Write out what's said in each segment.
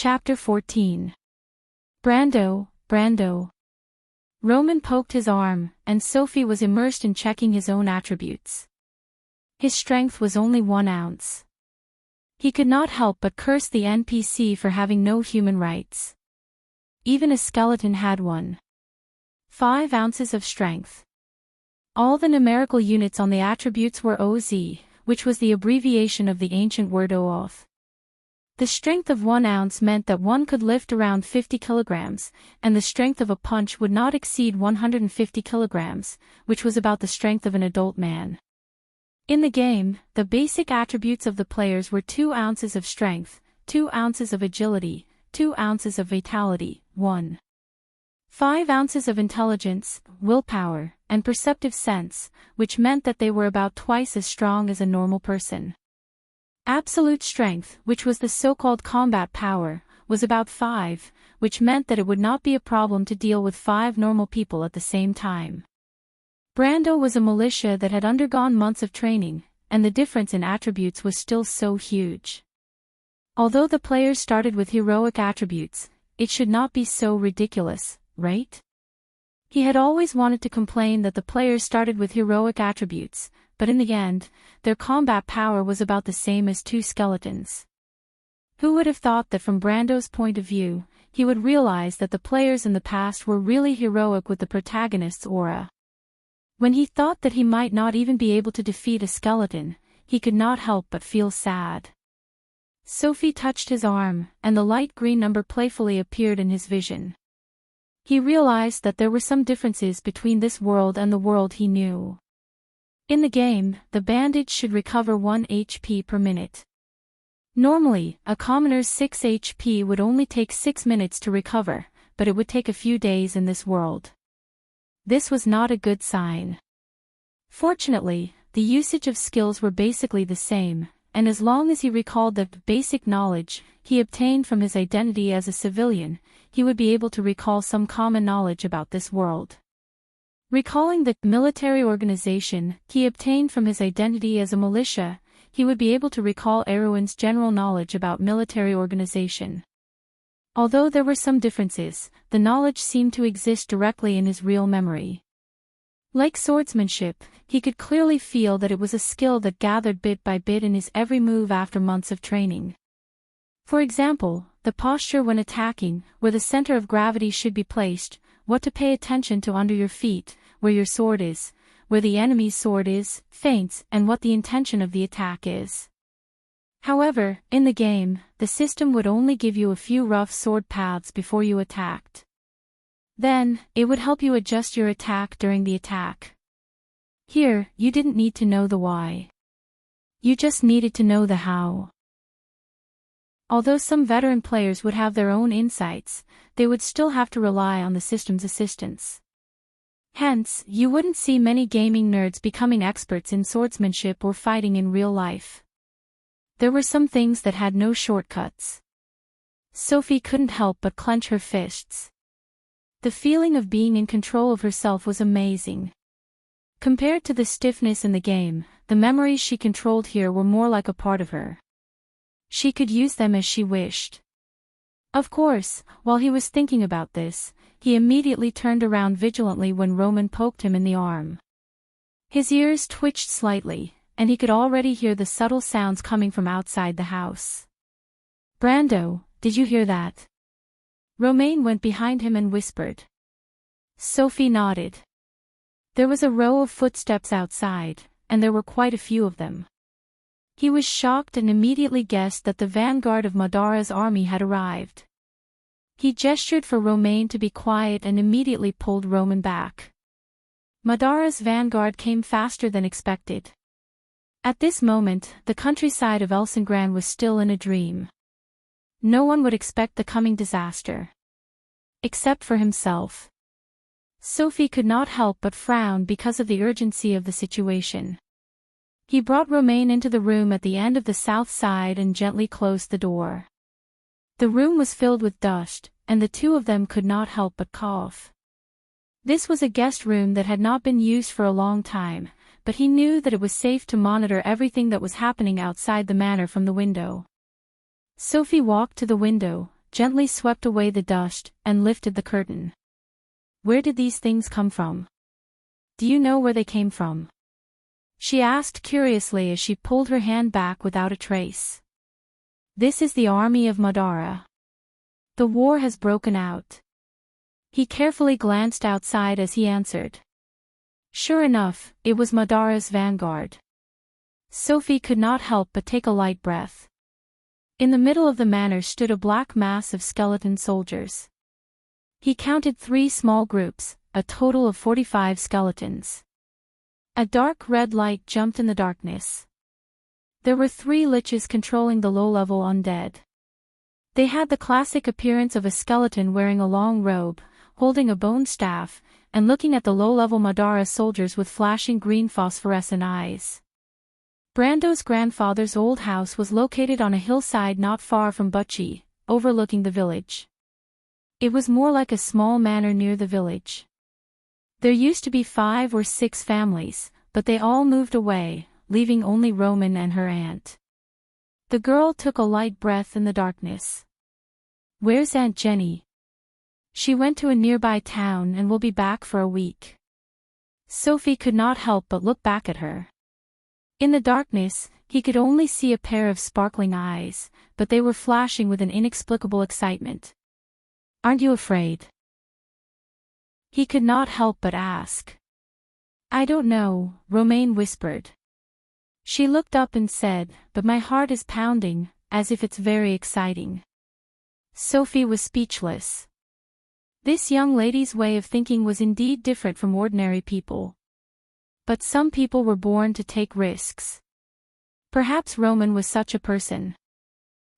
Chapter 14. Brando, Brando. Roman poked his arm, and Sophie was immersed in checking his own attributes. His strength was only 1 ounce. He could not help but curse the NPC for having no human rights. Even a skeleton had one. 5 ounces of strength. All the numerical units on the attributes were OZ, which was the abbreviation of the ancient word Ooth. The strength of 1 ounce meant that one could lift around 50 kilograms, and the strength of a punch would not exceed 150 kilograms, which was about the strength of an adult man. In the game, the basic attributes of the players were 2 ounces of strength, 2 ounces of agility, 2 ounces of vitality, 5 ounces of intelligence, willpower, and perceptive sense, which meant that they were about twice as strong as a normal person. Absolute strength, which was the so-called combat power, was about 5, which meant that it would not be a problem to deal with 5 normal people at the same time. Brando was a militia that had undergone months of training, and the difference in attributes was still so huge. Although the players started with heroic attributes, it should not be so ridiculous, right? He had always wanted to complain that the players started with heroic attributes, but in the end, their combat power was about the same as 2 skeletons. Who would have thought that from Brando's point of view, he would realize that the players in the past were really heroic with the protagonist's aura. When he thought that he might not even be able to defeat a skeleton, he could not help but feel sad. Sophie touched his arm, and the light green number playfully appeared in his vision. He realized that there were some differences between this world and the world he knew. In the game, the bandage should recover 1 HP per minute. Normally, a commoner's 6 HP would only take 6 minutes to recover, but it would take a few days in this world. This was not a good sign. Fortunately, the usage of skills were basically the same, and as long as he recalled the basic knowledge he obtained from his identity as a civilian, he would be able to recall some common knowledge about this world. Recalling the military organization he obtained from his identity as a militia, he would be able to recall Erwin's general knowledge about military organization. Although there were some differences, the knowledge seemed to exist directly in his real memory. Like swordsmanship, he could clearly feel that it was a skill that gathered bit by bit in his every move after months of training. For example, the posture when attacking, where the center of gravity should be placed, what to pay attention to under your feet, where your sword is, where the enemy's sword is, feints, and what the intention of the attack is. However, in the game, the system would only give you a few rough sword paths before you attacked. Then, it would help you adjust your attack during the attack. Here, you didn't need to know the why. You just needed to know the how. Although some veteran players would have their own insights, they would still have to rely on the system's assistance. Hence, you wouldn't see many gaming nerds becoming experts in swordsmanship or fighting in real life. There were some things that had no shortcuts. Sophie couldn't help but clench her fists. The feeling of being in control of herself was amazing. Compared to the stiffness in the game, the memories she controlled here were more like a part of her. She could use them as she wished. Of course, while he was thinking about this, he immediately turned around vigilantly when Roman poked him in the arm. His ears twitched slightly, and he could already hear the subtle sounds coming from outside the house. "Brando, did you hear that?" Romain went behind him and whispered. Sophie nodded. There was a row of footsteps outside, and there were quite a few of them. He was shocked and immediately guessed that the vanguard of Madara's army had arrived. He gestured for Romain to be quiet and immediately pulled Roman back. Madara's vanguard came faster than expected. At this moment, the countryside of Elsengran was still in a dream. No one would expect the coming disaster. Except for himself. Sophie could not help but frown because of the urgency of the situation. He brought Romain into the room at the end of the south side and gently closed the door. The room was filled with dust, and the two of them could not help but cough. This was a guest room that had not been used for a long time, but he knew that it was safe to monitor everything that was happening outside the manor from the window. Sophie walked to the window, gently swept away the dust, and lifted the curtain. Where did these things come from? Do you know where they came from? She asked curiously as she pulled her hand back without a trace. This is the army of Madara. The war has broken out. He carefully glanced outside as he answered. Sure enough, it was Madara's vanguard. Sophie could not help but take a light breath. In the middle of the manor stood a black mass of skeleton soldiers. He counted 3 small groups, a total of 45 skeletons. A dark red light jumped in the darkness. There were 3 liches controlling the low-level undead. They had the classic appearance of a skeleton wearing a long robe, holding a bone staff, and looking at the low-level Madara soldiers with flashing green phosphorescent eyes. Brando's grandfather's old house was located on a hillside not far from Butchie, overlooking the village. It was more like a small manor near the village. There used to be 5 or 6 families, but they all moved away, leaving only Roman and her aunt. The girl took a light breath in the darkness. Where's Aunt Jenny? She went to a nearby town and will be back for a week. Sophie could not help but look back at her. In the darkness, he could only see a pair of sparkling eyes, but they were flashing with an inexplicable excitement. Aren't you afraid? He could not help but ask. I don't know, Romaine whispered. She looked up and said, but my heart is pounding, as if it's very exciting. Sophie was speechless. This young lady's way of thinking was indeed different from ordinary people. But some people were born to take risks. Perhaps Roman was such a person.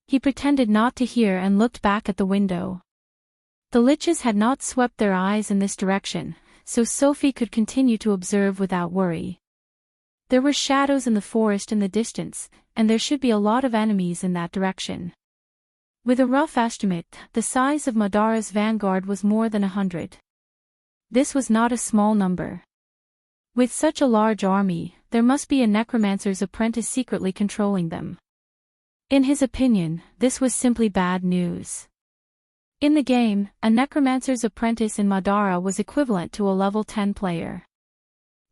He pretended not to hear and looked back at the window. The liches had not swept their eyes in this direction, so Sophie could continue to observe without worry. There were shadows in the forest in the distance, and there should be a lot of enemies in that direction. With a rough estimate, the size of Madara's vanguard was more than 100. This was not a small number. With such a large army, there must be a necromancer's apprentice secretly controlling them. In his opinion, this was simply bad news. In the game, a necromancer's apprentice in Madara was equivalent to a level 10 player.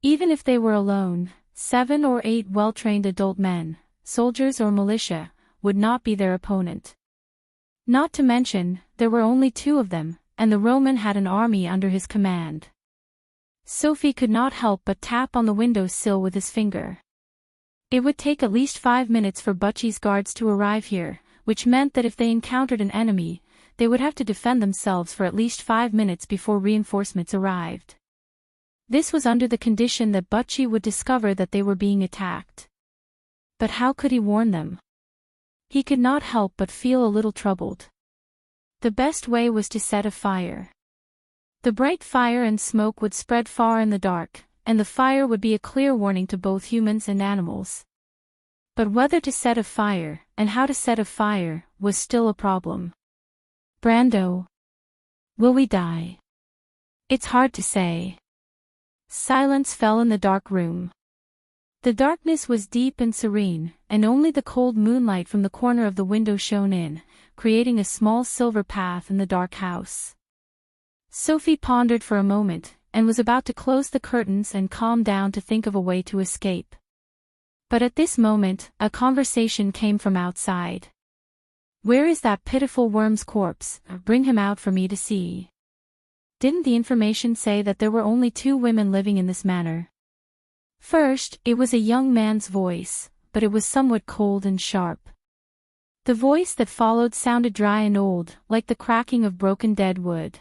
Even if they were alone, 7 or 8 well-trained adult men, soldiers or militia, would not be their opponent. Not to mention, there were only 2 of them, and the Roman had an army under his command. Sophie could not help but tap on the window sill with his finger. It would take at least 5 minutes for Butchie's guards to arrive here, which meant that if they encountered an enemy, they would have to defend themselves for at least 5 minutes before reinforcements arrived. This was under the condition that Butchie would discover that they were being attacked. But how could he warn them? He could not help but feel a little troubled. The best way was to set a fire. The bright fire and smoke would spread far in the dark, and the fire would be a clear warning to both humans and animals. But whether to set a fire, and how to set a fire, was still a problem. Brando. Will we die? It's hard to say. Silence fell in the dark room. The darkness was deep and serene, and only the cold moonlight from the corner of the window shone in, creating a small silver path in the dark house. Sophie pondered for a moment, and was about to close the curtains and calm down to think of a way to escape. But at this moment, a conversation came from outside. Where is that pitiful worm's corpse? Bring him out for me to see. Didn't the information say that there were only 2 women living in this manor? First, it was a young man's voice, but it was somewhat cold and sharp. The voice that followed sounded dry and old, like the cracking of broken dead wood.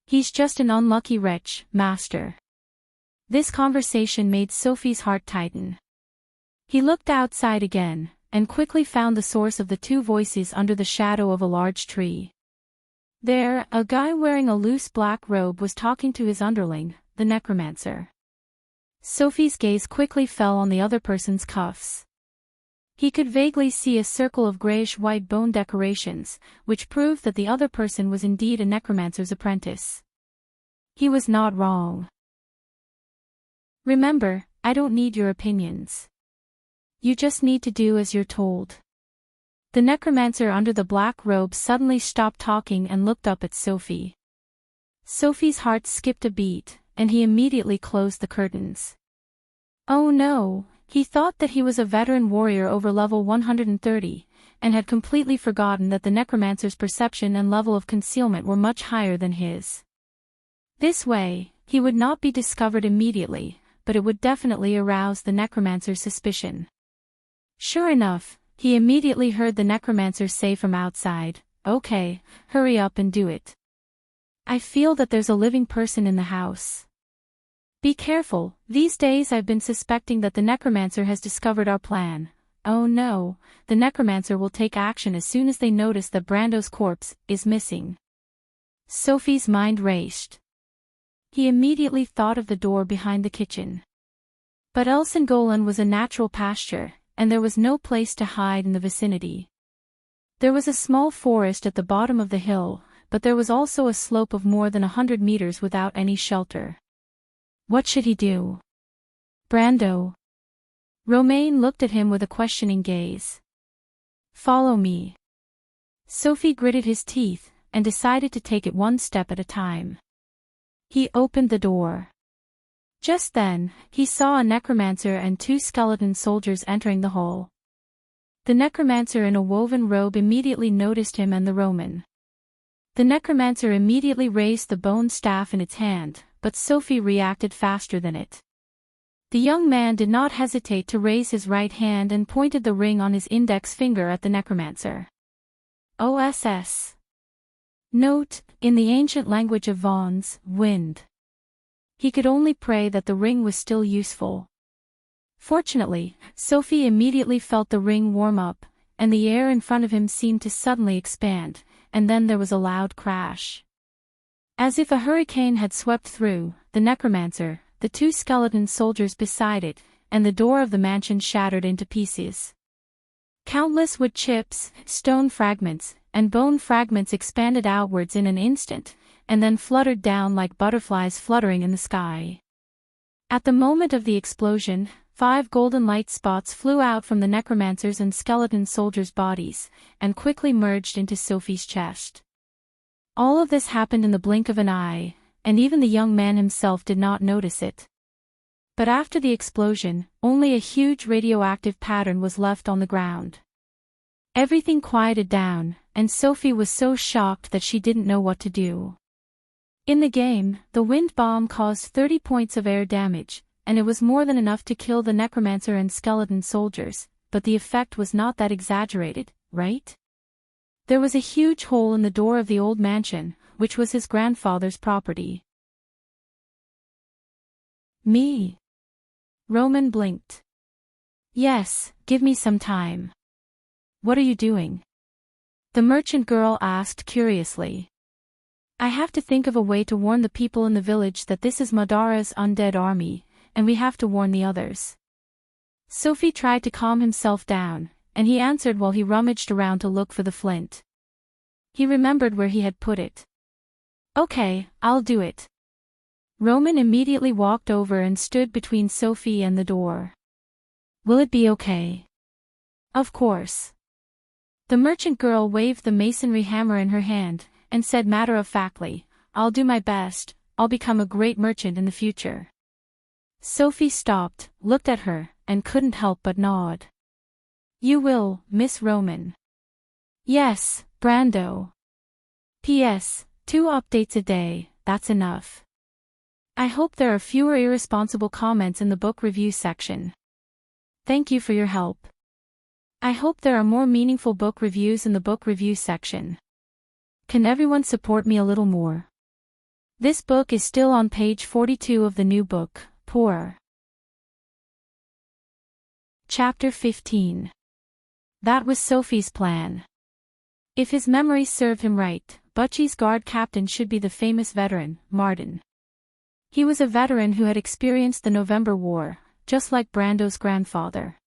He's just an unlucky wretch, master. This conversation made Sophie's heart tighten. He looked outside again, and quickly found the source of the 2 voices under the shadow of a large tree. There, a guy wearing a loose black robe was talking to his underling, the necromancer. Sophie's gaze quickly fell on the other person's cuffs. He could vaguely see a circle of grayish-white bone decorations, which proved that the other person was indeed a necromancer's apprentice. He was not wrong. Remember, I don't need your opinions. You just need to do as you're told. The necromancer under the black robe suddenly stopped talking and looked up at Sophie. Sophie's heart skipped a beat, and he immediately closed the curtains. Oh no, he thought that he was a veteran warrior over level 130, and had completely forgotten that the necromancer's perception and level of concealment were much higher than his. This way, he would not be discovered immediately, but it would definitely arouse the necromancer's suspicion. Sure enough, he immediately heard the necromancer say from outside, "Okay, hurry up and do it. I feel that there's a living person in the house. Be careful, these days I've been suspecting that the necromancer has discovered our plan. Oh no, the necromancer will take action as soon as they notice that Brando's corpse is missing." Sophie's mind raced. He immediately thought of the door behind the kitchen. But Elsingolan was a natural pasture, and there was no place to hide in the vicinity. There was a small forest at the bottom of the hill, but there was also a slope of more than 100 meters without any shelter. What should he do? Brando. Romain looked at him with a questioning gaze. Follow me. Sophie gritted his teeth, and decided to take it one step at a time. He opened the door. Just then, he saw a necromancer and 2 skeleton soldiers entering the hall. The necromancer in a woven robe immediately noticed him and the Roman. The necromancer immediately raised the bone staff in its hand, but Sophie reacted faster than it. The young man did not hesitate to raise his right hand and pointed the ring on his index finger at the necromancer. OSS. Note, in the ancient language of Vaughn's, wind. He could only pray that the ring was still useful. Fortunately, Sophie immediately felt the ring warm up, and the air in front of him seemed to suddenly expand, and then there was a loud crash. As if a hurricane had swept through, the necromancer, the 2 skeleton soldiers beside it, and the door of the mansion shattered into pieces. Countless wood chips, stone fragments, and bone fragments expanded outwards in an instant, and then fluttered down like butterflies fluttering in the sky. At the moment of the explosion, 5 golden light spots flew out from the necromancer's and skeleton soldiers' bodies, and quickly merged into Sophie's chest. All of this happened in the blink of an eye, and even the young man himself did not notice it. But after the explosion, only a huge radioactive pattern was left on the ground. Everything quieted down, and Sophie was so shocked that she didn't know what to do. In the game, the wind bomb caused 30 points of air damage, and it was more than enough to kill the necromancer and skeleton soldiers, but the effect was not that exaggerated, right? There was a huge hole in the door of the old mansion, which was his grandfather's property. Me? Roman blinked. Yes, give me some time. What are you doing? The merchant girl asked curiously. I have to think of a way to warn the people in the village that this is Madara's undead army, and we have to warn the others. Sophie tried to calm himself down, and he answered while he rummaged around to look for the flint. He remembered where he had put it. Okay, I'll do it. Roman immediately walked over and stood between Sophie and the door. Will it be okay? Of course. The merchant girl waved the masonry hammer in her hand, and said matter-of-factly, I'll do my best, I'll become a great merchant in the future. Sophie stopped, looked at her, and couldn't help but nod. You will, Miss Roman. Yes, Brando. P.S. 2 updates a day, that's enough. I hope there are fewer irresponsible comments in the book review section. Thank you for your help. I hope there are more meaningful book reviews in the book review section. Can everyone support me a little more? This book is still on page 42 of the new book, Poor. Chapter 15. That was Sophie's plan. If his memories serve him right, Butchie's guard captain should be the famous veteran, Martin. He was a veteran who had experienced the November War, just like Brando's grandfather.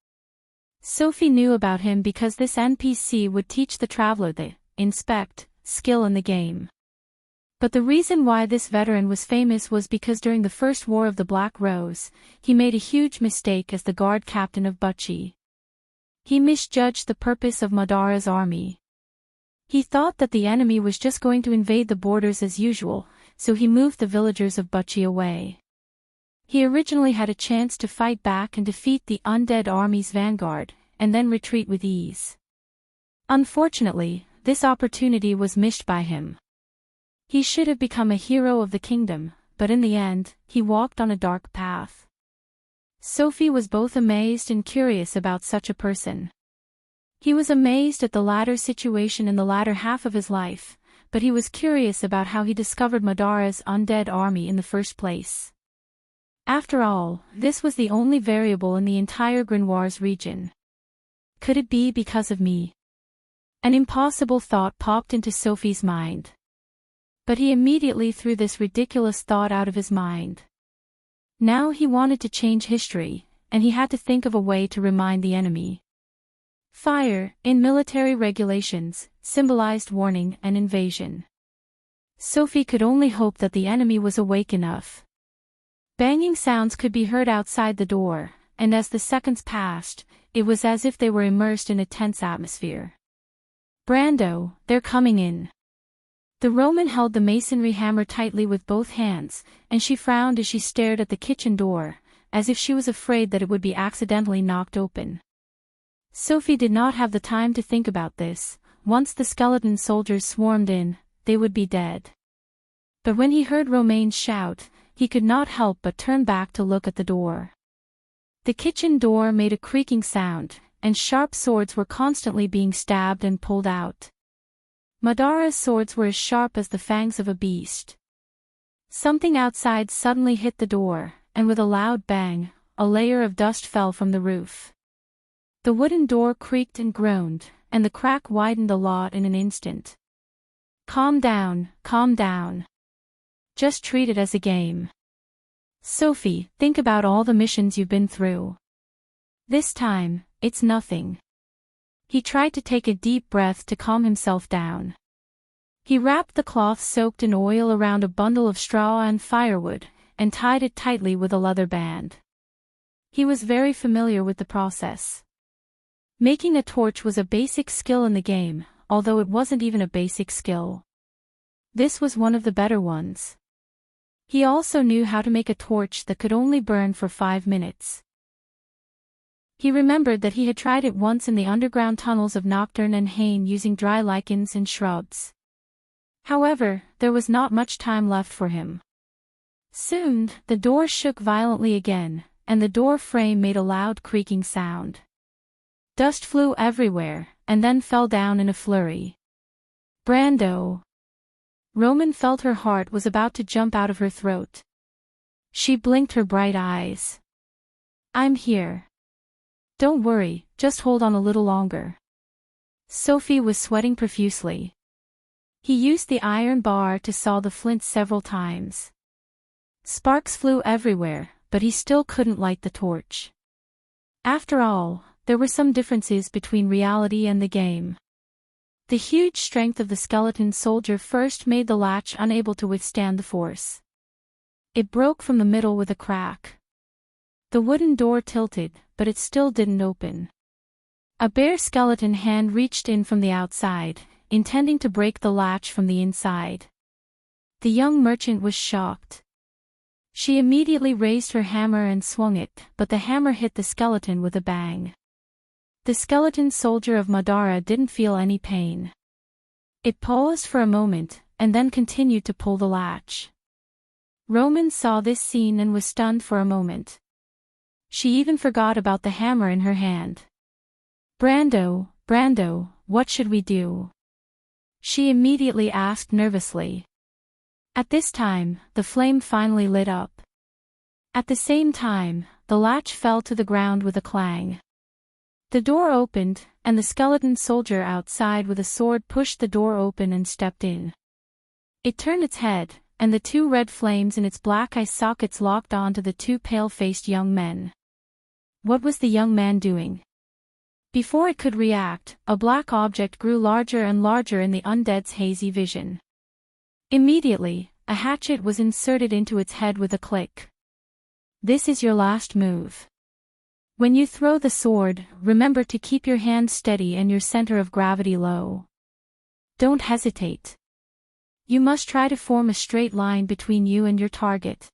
Sophie knew about him because this NPC would teach the traveler the inspect skill in the game. But the reason why this veteran was famous was because during the First War of the Black Rose, he made a huge mistake as the guard captain of Butchie. He misjudged the purpose of Madara's army. He thought that the enemy was just going to invade the borders as usual, so he moved the villagers of Buchi away. He originally had a chance to fight back and defeat the undead army's vanguard, and then retreat with ease. Unfortunately, this opportunity was missed by him. He should have become a hero of the kingdom, but in the end, he walked on a dark path. Sophie was both amazed and curious about such a person. He was amazed at the latter situation in the latter half of his life, but he was curious about how he discovered Madara's undead army in the first place. After all, this was the only variable in the entire Grimoires region. Could it be because of me? An impossible thought popped into Sophie's mind. But he immediately threw this ridiculous thought out of his mind. Now he wanted to change history, and he had to think of a way to remind the enemy. Fire, in military regulations, symbolized warning and invasion. Sophie could only hope that the enemy was awake enough. Banging sounds could be heard outside the door, and as the seconds passed, it was as if they were immersed in a tense atmosphere. Brando, they're coming in. The Roman held the masonry hammer tightly with both hands, and she frowned as she stared at the kitchen door, as if she was afraid that it would be accidentally knocked open. Sophie did not have the time to think about this. Once the skeleton soldiers swarmed in, they would be dead. But when he heard Romain's shout, he could not help but turn back to look at the door. The kitchen door made a creaking sound, and sharp swords were constantly being stabbed and pulled out. Madara's swords were as sharp as the fangs of a beast. Something outside suddenly hit the door, and with a loud bang, a layer of dust fell from the roof. The wooden door creaked and groaned, and the crack widened a lot in an instant. Calm down, calm down. Just treat it as a game. Sophie, think about all the missions you've been through. This time, it's nothing. He tried to take a deep breath to calm himself down. He wrapped the cloth soaked in oil around a bundle of straw and firewood, and tied it tightly with a leather band. He was very familiar with the process. Making a torch was a basic skill in the game, although it wasn't even a basic skill. This was one of the better ones. He also knew how to make a torch that could only burn for 5 minutes. He remembered that he had tried it once in the underground tunnels of Nocturne and Hain using dry lichens and shrubs. However, there was not much time left for him. Soon, the door shook violently again, and the door frame made a loud creaking sound. Dust flew everywhere, and then fell down in a flurry. Brando! Roman felt her heart was about to jump out of her throat. She blinked her bright eyes. I'm here. Don't worry, just hold on a little longer. Sophie was sweating profusely. He used the iron bar to saw the flint several times. Sparks flew everywhere, but he still couldn't light the torch. After all, there were some differences between reality and the game. The huge strength of the skeleton soldier first made the latch unable to withstand the force. It broke from the middle with a crack. The wooden door tilted, but it still didn't open. A bare skeleton hand reached in from the outside, intending to break the latch from the inside. The young merchant was shocked. She immediately raised her hammer and swung it, but the hammer hit the skeleton with a bang. The skeleton soldier of Madara didn't feel any pain. It paused for a moment, and then continued to pull the latch. Roman saw this scene and was stunned for a moment. She even forgot about the hammer in her hand. Brando, what should we do? She immediately asked nervously. At this time, the flame finally lit up. At the same time, the latch fell to the ground with a clang. The door opened, and the skeleton soldier outside with a sword pushed the door open and stepped in. It turned its head, and the 2 red flames in its black eye sockets locked onto the 2 pale-faced young men. What was the young man doing? Before it could react, a black object grew larger and larger in the undead's hazy vision. Immediately, a hatchet was inserted into its head with a click. This is your last move. When you throw the sword, remember to keep your hand steady and your center of gravity low. Don't hesitate. You must try to form a straight line between you and your target.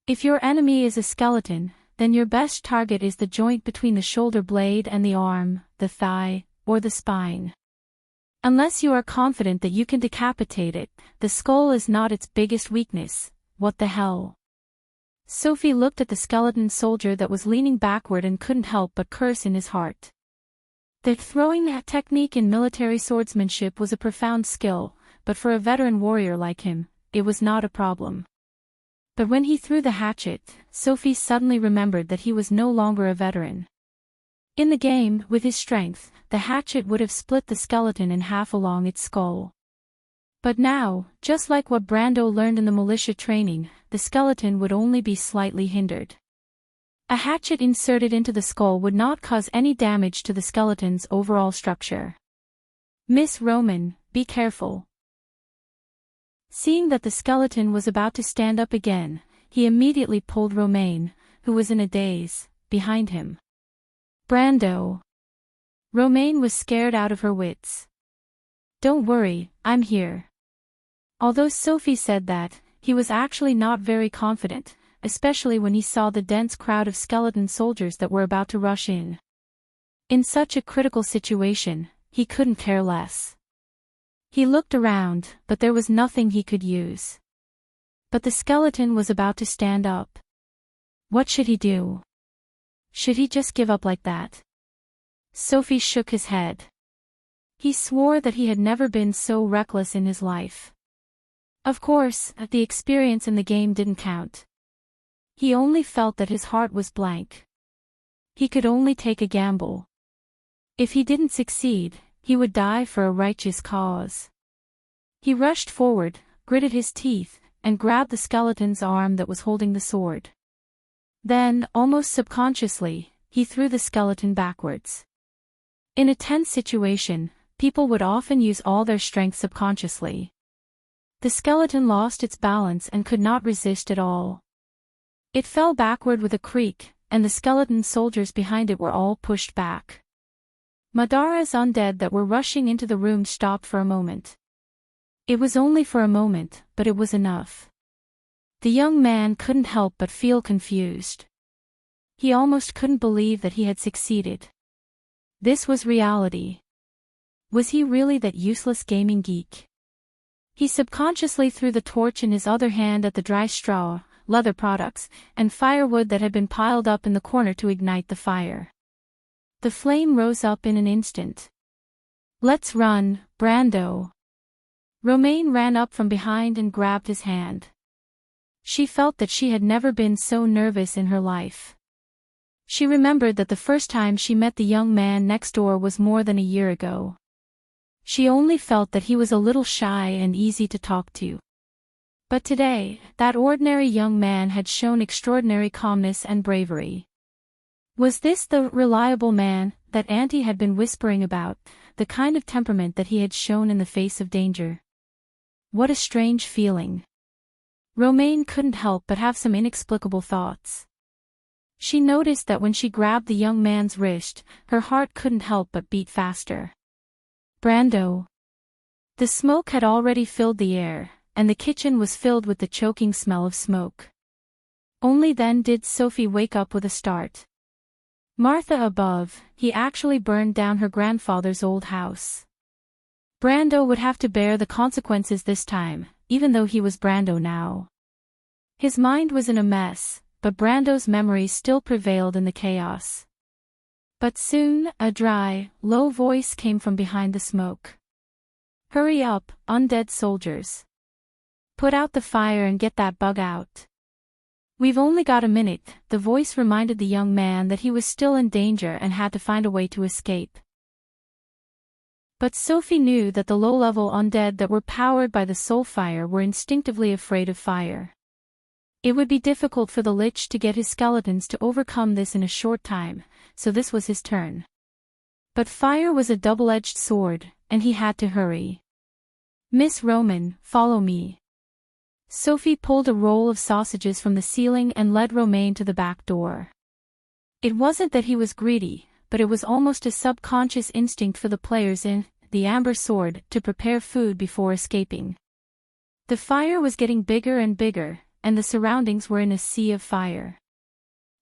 If your enemy is a skeleton, then your best target is the joint between the shoulder blade and the arm, the thigh, or the spine. Unless you are confident that you can decapitate it, the skull is not its biggest weakness. What the hell? Sophie looked at the skeleton soldier that was leaning backward and couldn't help but curse in his heart. The throwing technique in military swordsmanship was a profound skill, but for a veteran warrior like him, it was not a problem. But when he threw the hatchet, Sophie suddenly remembered that he was no longer a veteran. In the game, with his strength, the hatchet would have split the skeleton in half along its skull. But now, just like what Brando learned in the militia training, the skeleton would only be slightly hindered. A hatchet inserted into the skull would not cause any damage to the skeleton's overall structure. Miss Roman, be careful. Seeing that the skeleton was about to stand up again, he immediately pulled Romaine, who was in a daze, behind him. Brando. Romaine was scared out of her wits. Don't worry, I'm here. Although Sophie said that, he was actually not very confident, especially when he saw the dense crowd of skeleton soldiers that were about to rush in. In such a critical situation, he couldn't care less. He looked around, but there was nothing he could use. But the skeleton was about to stand up. What should he do? Should he just give up like that? Sophie shook his head. He swore that he had never been so reckless in his life. Of course, the experience in the game didn't count. He only felt that his heart was blank. He could only take a gamble. If he didn't succeed, he would die for a righteous cause. He rushed forward, gritted his teeth, and grabbed the skeleton's arm that was holding the sword. Then, almost subconsciously, he threw the skeleton backwards. In a tense situation, people would often use all their strength subconsciously. The skeleton lost its balance and could not resist at all. It fell backward with a creak, and the skeleton soldiers behind it were all pushed back. Madara's undead that were rushing into the room stopped for a moment. It was only for a moment, but it was enough. The young man couldn't help but feel confused. He almost couldn't believe that he had succeeded. This was reality. Was he really that useless gaming geek? He subconsciously threw the torch in his other hand at the dry straw, leather products, and firewood that had been piled up in the corner to ignite the fire. The flame rose up in an instant. Let's run, Brando. Romaine ran up from behind and grabbed his hand. She felt that she had never been so nervous in her life. She remembered that the first time she met the young man next door was more than a year ago. She only felt that he was a little shy and easy to talk to. But today, that ordinary young man had shown extraordinary calmness and bravery. Was this the reliable man that Auntie had been whispering about, the kind of temperament that he had shown in the face of danger? What a strange feeling. Romaine couldn't help but have some inexplicable thoughts. She noticed that when she grabbed the young man's wrist, her heart couldn't help but beat faster. Brando. The smoke had already filled the air, and the kitchen was filled with the choking smell of smoke. Only then did Sophie wake up with a start. Martha above, he actually burned down her grandfather's old house. Brando would have to bear the consequences this time, even though he was Brando now. His mind was in a mess, but Brando's memories still prevailed in the chaos. But soon, a dry, low voice came from behind the smoke. Hurry up, undead soldiers. Put out the fire and get that bug out. We've only got a minute, the voice reminded the young man that he was still in danger and had to find a way to escape. But Sophie knew that the low-level undead that were powered by the soul fire were instinctively afraid of fire. It would be difficult for the Lich to get his skeletons to overcome this in a short time, so this was his turn. But fire was a double-edged sword, and he had to hurry. Miss Roman, follow me. Sophie pulled a roll of sausages from the ceiling and led Romaine to the back door. It wasn't that he was greedy, but it was almost a subconscious instinct for the players in The Amber Sword to prepare food before escaping. The fire was getting bigger and bigger, and the surroundings were in a sea of fire.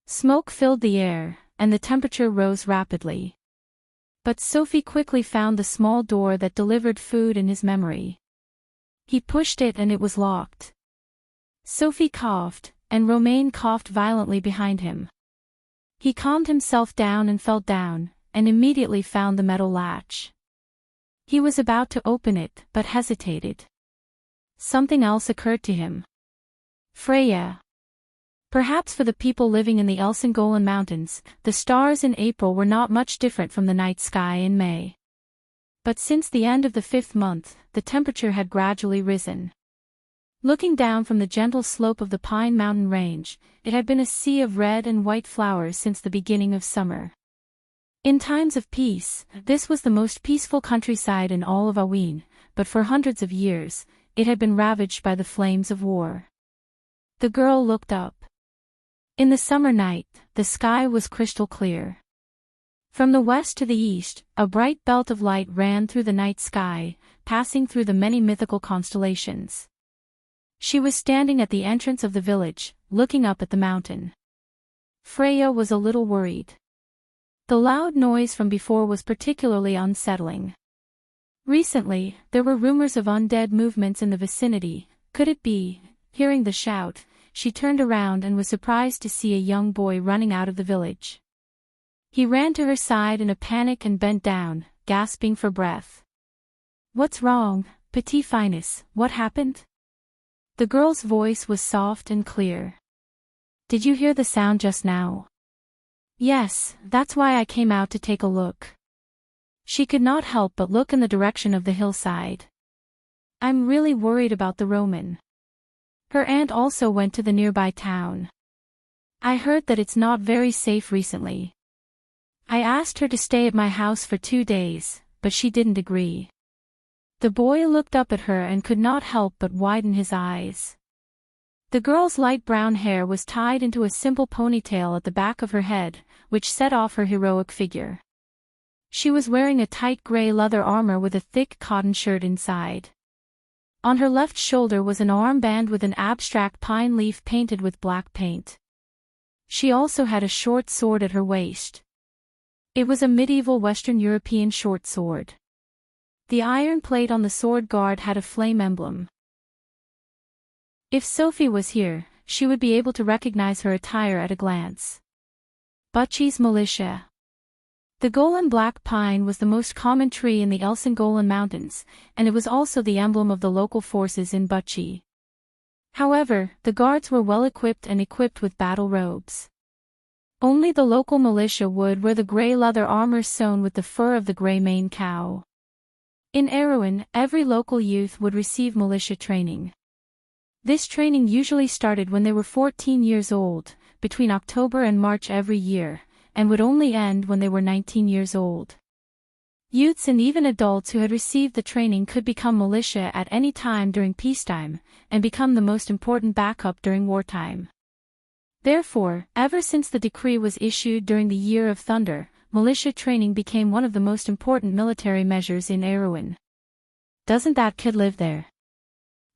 Smoke filled the air, and the temperature rose rapidly. But Sophie quickly found the small door that delivered food in his memory. He pushed it and it was locked. Sophie coughed, and Romain coughed violently behind him. He calmed himself down and fell down, and immediately found the metal latch. He was about to open it, but hesitated. Something else occurred to him. Freya. Perhaps for the people living in the Elsingolan Mountains, the stars in April were not much different from the night sky in May. But since the end of the 5th month, the temperature had gradually risen. Looking down from the gentle slope of the Pine Mountain range, it had been a sea of red and white flowers since the beginning of summer. In times of peace, this was the most peaceful countryside in all of Aween, but for hundreds of years, it had been ravaged by the flames of war. The girl looked up. In the summer night, the sky was crystal clear. From the west to the east, a bright belt of light ran through the night sky, passing through the many mythical constellations. She was standing at the entrance of the village, looking up at the mountain. Freya was a little worried. The loud noise from before was particularly unsettling. Recently, there were rumors of undead movements in the vicinity. Could it be? Hearing the shout, she turned around and was surprised to see a young boy running out of the village. He ran to her side in a panic and bent down, gasping for breath. "What's wrong, Petite Finesse? What happened?" The girl's voice was soft and clear. "Did you hear the sound just now?" "Yes, that's why I came out to take a look." She could not help but look in the direction of the hillside. "I'm really worried about the Roman. Her aunt also went to the nearby town. I heard that it's not very safe recently. I asked her to stay at my house for 2 days, but she didn't agree." The boy looked up at her and could not help but widen his eyes. The girl's light brown hair was tied into a simple ponytail at the back of her head, which set off her heroic figure. She was wearing a tight gray leather armor with a thick cotton shirt inside. On her left shoulder was an armband with an abstract pine leaf painted with black paint. She also had a short sword at her waist. It was a medieval Western European short sword. The iron plate on the sword guard had a flame emblem. If Sophie was here, she would be able to recognize her attire at a glance. Butchie's militia. The Golan black pine was the most common tree in the Elsingolan Mountains, and it was also the emblem of the local forces in Butchie. However, the guards were well equipped and equipped with battle robes. Only the local militia would wear the gray leather armor sewn with the fur of the gray mane cow. In Erewhon, every local youth would receive militia training. This training usually started when they were 14 years old, between October and March every year, and would only end when they were 19 years old. Youths and even adults who had received the training could become militia at any time during peacetime, and become the most important backup during wartime. Therefore, ever since the decree was issued during the Year of Thunder, militia training became one of the most important military measures in Erewhon. "Doesn't that kid live there?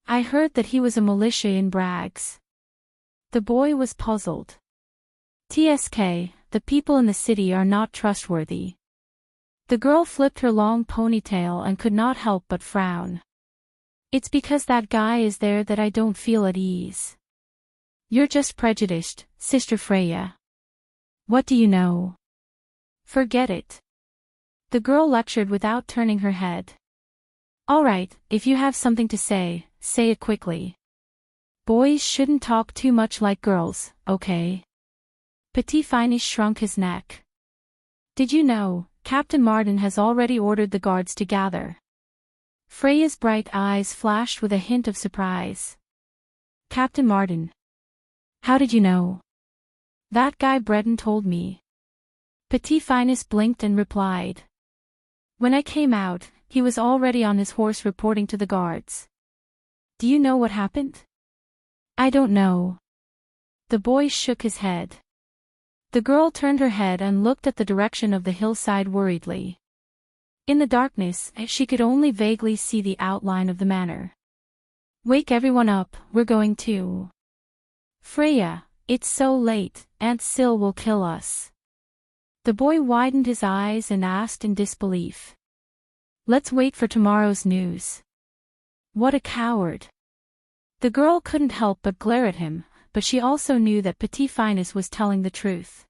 I heard that he was a militia in Braggs." The boy was puzzled. "TSK, the people in the city are not trustworthy." The girl flipped her long ponytail and could not help but frown. "It's because that guy is there that I don't feel at ease." "You're just prejudiced, Sister Freya. What do you know?" "Forget it." The girl lectured without turning her head. "All right, if you have something to say, say it quickly. Boys shouldn't talk too much like girls, okay?" Petit Finis shrunk his neck. "Did you know, Captain Martin has already ordered the guards to gather?" Freya's bright eyes flashed with a hint of surprise. "Captain Martin? How did you know?" "That guy Breton told me." Petit Finis blinked and replied. "When I came out, he was already on his horse reporting to the guards." "Do you know what happened?" "I don't know." The boy shook his head. The girl turned her head and looked at the direction of the hillside worriedly. In the darkness, she could only vaguely see the outline of the manor. "Wake everyone up, we're going to. Freya, it's so late, Aunt Sil will kill us." The boy widened his eyes and asked in disbelief. "Let's wait for tomorrow's news." What a coward. The girl couldn't help but glare at him, but she also knew that Petit Finus was telling the truth.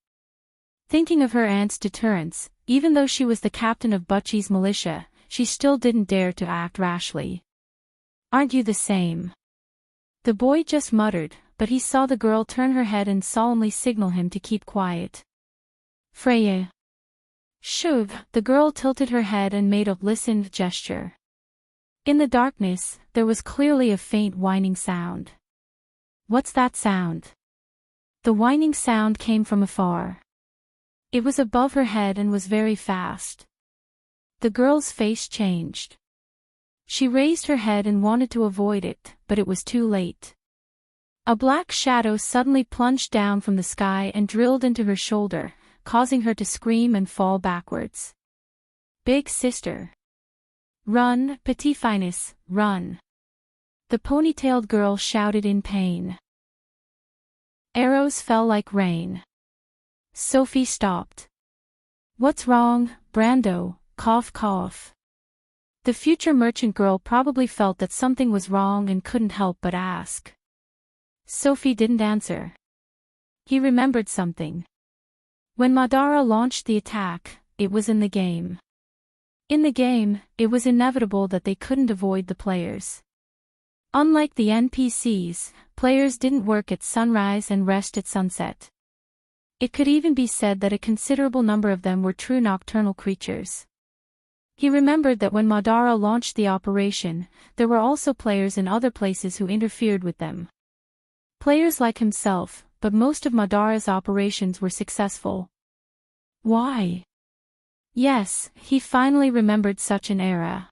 Thinking of her aunt's deterrence, even though she was the captain of Butchie's militia, she still didn't dare to act rashly. "Aren't you the same?" The boy just muttered, but he saw the girl turn her head and solemnly signal him to keep quiet. "Freya." "Shove." The girl tilted her head and made a listened gesture. In the darkness, there was clearly a faint whining sound. "What's that sound?" The whining sound came from afar. It was above her head and was very fast. The girl's face changed. She raised her head and wanted to avoid it, but it was too late. A black shadow suddenly plunged down from the sky and drilled into her shoulder, causing her to scream and fall backwards. "Big sister. Run, Petit Finus, run." The ponytailed girl shouted in pain. Arrows fell like rain. Sophie stopped. "What's wrong, Brando?" Cough cough. The future merchant girl probably felt that something was wrong and couldn't help but ask. Sophie didn't answer. He remembered something. When Madara launched the attack, it was in the game. In the game, it was inevitable that they couldn't avoid the players. Unlike the NPCs, players didn't work at sunrise and rest at sunset. It could even be said that a considerable number of them were true nocturnal creatures. He remembered that when Madara launched the operation, there were also players in other places who interfered with them. Players like himself, but most of Madara's operations were successful. Why? Yes, he finally remembered such an era.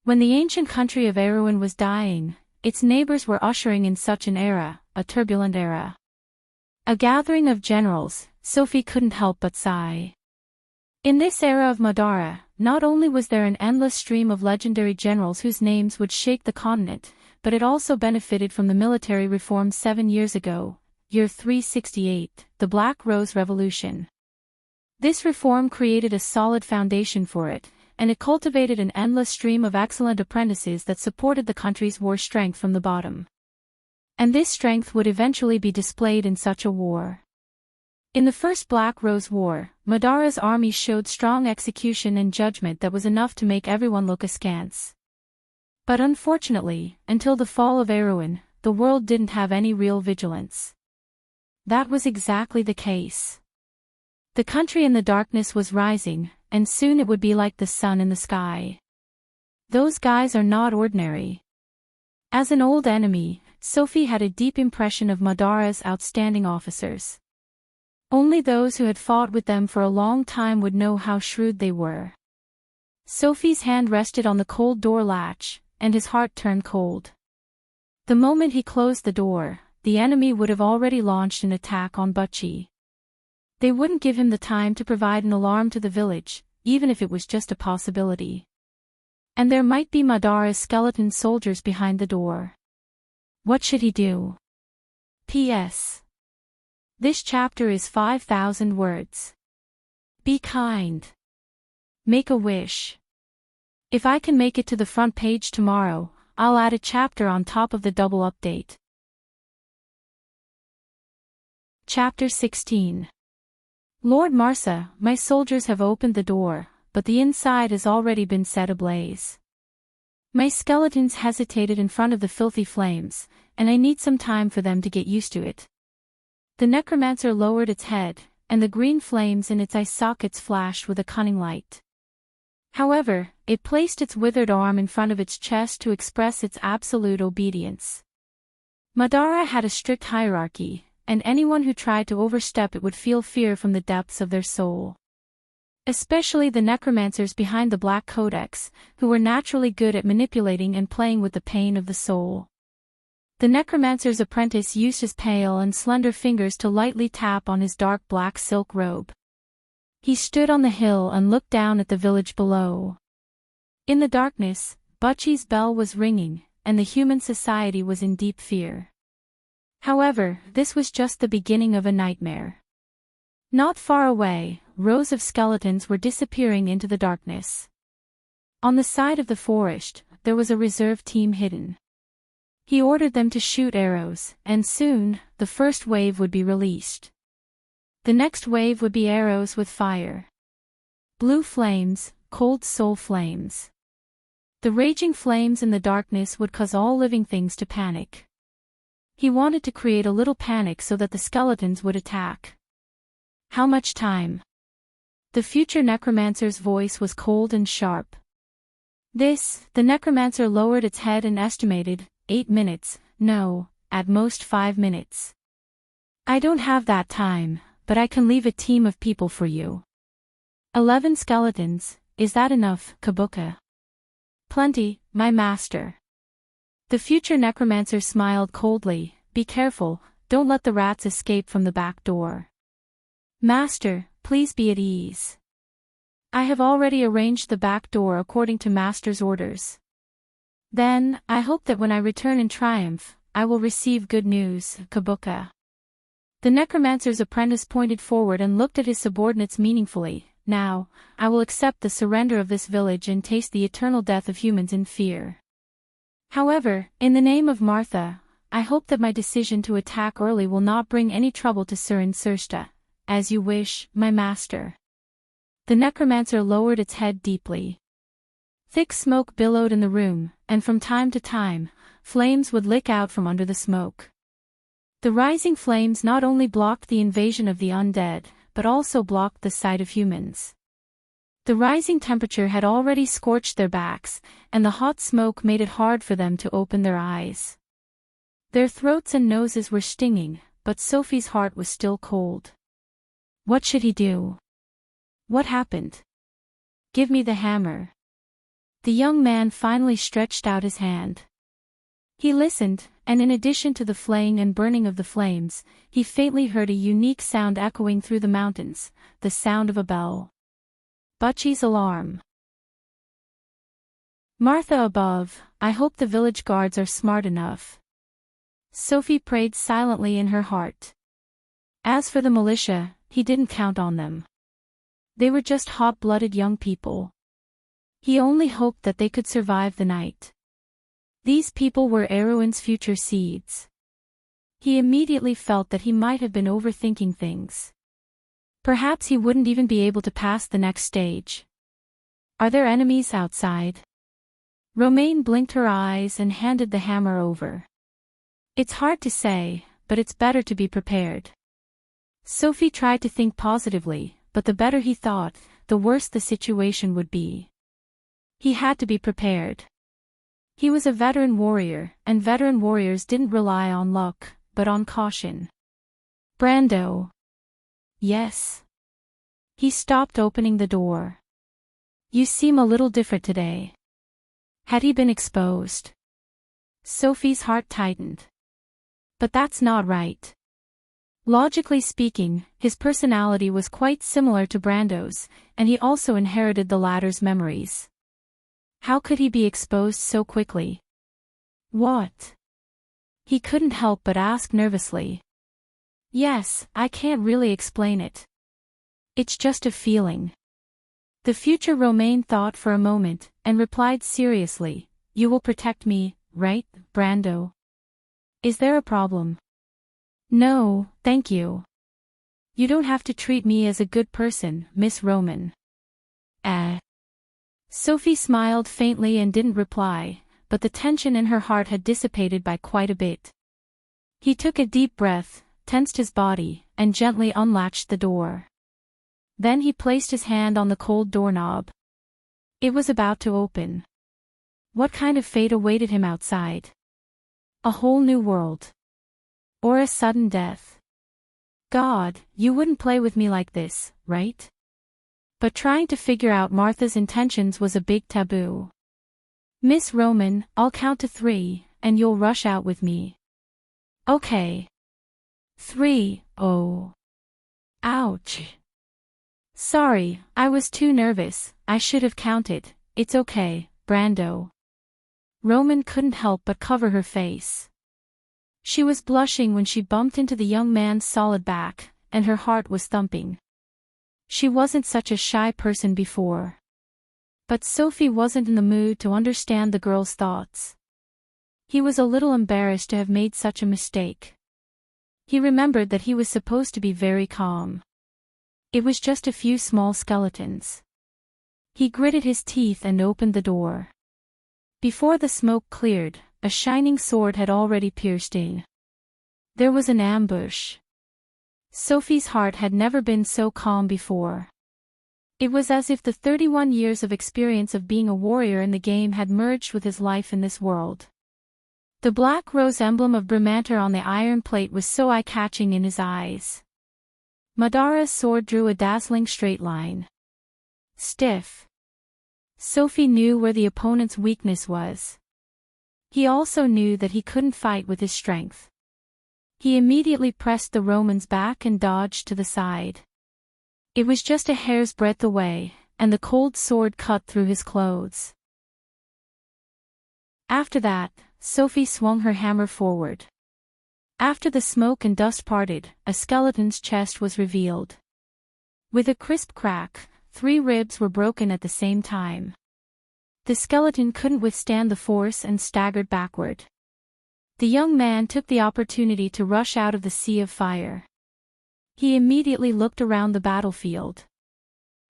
When the ancient country of Erewhon was dying, its neighbors were ushering in such an era, a turbulent era. A gathering of generals, Sophie couldn't help but sigh. In this era of Madara, not only was there an endless stream of legendary generals whose names would shake the continent, but it also benefited from the military reform 7 years ago, year 368, the Black Rose Revolution. This reform created a solid foundation for it, and it cultivated an endless stream of excellent apprentices that supported the country's war strength from the bottom. And this strength would eventually be displayed in such a war. In the First Black Rose War, Madara's army showed strong execution and judgment that was enough to make everyone look askance. But unfortunately, until the fall of Erewhon, the world didn't have any real vigilance. That was exactly the case. The country in the darkness was rising, and soon it would be like the sun in the sky. Those guys are not ordinary. As an old enemy, Sophie had a deep impression of Madara's outstanding officers. Only those who had fought with them for a long time would know how shrewd they were. Sophie's hand rested on the cold door latch, and his heart turned cold. The moment he closed the door, the enemy would have already launched an attack on Butchie. They wouldn't give him the time to provide an alarm to the village, even if it was just a possibility. And there might be Madara's skeleton soldiers behind the door. What should he do? P.S. This chapter is 5,000 words. Be kind. Make a wish. If I can make it to the front page tomorrow, I'll add a chapter on top of the double update. Chapter 16. Lord Marsa, my soldiers have opened the door, but the inside has already been set ablaze. My skeletons hesitated in front of the filthy flames, and I need some time for them to get used to it. The necromancer lowered its head, and the green flames in its eye sockets flashed with a cunning light. However, it placed its withered arm in front of its chest to express its absolute obedience. Madara had a strict hierarchy, and anyone who tried to overstep it would feel fear from the depths of their soul. Especially the necromancers behind the Black Codex, who were naturally good at manipulating and playing with the pain of the soul. The necromancer's apprentice used his pale and slender fingers to lightly tap on his dark black silk robe. He stood on the hill and looked down at the village below. In the darkness, Butchie's bell was ringing, and the human society was in deep fear. However, this was just the beginning of a nightmare. Not far away, rows of skeletons were disappearing into the darkness. On the side of the forest, there was a reserve team hidden. He ordered them to shoot arrows, and soon, the first wave would be released. The next wave would be arrows with fire. Blue flames, cold soul flames. The raging flames in the darkness would cause all living things to panic. He wanted to create a little panic so that the skeletons would attack. How much time? The future necromancer's voice was cold and sharp. The necromancer lowered its head and estimated, 8 minutes, no, at most 5 minutes. I don't have that time, but I can leave a team of people for you. 11 skeletons, is that enough, Kabuka? Plenty, my master. The future necromancer smiled coldly. Be careful, don't let the rats escape from the back door. Master, please be at ease. I have already arranged the back door according to Master's orders. Then, I hope that when I return in triumph, I will receive good news, Kabuka. The necromancer's apprentice pointed forward and looked at his subordinates meaningfully. Now, I will accept the surrender of this village and taste the eternal death of humans in fear. However, in the name of Martha, I hope that my decision to attack early will not bring any trouble to Sir Insursta. As you wish, my master. The necromancer lowered its head deeply. Thick smoke billowed in the room, and from time to time, flames would lick out from under the smoke. The rising flames not only blocked the invasion of the undead, but also blocked the sight of humans. The rising temperature had already scorched their backs, and the hot smoke made it hard for them to open their eyes. Their throats and noses were stinging, but Sophie's heart was still cold. What should he do? What happened? Give me the hammer. The young man finally stretched out his hand. He listened, and in addition to the flaying and burning of the flames, he faintly heard a unique sound echoing through the mountains, the sound of a bell. Butchie's alarm. Martha above, I hope the village guards are smart enough. Sophie prayed silently in her heart. As for the militia, he didn't count on them. They were just hot-blooded young people. He only hoped that they could survive the night. These people were Erwin's future seeds. He immediately felt that he might have been overthinking things. Perhaps he wouldn't even be able to pass the next stage. Are there enemies outside? Romaine blinked her eyes and handed the hammer over. It's hard to say, but it's better to be prepared. Sophie tried to think positively, but the better he thought, the worse the situation would be. He had to be prepared. He was a veteran warrior, and veteran warriors didn't rely on luck, but on caution. Brando. Yes. He stopped opening the door. You seem a little different today. Had he been exposed? Sophie's heart tightened. But that's not right. Logically speaking, his personality was quite similar to Brando's, and he also inherited the latter's memories. How could he be exposed so quickly? What? He couldn't help but ask nervously. Yes, I can't really explain it. It's just a feeling. The future Romaine thought for a moment, and replied seriously, You will protect me, right, Brando? Is there a problem? No, thank you. You don't have to treat me as a good person, Miss Roman. Sophie smiled faintly and didn't reply, but the tension in her heart had dissipated by quite a bit. He took a deep breath, tensed his body, and gently unlatched the door. Then he placed his hand on the cold doorknob. It was about to open. What kind of fate awaited him outside? A whole new world. Or a sudden death. God, you wouldn't play with me like this, right? But trying to figure out Martha's intentions was a big taboo. Miss Roman, I'll count to 3, and you'll rush out with me. Okay. 3, oh. Ouch. Sorry, I was too nervous, I should have counted. It's okay, Brando. Roman couldn't help but cover her face. She was blushing when she bumped into the young man's solid back, and her heart was thumping. She wasn't such a shy person before. But Sophie wasn't in the mood to understand the girl's thoughts. He was a little embarrassed to have made such a mistake. He remembered that he was supposed to be very calm. It was just a few small skeletons. He gritted his teeth and opened the door. Before the smoke cleared, a shining sword had already pierced in. There was an ambush. Sophie's heart had never been so calm before. It was as if the 31 years of experience of being a warrior in the game had merged with his life in this world. The black rose emblem of Brimanter on the iron plate was so eye-catching in his eyes. Madara's sword drew a dazzling straight line. Stiff. Sophie knew where the opponent's weakness was. He also knew that he couldn't fight with his strength. He immediately pressed the Roman's back and dodged to the side. It was just a hair's breadth away, and the cold sword cut through his clothes. After that, Sophie swung her hammer forward. After the smoke and dust parted, a skeleton's chest was revealed. With a crisp crack, 3 ribs were broken at the same time. The skeleton couldn't withstand the force and staggered backward. The young man took the opportunity to rush out of the sea of fire. He immediately looked around the battlefield.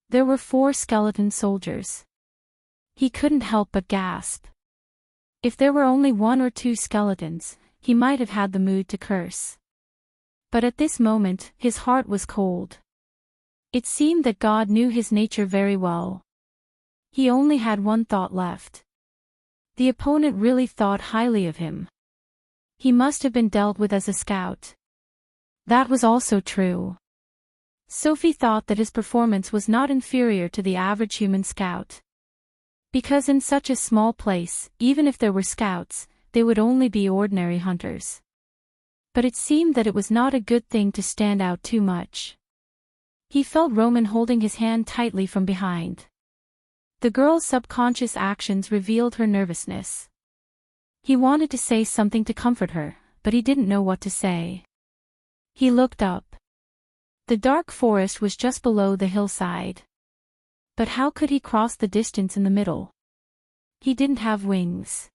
There were 4 skeleton soldiers. He couldn't help but gasp. If there were only 1 or 2 skeletons, he might have had the mood to curse. But at this moment, his heart was cold. It seemed that God knew his nature very well. He only had one thought left. The opponent really thought highly of him. He must have been dealt with as a scout. That was also true. Sophie thought that his performance was not inferior to the average human scout. Because in such a small place, even if there were scouts, they would only be ordinary hunters. But it seemed that it was not a good thing to stand out too much. He felt Roman holding his hand tightly from behind. The girl's subconscious actions revealed her nervousness. He wanted to say something to comfort her, but he didn't know what to say. He looked up. The dark forest was just below the hillside. But how could he cross the distance in the middle? He didn't have wings.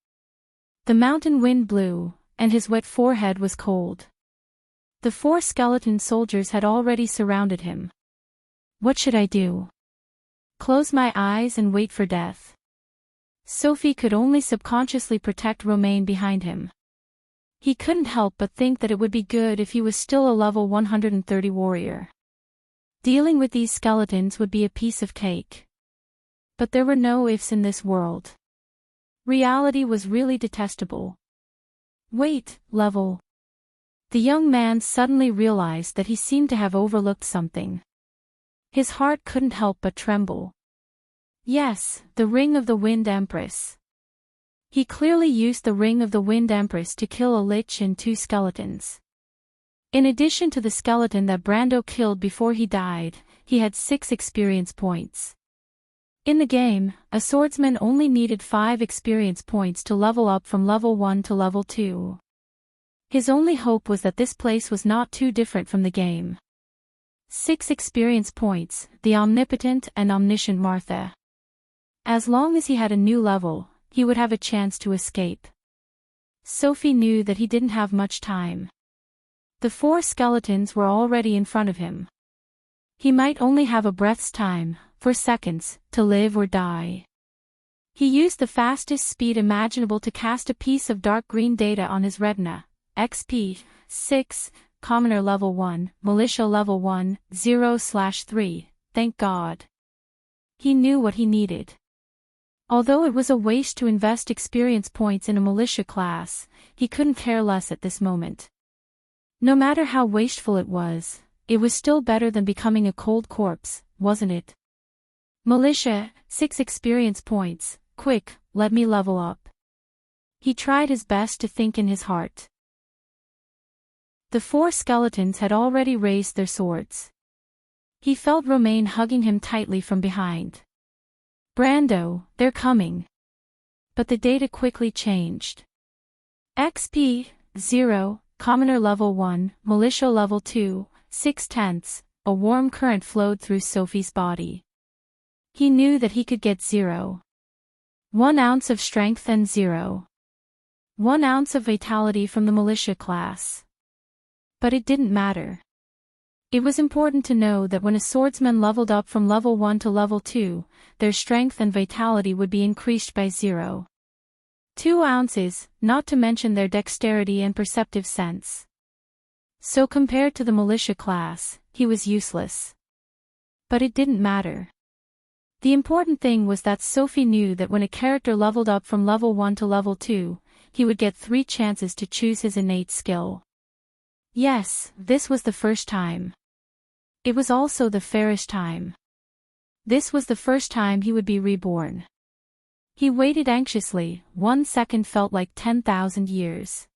The mountain wind blew, and his wet forehead was cold. The 4 skeleton soldiers had already surrounded him. What should I do? Close my eyes and wait for death? Sophie could only subconsciously protect Romain behind him. He couldn't help but think that it would be good if he was still a level 130 warrior. Dealing with these skeletons would be a piece of cake. But there were no ifs in this world. Reality was really detestable. Wait, level. The young man suddenly realized that he seemed to have overlooked something. His heart couldn't help but tremble. Yes, the Ring of the Wind Empress. He clearly used the Ring of the Wind Empress to kill a lich and 2 skeletons. In addition to the skeleton that Brando killed before he died, he had 6 experience points. In the game, a swordsman only needed 5 experience points to level up from level 1 to level 2. His only hope was that this place was not too different from the game. 6 experience points, the omnipotent and omniscient Martha. As long as he had a new level, he would have a chance to escape. Sophie knew that he didn't have much time. The 4 skeletons were already in front of him. He might only have a breath's time, for seconds, to live or die. He used the fastest speed imaginable to cast a piece of dark green data on his retina. XP, 6, Commoner level 1, Militia level 1, 0/3, thank God. He knew what he needed. Although it was a waste to invest experience points in a militia class, he couldn't care less at this moment. No matter how wasteful it was still better than becoming a cold corpse, wasn't it? Militia, 6 experience points, quick, let me level up. He tried his best to think in his heart. The 4 skeletons had already raised their swords. He felt Romain hugging him tightly from behind. "Brando, they're coming." But the data quickly changed. XP, 0, Commoner level 1, Militia level 2, 6/10. A warm current flowed through Sophie's body. He knew that he could get 0. 1 ounce of strength and 0. 1 ounce of vitality from the militia class. But it didn't matter. It was important to know that when a swordsman leveled up from level 1 to level 2, their strength and vitality would be increased by 0. 2 ounces, not to mention their dexterity and perceptive sense. So compared to the militia class, he was useless. But it didn't matter. The important thing was that Sophie knew that when a character leveled up from level 1 to level 2, he would get 3 chances to choose his innate skill. Yes, this was the first time. It was also the fairest time. This was the first time he would be reborn. He waited anxiously. 1 second felt like 10,000 years.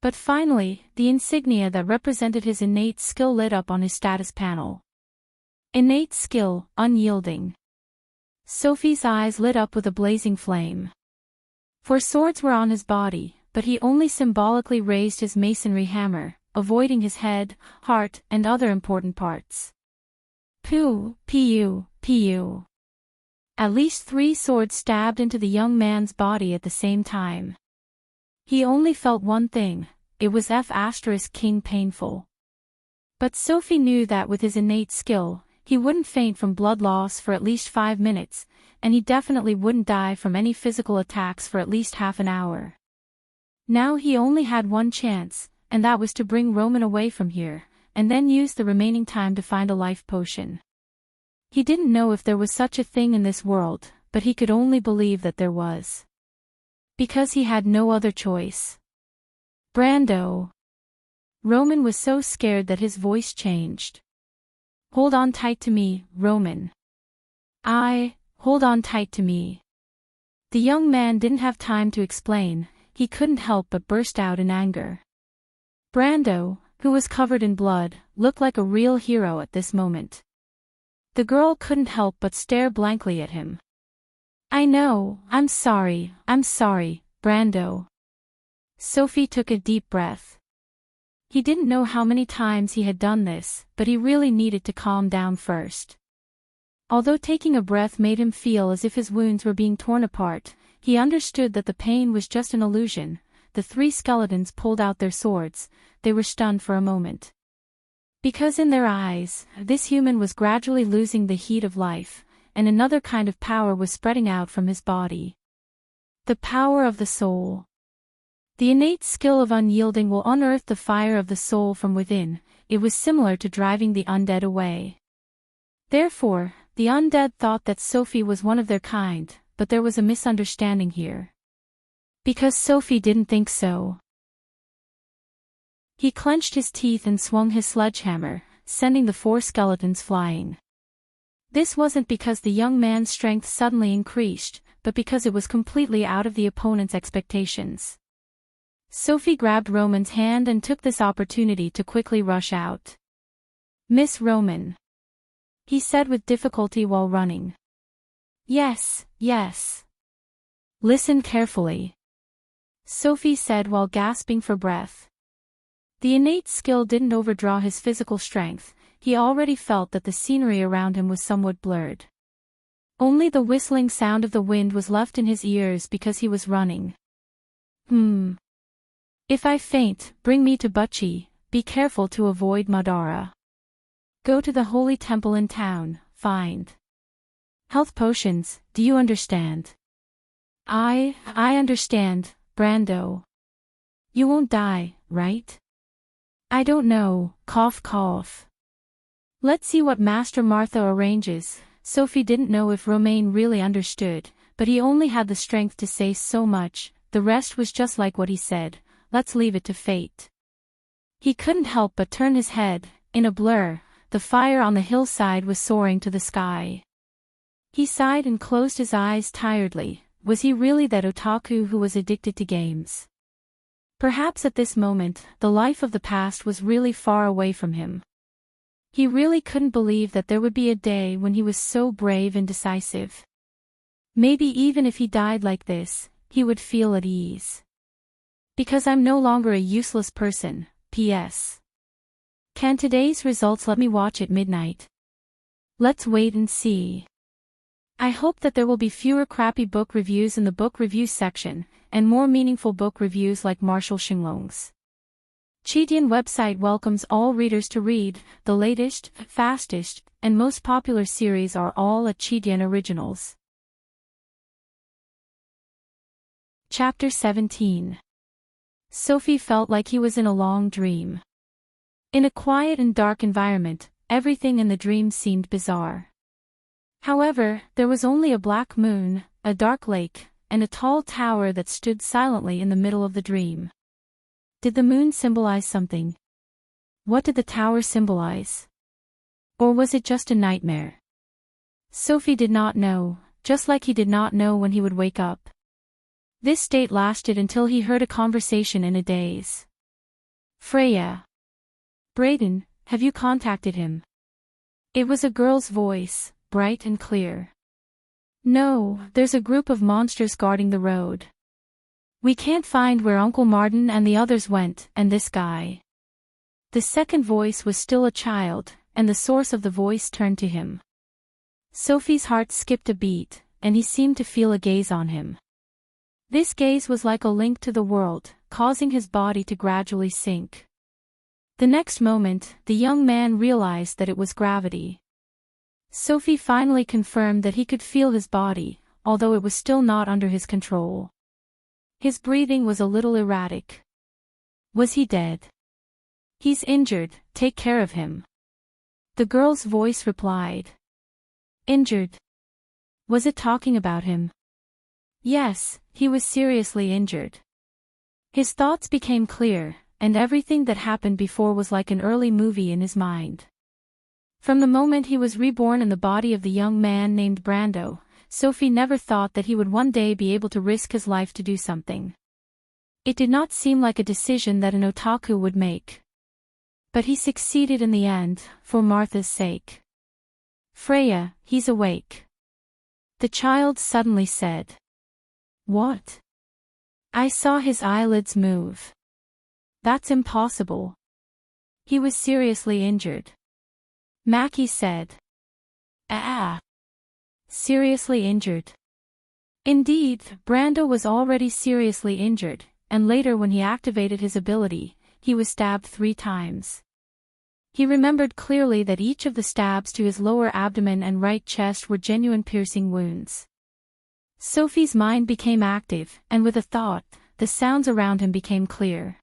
But finally, the insignia that represented his innate skill lit up on his status panel. Innate skill, unyielding. Sophie's eyes lit up with a blazing flame. 4 swords were on his body, but he only symbolically raised his masonry hammer, avoiding his head, heart, and other important parts. Pu. At least 3 swords stabbed into the young man's body at the same time. He only felt one thing, it was F*King painful. But Sophie knew that with his innate skill, he wouldn't faint from blood loss for at least 5 minutes, and he definitely wouldn't die from any physical attacks for at least half an hour. Now he only had one chance, and that was to bring Roman away from here, and then use the remaining time to find a life potion. He didn't know if there was such a thing in this world, but he could only believe that there was. Because he had no other choice. Brando. Roman was so scared that his voice changed. "Hold on tight to me, Roman." Hold on tight to me." The young man didn't have time to explain, he couldn't help but burst out in anger. Brando, who was covered in blood, looked like a real hero at this moment. The girl couldn't help but stare blankly at him. "I know, I'm sorry, Brando." Sophie took a deep breath. He didn't know how many times he had done this, but he really needed to calm down first. Although taking a breath made him feel as if his wounds were being torn apart, he understood that the pain was just an illusion. The 3 skeletons pulled out their swords. They were stunned for a moment. Because in their eyes, this human was gradually losing the heat of life, and another kind of power was spreading out from his body. The power of the soul. The innate skill of unyielding will unearth the fire of the soul from within. It was similar to driving the undead away. Therefore, the undead thought that Sophie was one of their kind, but there was a misunderstanding here. Because Sophie didn't think so. He clenched his teeth and swung his sledgehammer, sending the 4 skeletons flying. This wasn't because the young man's strength suddenly increased, but because it was completely out of the opponent's expectations. Sophie grabbed Roman's hand and took this opportunity to quickly rush out. "Miss Roman," he said with difficulty while running. Yes. "Listen carefully," Sophie said while gasping for breath. The innate skill didn't overdraw his physical strength, he already felt that the scenery around him was somewhat blurred. Only the whistling sound of the wind was left in his ears because he was running. If I faint, bring me to Butchie, be careful to avoid Madara. Go to the holy temple in town, find health potions, do you understand?" I understand, Brando. You won't die, right?" "I don't know, cough. Let's see what Master Martha arranges." Sophie didn't know if Romain really understood, but he only had the strength to say so much, the rest was just like what he said, let's leave it to fate. He couldn't help but turn his head. In a blur, the fire on the hillside was soaring to the sky. He sighed and closed his eyes tiredly. Was he really that otaku who was addicted to games? Perhaps at this moment, the life of the past was really far away from him. He really couldn't believe that there would be a day when he was so brave and decisive. Maybe even if he died like this, he would feel at ease. Because I'm no longer a useless person, P.S. Can today's results let me watch at midnight? Let's wait and see. I hope that there will be fewer crappy book reviews in the book review section, and more meaningful book reviews like Marshall Shinglong's. Chidian website welcomes all readers to read. The latest, fastest, and most popular series are all at Chidian Originals. Chapter 17. Sophie felt like he was in a long dream. In a quiet and dark environment, everything in the dream seemed bizarre. However, there was only a black moon, a dark lake, and a tall tower that stood silently in the middle of the dream. Did the moon symbolize something? What did the tower symbolize? Or was it just a nightmare? Sophie did not know, just like he did not know when he would wake up. This state lasted until he heard a conversation in a daze. Freya. Brayden, have you contacted him? It was a girl's voice, bright and clear. No, there's a group of monsters guarding the road. We can't find where Uncle Martin and the others went, and this guy. The second voice was still a child, and the source of the voice turned to him. Sophie's heart skipped a beat, and he seemed to feel a gaze on him. This gaze was like a link to the world, causing his body to gradually sink. The next moment, the young man realized that it was gravity. Sophie finally confirmed that he could feel his body, although it was still not under his control. His breathing was a little erratic. Was he dead? He's injured, take care of him. The girl's voice replied. Injured? Was it talking about him? Yes, he was seriously injured. His thoughts became clear, and everything that happened before was like an early movie in his mind. From the moment he was reborn in the body of the young man named Brando, Sophie never thought that he would one day be able to risk his life to do something. It did not seem like a decision that an otaku would make. But he succeeded in the end, for Martha's sake. Freya, he's awake. The child suddenly said. What? I saw his eyelids move. That's impossible. He was seriously injured. Mackie said. Ah. Seriously injured. Indeed, Brando was already seriously injured, and later when he activated his ability, he was stabbed 3 times. He remembered clearly that each of the stabs to his lower abdomen and right chest were genuine piercing wounds. Sophie's mind became active, and with a thought, the sounds around him became clear.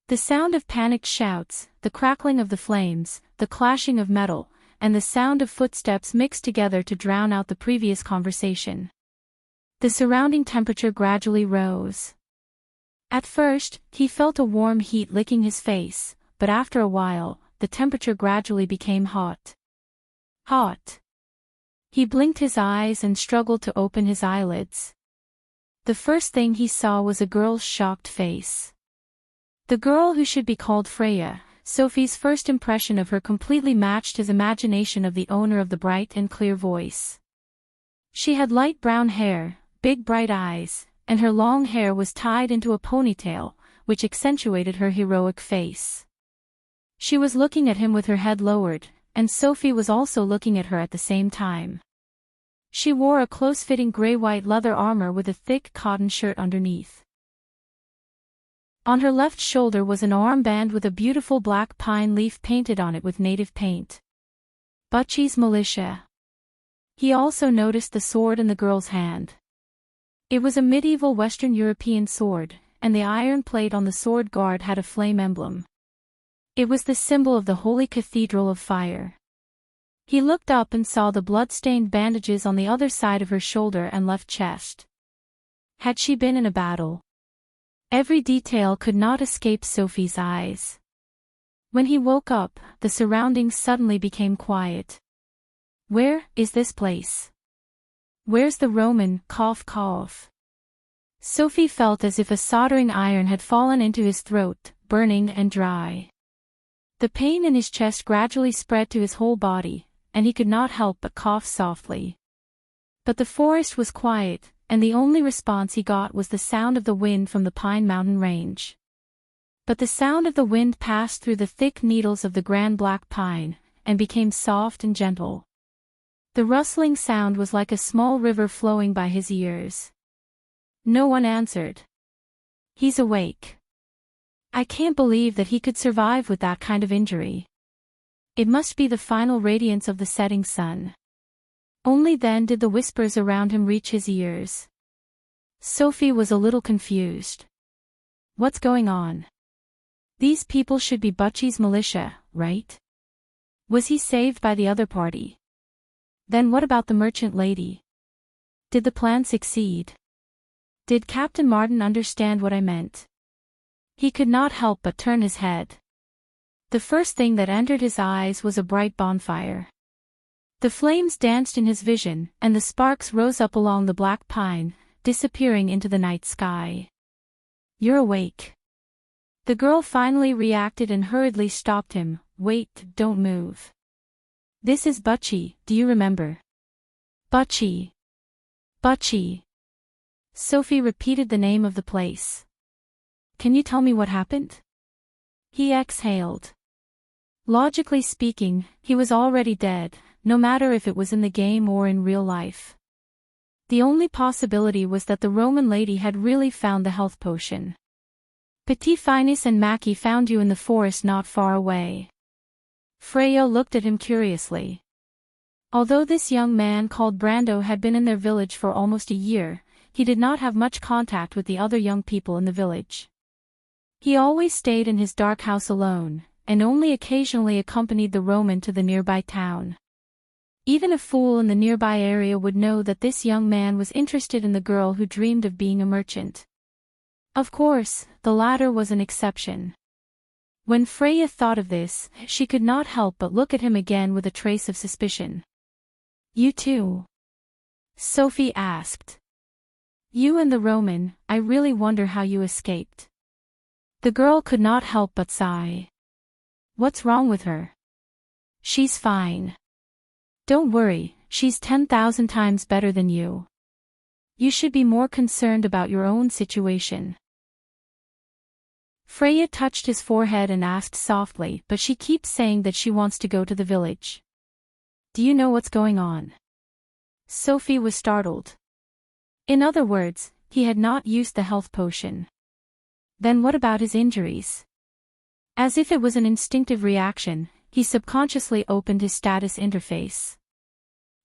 The sound of panicked shouts, the crackling of the flames, the clashing of metal, and the sound of footsteps mixed together to drown out the previous conversation. The surrounding temperature gradually rose. At first, he felt a warm heat licking his face, but after a while, the temperature gradually became hot. Hot. He blinked his eyes and struggled to open his eyelids. The first thing he saw was a girl's shocked face. The girl who should be called Freya. Sophie's first impression of her completely matched his imagination of the owner of the bright and clear voice. She had light brown hair, big bright eyes, and her long hair was tied into a ponytail, which accentuated her heroic face. She was looking at him with her head lowered, and Sophie was also looking at her at the same time. She wore a close-fitting gray-white leather armor with a thick cotton shirt underneath. On her left shoulder was an armband with a beautiful black pine leaf painted on it with native paint. Butchie's militia. He also noticed the sword in the girl's hand. It was a medieval Western European sword, and the iron plate on the sword guard had a flame emblem. It was the symbol of the Holy Cathedral of Fire. He looked up and saw the blood-stained bandages on the other side of her shoulder and left chest. Had she been in a battle? Every detail could not escape Sophie's eyes. When he woke up, the surroundings suddenly became quiet. Where is this place? Where's the Roman, cough cough? Sophie felt as if a soldering iron had fallen into his throat, burning and dry. The pain in his chest gradually spread to his whole body, and he could not help but cough softly. But the forest was quiet, and the only response he got was the sound of the wind from the Pine Mountain range. But the sound of the wind passed through the thick needles of the grand black pine, and became soft and gentle. The rustling sound was like a small river flowing by his ears. No one answered. He's awake. I can't believe that he could survive with that kind of injury. It must be the final radiance of the setting sun. Only then did the whispers around him reach his ears. Sophie was a little confused. What's going on? These people should be Butchie's militia, right? Was he saved by the other party? Then what about the merchant lady? Did the plan succeed? Did Captain Martin understand what I meant? He could not help but turn his head. The first thing that entered his eyes was a bright bonfire. The flames danced in his vision, and the sparks rose up along the black pine, disappearing into the night sky. You're awake. The girl finally reacted and hurriedly stopped him. Wait, don't move. This is Butchie, do you remember? Butchie. Butchie. Sophie repeated the name of the place. Can you tell me what happened? He exhaled. Logically speaking, he was already dead, no matter if it was in the game or in real life. The only possibility was that the Roman lady had really found the health potion. Petit Finis and Mackie found you in the forest not far away. Freya looked at him curiously. Although this young man called Brando had been in their village for almost a year, he did not have much contact with the other young people in the village. He always stayed in his dark house alone, and only occasionally accompanied the Roman to the nearby town. Even a fool in the nearby area would know that this young man was interested in the girl who dreamed of being a merchant. Of course, the latter was an exception. When Freya thought of this, she could not help but look at him again with a trace of suspicion. You too? Sophie asked. You and the Roman, I really wonder how you escaped. The girl could not help but sigh. What's wrong with her? She's fine. Don't worry, she's 10,000 times better than you. You should be more concerned about your own situation. Freya touched his forehead and asked softly, but she keeps saying that she wants to go to the village. Do you know what's going on? Sophie was startled. In other words, he had not used the health potion. Then what about his injuries? As if it was an instinctive reaction, he subconsciously opened his status interface.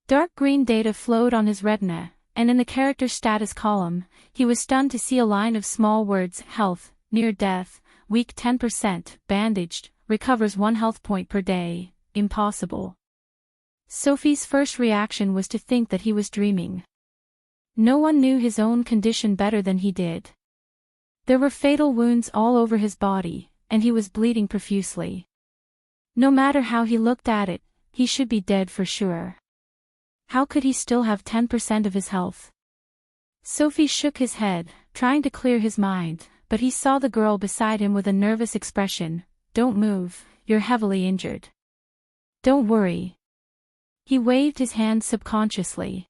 Dark green data flowed on his retina, and in the character status column, he was stunned to see a line of small words: health, near death, weak 10%, bandaged, recovers 1 health point per day, impossible. Sophie's first reaction was to think that he was dreaming. No one knew his own condition better than he did. There were fatal wounds all over his body, and he was bleeding profusely. No matter how he looked at it, he should be dead for sure. How could he still have 10% of his health? Sophie shook his head, trying to clear his mind, but he saw the girl beside him with a nervous expression. Don't move, you're heavily injured. Don't worry. He waved his hand subconsciously.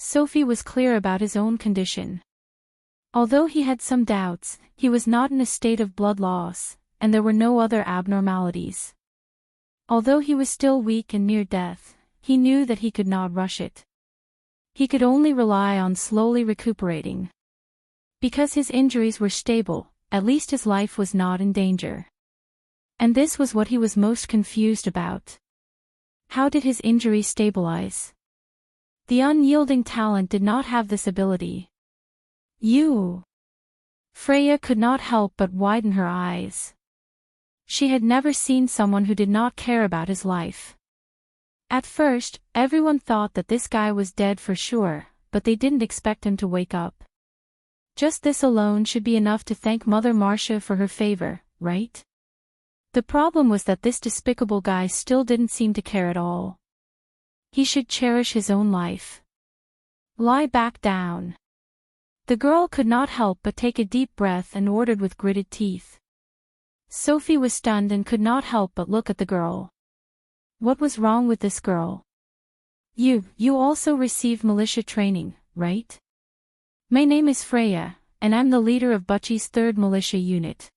Sophie was clear about his own condition. Although he had some doubts, he was not in a state of blood loss, and there were no other abnormalities. Although he was still weak and near death, he knew that he could not rush it. He could only rely on slowly recuperating. Because his injuries were stable, at least his life was not in danger. And this was what he was most confused about. How did his injury stabilize? The unyielding talent did not have this ability. You. Freya could not help but widen her eyes. She had never seen someone who did not care about his life. At first, everyone thought that this guy was dead for sure, but they didn't expect him to wake up. Just this alone should be enough to thank Mother Marcia for her favor, right? The problem was that this despicable guy still didn't seem to care at all. He should cherish his own life. Lie back down. The girl could not help but take a deep breath and ordered with gritted teeth. Sophie was stunned and could not help but look at the girl. What was wrong with this girl? You also received militia training, right? My name is Freya, and I'm the leader of Butchie's 3rd militia unit.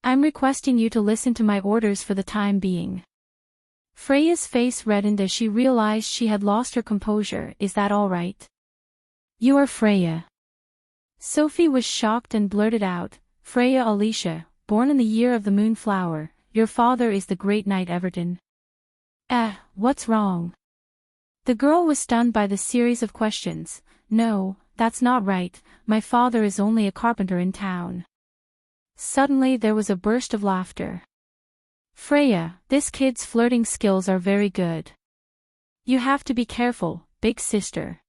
I'm requesting you to listen to my orders for the time being. Freya's face reddened as she realized she had lost her composure. Is that all right? You are Freya. Sophie was shocked and blurted out, Freya Alicia, born in the year of the moonflower, your father is the great knight Everton. What's wrong? The girl was stunned by the series of questions. No, that's not right, my father is only a carpenter in town. Suddenly there was a burst of laughter. Freya, this kid's flirting skills are very good. You have to be careful, big sister.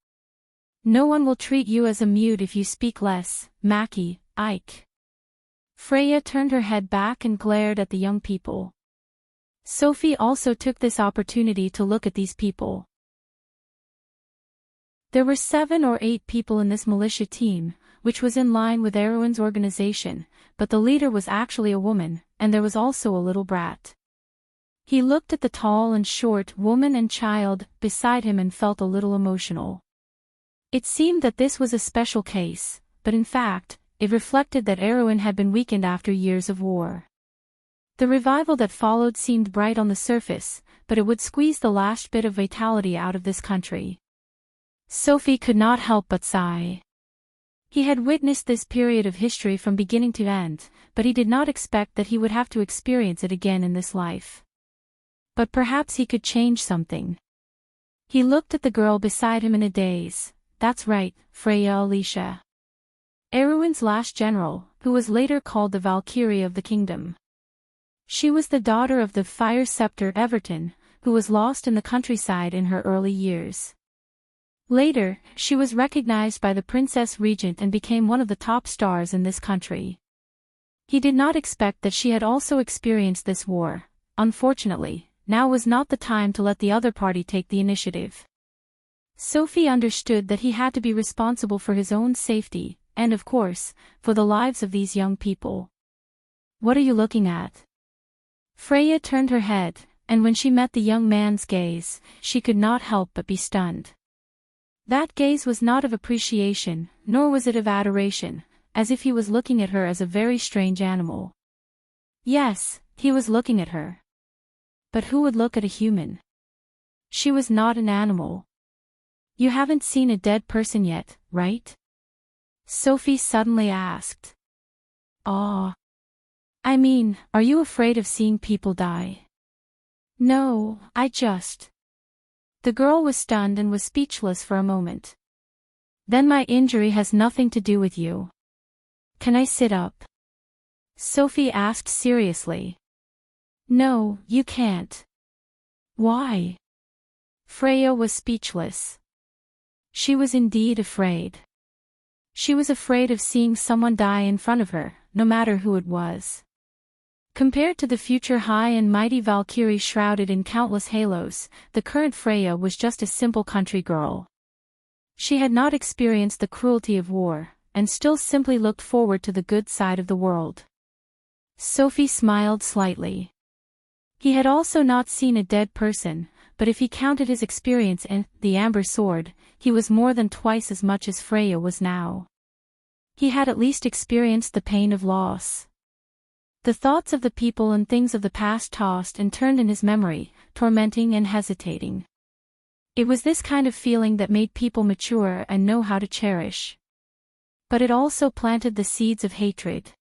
No one will treat you as a mute if you speak less, Mackie, Ike. Freya turned her head back and glared at the young people. Sophie also took this opportunity to look at these people. There were 7 or 8 people in this militia team, which was in line with Erwin's organization, but the leader was actually a woman, and there was also a little brat. He looked at the tall and short woman and child beside him and felt a little emotional. It seemed that this was a special case, but in fact, it reflected that Erwin had been weakened after years of war. The revival that followed seemed bright on the surface, but it would squeeze the last bit of vitality out of this country. Sophie could not help but sigh. He had witnessed this period of history from beginning to end, but he did not expect that he would have to experience it again in this life. But perhaps he could change something. He looked at the girl beside him in a daze. That's right, Freya Alicia. Erwin's last general, who was later called the Valkyrie of the kingdom. She was the daughter of the Fire Scepter Everton, who was lost in the countryside in her early years. Later, she was recognized by the Princess Regent and became one of the top stars in this country. He did not expect that she had also experienced this war. Unfortunately, now was not the time to let the other party take the initiative. Sophie understood that he had to be responsible for his own safety, and of course, for the lives of these young people. What are you looking at? Freya turned her head, and when she met the young man's gaze, she could not help but be stunned. That gaze was not of appreciation, nor was it of adoration, as if he was looking at her as a very strange animal. Yes, he was looking at her. But who would look at a human? She was not an animal. You haven't seen a dead person yet, right? Sophie suddenly asked. I mean, are you afraid of seeing people die? No, The girl was stunned and was speechless for a moment. Then my injury has nothing to do with you. Can I sit up? Sophie asked seriously. No, you can't. Why? Freya was speechless. She was indeed afraid. She was afraid of seeing someone die in front of her, no matter who it was. Compared to the future high and mighty Valkyrie shrouded in countless halos, the current Freya was just a simple country girl. She had not experienced the cruelty of war, and still simply looked forward to the good side of the world. Sophie smiled slightly. He had also not seen a dead person, but if he counted his experience in the Amber Sword, he was more than twice as much as Freya was now. He had at least experienced the pain of loss. The thoughts of the people and things of the past tossed and turned in his memory, tormenting and hesitating. It was this kind of feeling that made people mature and know how to cherish. But it also planted the seeds of hatred.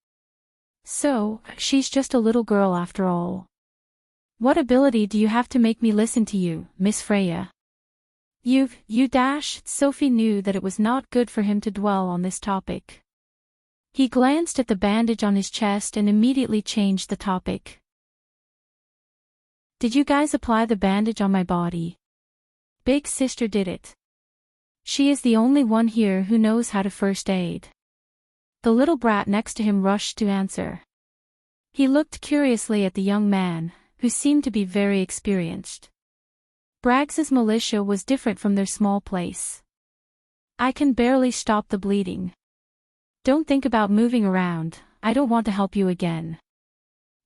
So, she's just a little girl after all. What ability do you have to make me listen to you, Miss Freya? Sophie knew that it was not good for him to dwell on this topic. He glanced at the bandage on his chest and immediately changed the topic. Did you guys apply the bandage on my body? Big sister did it. She is the only one here who knows how to first aid. The little brat next to him rushed to answer. He looked curiously at the young man, who seemed to be very experienced. Braggs's militia was different from their small place. I can barely stop the bleeding. Don't think about moving around, I don't want to help you again.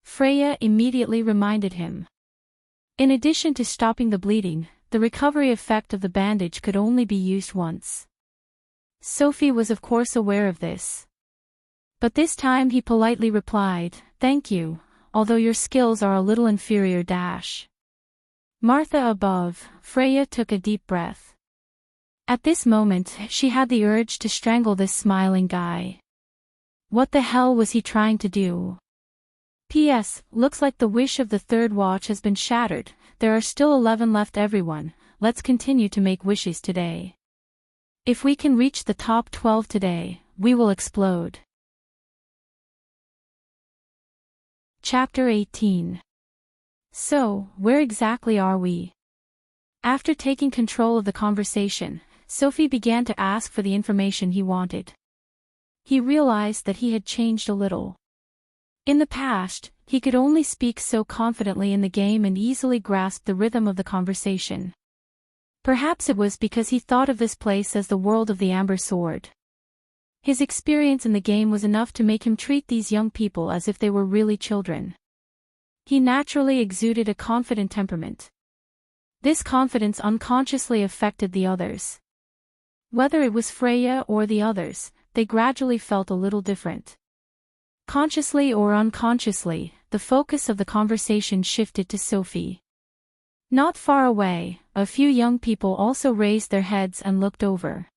Freya immediately reminded him. In addition to stopping the bleeding, the recovery effect of the bandage could only be used once. Sophie was of course aware of this. But this time he politely replied, "Thank you, although your skills are a little inferior." Martha above, Freya took a deep breath. At this moment, she had the urge to strangle this smiling guy. What the hell was he trying to do? P.S. Looks like the wish of the third watch has been shattered. There are still 11 left everyone, let's continue to make wishes today. If we can reach the top 12 today, we will explode. Chapter 18. So, where exactly are we? After taking control of the conversation, Sophie began to ask for the information he wanted. He realized that he had changed a little. In the past, he could only speak so confidently in the game and easily grasp the rhythm of the conversation. Perhaps it was because he thought of this place as the world of the Amber Sword. His experience in the game was enough to make him treat these young people as if they were really children. He naturally exuded a confident temperament. This confidence unconsciously affected the others. Whether it was Freya or the others, they gradually felt a little different. Consciously or unconsciously, the focus of the conversation shifted to Sophie. Not far away, a few young people also raised their heads and looked over.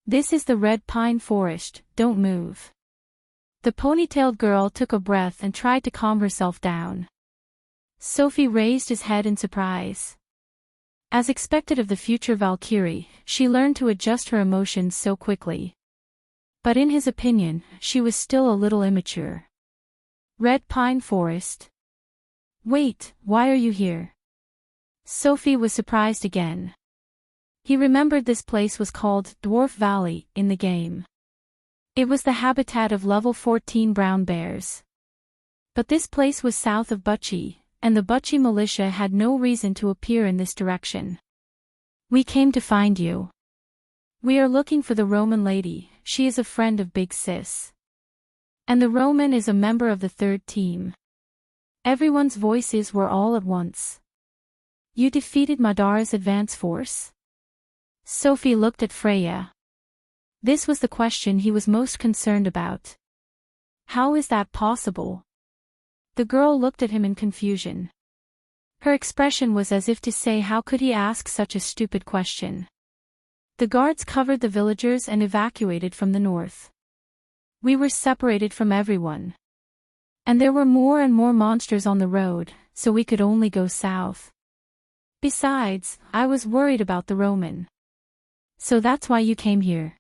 "This is the red pine forest, don't move." The ponytailed girl took a breath and tried to calm herself down. Sophie raised his head in surprise. As expected of the future Valkyrie, she learned to adjust her emotions so quickly. But in his opinion, she was still a little immature. Red Pine Forest? Wait, why are you here? Sophie was surprised again. He remembered this place was called Dwarf Valley in the game. It was the habitat of level 14 brown bears. But this place was south of Butchie, and the Butchie militia had no reason to appear in this direction. "We came to find you. We are looking for the Roman lady, she is a friend of Big Sis. And the Roman is a member of the third team." Everyone's voices were all at once. "You defeated Madara's advance force?" Sophie looked at Freya. This was the question he was most concerned about. How is that possible? The girl looked at him in confusion. Her expression was as if to say, how could he ask such a stupid question? The guards covered the villagers and evacuated from the north. We were separated from everyone. And there were more and more monsters on the road, so we could only go south. Besides, I was worried about the Roman. So that's why you came here.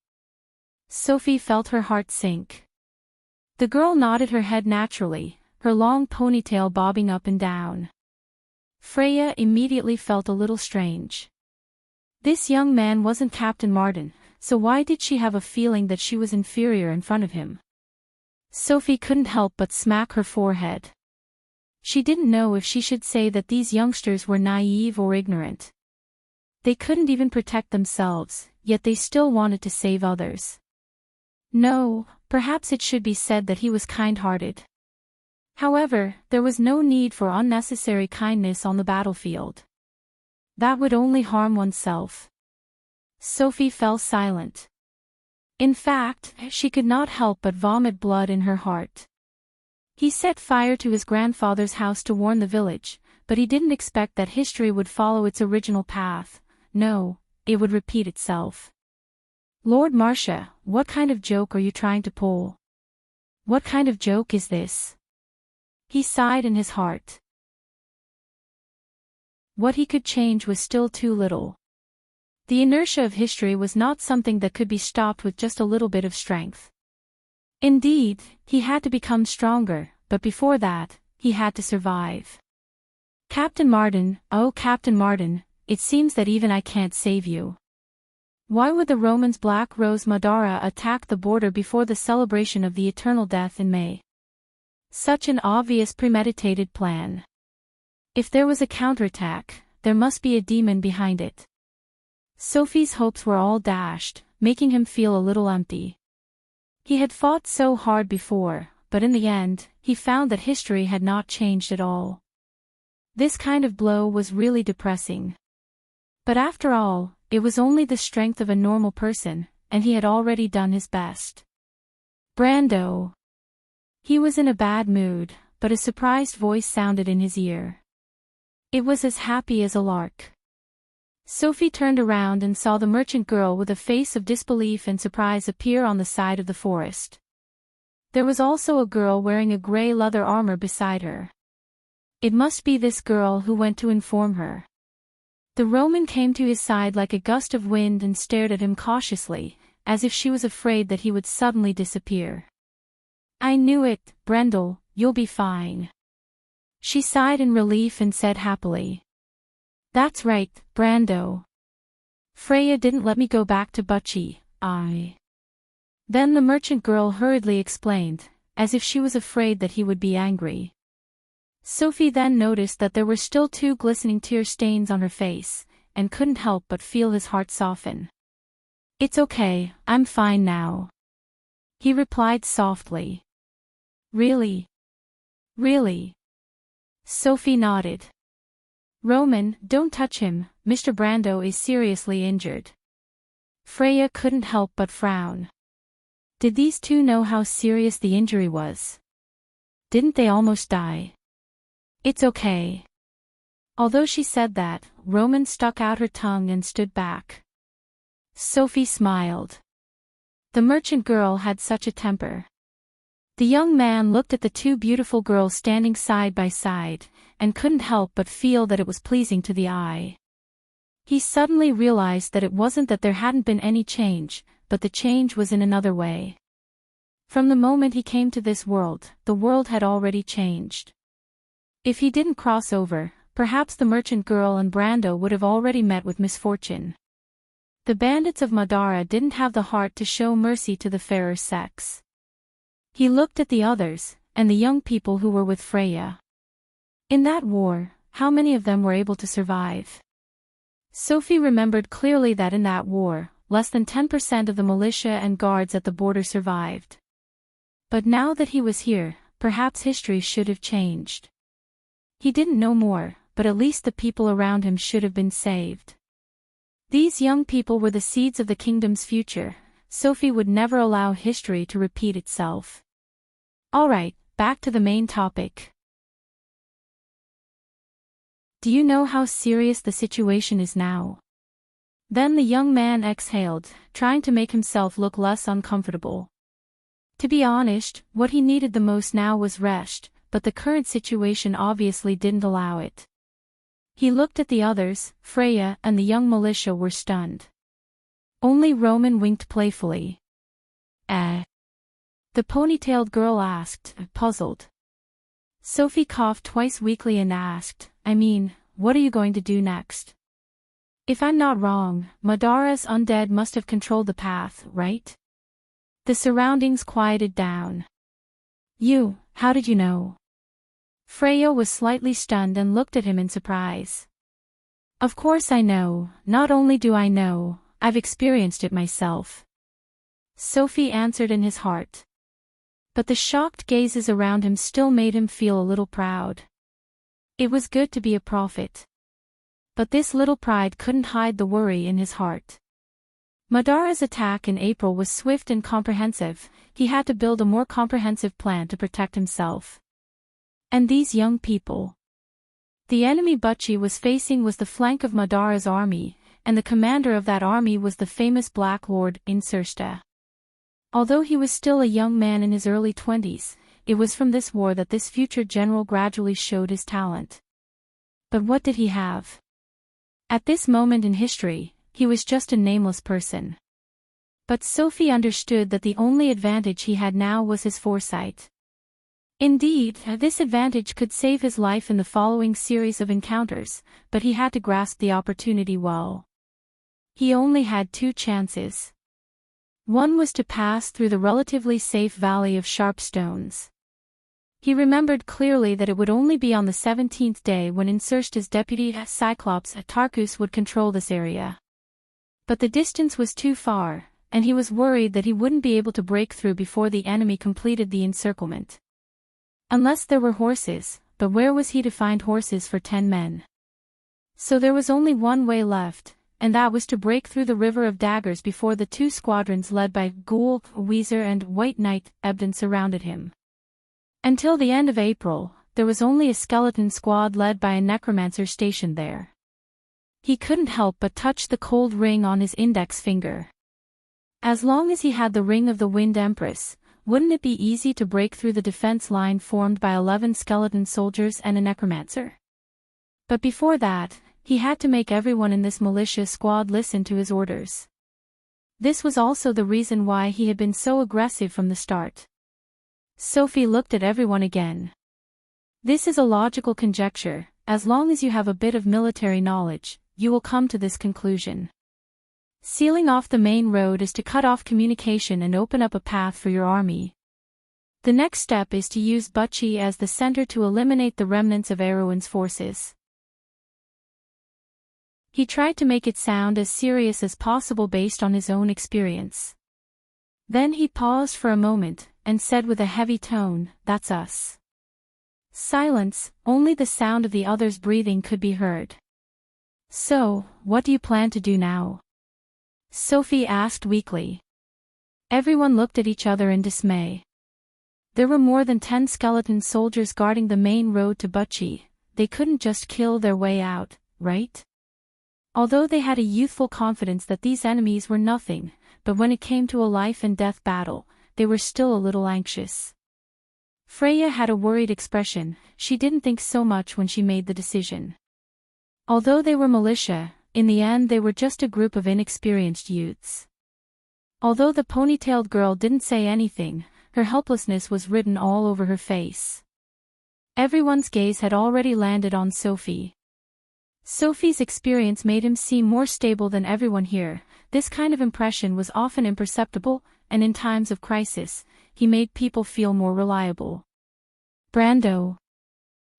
Sophie felt her heart sink. The girl nodded her head naturally, her long ponytail bobbing up and down. Freya immediately felt a little strange. This young man wasn't Captain Martin, so why did she have a feeling that she was inferior in front of him? Sophie couldn't help but smack her forehead. She didn't know if she should say that these youngsters were naive or ignorant. They couldn't even protect themselves, yet they still wanted to save others. No, perhaps it should be said that he was kind-hearted. However, there was no need for unnecessary kindness on the battlefield. That would only harm oneself. Sophie fell silent. In fact, she could not help but vomit blood in her heart. He set fire to his grandfather's house to warn the village, but he didn't expect that history would follow its original path. No, it would repeat itself. Lord Marcia, what kind of joke are you trying to pull? What kind of joke is this? He sighed in his heart. What he could change was still too little. The inertia of history was not something that could be stopped with just a little bit of strength. Indeed, he had to become stronger, but before that, he had to survive. Captain Martin, oh Captain Martin, it seems that even I can't save you. Why would the Romans' Black Rose Madara attack the border before the celebration of the eternal death in May? Such an obvious premeditated plan. If there was a counterattack, there must be a demon behind it. Sophie's hopes were all dashed, making him feel a little empty. He had fought so hard before, but in the end, he found that history had not changed at all. This kind of blow was really depressing. But after all, it was only the strength of a normal person, and he had already done his best. Brando. He was in a bad mood, but a surprised voice sounded in his ear. It was as happy as a lark. Sophie turned around and saw the merchant girl with a face of disbelief and surprise appear on the side of the forest. There was also a girl wearing a gray leather armor beside her. It must be this girl who went to inform her. The Roman came to his side like a gust of wind and stared at him cautiously, as if she was afraid that he would suddenly disappear. I knew it, Brendel, you'll be fine. She sighed in relief and said happily. That's right, Brando. Freya didn't let me go back to Butchie, Then the merchant girl hurriedly explained, as if she was afraid that he would be angry. Sophie then noticed that there were still 2 glistening tear stains on her face, and couldn't help but feel his heart soften. It's okay, I'm fine now. He replied softly. Really? Really? Sophie nodded. Roman, don't touch him, Mr. Brando is seriously injured. Freya couldn't help but frown. Did these 2 know how serious the injury was? Didn't they almost die? It's okay. Although she said that, Roman stuck out her tongue and stood back. Sophie smiled. The merchant girl had such a temper. The young man looked at the 2 beautiful girls standing side by side, and couldn't help but feel that it was pleasing to the eye. He suddenly realized that it wasn't that there hadn't been any change, but the change was in another way. From the moment he came to this world, the world had already changed. If he didn't cross over, perhaps the merchant girl and Brando would have already met with misfortune. The bandits of Madara didn't have the heart to show mercy to the fairer sex. He looked at the others, and the young people who were with Freya. In that war, how many of them were able to survive? Sophie remembered clearly that in that war, less than 10% of the militia and guards at the border survived. But now that he was here, perhaps history should have changed. He didn't know more, but at least the people around him should have been saved. These young people were the seeds of the kingdom's future. Sophie would never allow history to repeat itself. Alright, back to the main topic. Do you know how serious the situation is now? Then the young man exhaled, trying to make himself look less uncomfortable. To be honest, what he needed the most now was rest, but the current situation obviously didn't allow it. He looked at the others. Freya and the young militia were stunned. Only Roman winked playfully. The ponytailed girl asked, puzzled. Sophie coughed twice weakly and asked, what are you going to do next? If I'm not wrong, Madara's undead must have controlled the path, right? The surroundings quieted down. How did you know? Freya was slightly stunned and looked at him in surprise. Of course I know, not only do I know, I've experienced it myself. Sophie answered in his heart. But the shocked gazes around him still made him feel a little proud. It was good to be a prophet. But this little pride couldn't hide the worry in his heart. Madara's attack in April was swift and comprehensive. He had to build a more comprehensive plan to protect himself. And these young people. The enemy Butchie was facing was the flank of Madara's army, and the commander of that army was the famous Black Lord, Enchanting. Although he was still a young man in his early 20s, it was from this war that this future general gradually showed his talent. But what did he have? At this moment in history, he was just a nameless person. But Sophie understood that the only advantage he had now was his foresight. Indeed, this advantage could save his life in the following series of encounters, but he had to grasp the opportunity well. He only had 2 chances. One was to pass through the relatively safe Valley of Sharp Stones. He remembered clearly that it would only be on the 17th day when Enchanting's deputy Cyclops Tarkus would control this area. But the distance was too far, and he was worried that he wouldn't be able to break through before the enemy completed the encirclement. Unless there were horses, but where was he to find horses for 10 men? So there was only one way left, and that was to break through the river of daggers before the 2 squadrons led by Ghoul, Weezer and White Knight Ebdon surrounded him. Until the end of April, there was only a skeleton squad led by a necromancer stationed there. He couldn't help but touch the cold ring on his index finger. As long as he had the Ring of the Wind Empress, wouldn't it be easy to break through the defense line formed by 11 skeleton soldiers and a necromancer? But before that, he had to make everyone in this militia squad listen to his orders. This was also the reason why he had been so aggressive from the start. Sophie looked at everyone again. This is a logical conjecture. As long as you have a bit of military knowledge, you will come to this conclusion. Sealing off the main road is to cut off communication and open up a path for your army. The next step is to use Butchie as the center to eliminate the remnants of Erwin's forces. He tried to make it sound as serious as possible based on his own experience. Then he paused for a moment, and said with a heavy tone, "That's us." Silence, only the sound of the others' breathing could be heard. "So, what do you plan to do now?" Sophie asked weakly. Everyone looked at each other in dismay. There were more than 10 skeleton soldiers guarding the main road to Butchie. They couldn't just kill their way out, right? Although they had a youthful confidence that these enemies were nothing, but when it came to a life-and-death battle, they were still a little anxious. Freya had a worried expression. She didn't think so much when she made the decision. Although they were militia, in the end they were just a group of inexperienced youths. Although the ponytailed girl didn't say anything, her helplessness was written all over her face. Everyone's gaze had already landed on Sophie. Sophie's experience made him seem more stable than everyone here. This kind of impression was often imperceptible, and in times of crisis, he made people feel more reliable. "Brando?"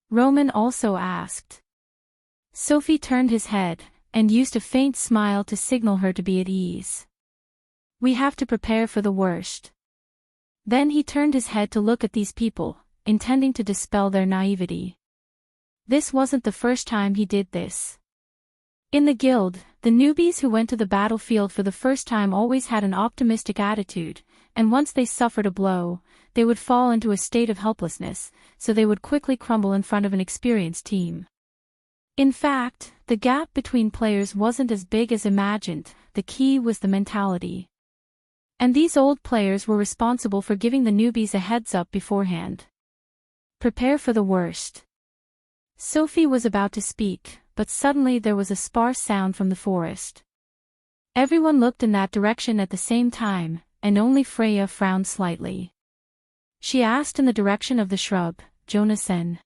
Roman also asked. Sophie turned his head, and used a faint smile to signal her to be at ease. "We have to prepare for the worst." Then he turned his head to look at these people, intending to dispel their naivety. This wasn't the first time he did this. In the guild, the newbies who went to the battlefield for the first time always had an optimistic attitude, and once they suffered a blow, they would fall into a state of helplessness, so they would quickly crumble in front of an experienced team. In fact, the gap between players wasn't as big as imagined. The key was the mentality. And these old players were responsible for giving the newbies a heads-up beforehand. Prepare for the worst. Sophie was about to speak, but suddenly there was a sparse sound from the forest. Everyone looked in that direction at the same time, and only Freya frowned slightly. She asked in the direction of the shrub, "Jonasen?"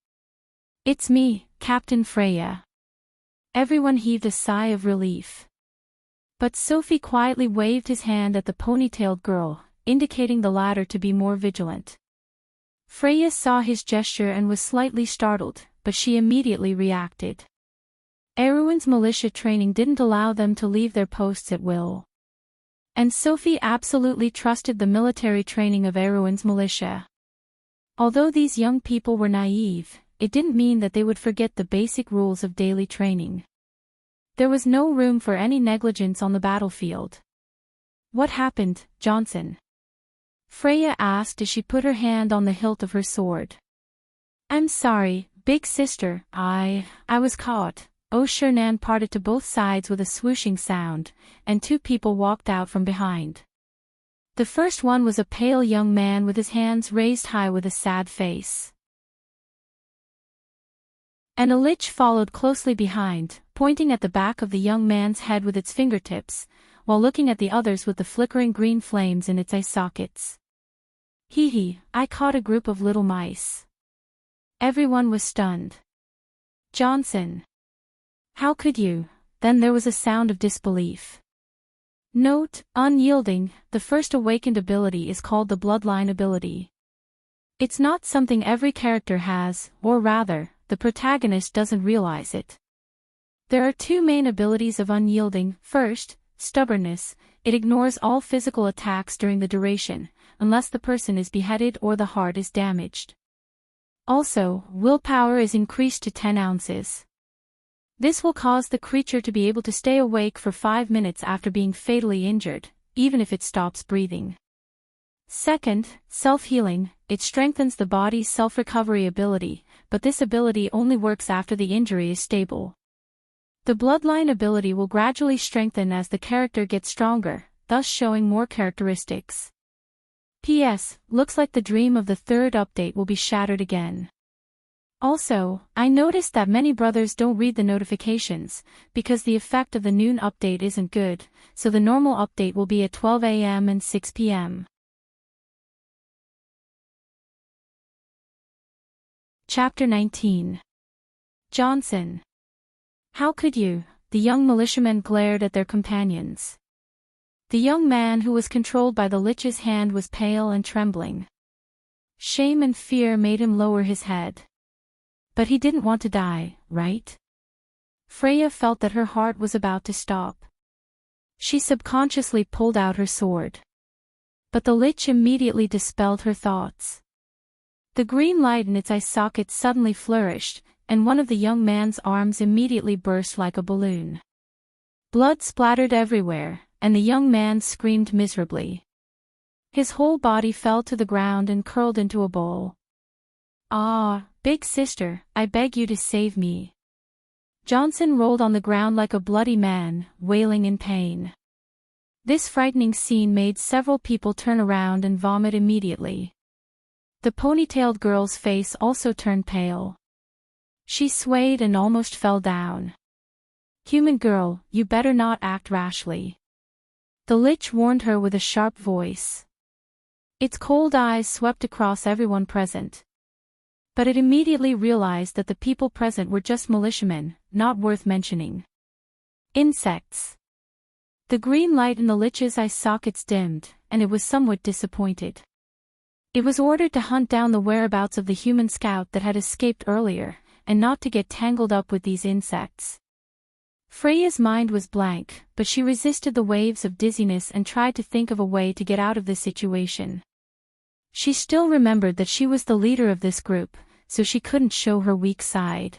"It's me, Captain Freya." Everyone heaved a sigh of relief. But Sophie quietly waved his hand at the ponytailed girl, indicating the latter to be more vigilant. Freya saw his gesture and was slightly startled, but she immediately reacted. Erwin's militia training didn't allow them to leave their posts at will. And Sophie absolutely trusted the military training of Erwin's militia. Although these young people were naive, it didn't mean that they would forget the basic rules of daily training. There was no room for any negligence on the battlefield. "What happened, Johnson?" Freya asked as she put her hand on the hilt of her sword. "I'm sorry, big sister, I was caught." Shernan parted to both sides with a swooshing sound, and 2 people walked out from behind. The first one was a pale young man with his hands raised high with a sad face. And a lich followed closely behind, pointing at the back of the young man's head with its fingertips, while looking at the others with the flickering green flames in its eye sockets. "Hee, I caught a group of little mice." Everyone was stunned. "Johnson. How could you?" Then there was a sound of disbelief. Note, unyielding, the first awakened ability is called the bloodline ability. It's not something every character has, or rather, the protagonist doesn't realize it. There are 2 main abilities of unyielding. First, stubbornness. it ignores all physical attacks during the duration, unless the person is beheaded or the heart is damaged. Also, willpower is increased to 10 ounces. This will cause the creature to be able to stay awake for 5 minutes after being fatally injured, even if it stops breathing. Second, self-healing. It strengthens the body's self-recovery ability, but this ability only works after the injury is stable. The bloodline ability will gradually strengthen as the character gets stronger, thus showing more characteristics. P.S. Looks like the dream of the third update will be shattered again. Also, I noticed that many brothers don't read the notifications, because the effect of the noon update isn't good, so the normal update will be at 12 a.m. and 6 p.m. Chapter 19. Johnson. How could you? The young militiamen glared at their companions. The young man who was controlled by the Lich's hand was pale and trembling. Shame and fear made him lower his head. But he didn't want to die, right? Freya felt that her heart was about to stop. She subconsciously pulled out her sword. But the Lich immediately dispelled her thoughts. The green light in its eye socket suddenly flourished, and one of the young man's arms immediately burst like a balloon. Blood splattered everywhere, and the young man screamed miserably. His whole body fell to the ground and curled into a ball. "Ah, big sister, I beg you to save me." Johnson rolled on the ground like a bloody man, wailing in pain. This frightening scene made several people turn around and vomit immediately. The ponytailed girl's face also turned pale. She swayed and almost fell down. "Human girl, you better not act rashly," the Lich warned her with a sharp voice. Its cold eyes swept across everyone present. But it immediately realized that the people present were just militiamen, not worth mentioning. Insects. The green light in the Lich's eye sockets dimmed, and it was somewhat disappointed. It was ordered to hunt down the whereabouts of the human scout that had escaped earlier, and not to get tangled up with these insects. Freya's mind was blank, but she resisted the waves of dizziness and tried to think of a way to get out of this situation. She still remembered that she was the leader of this group, so she couldn't show her weak side.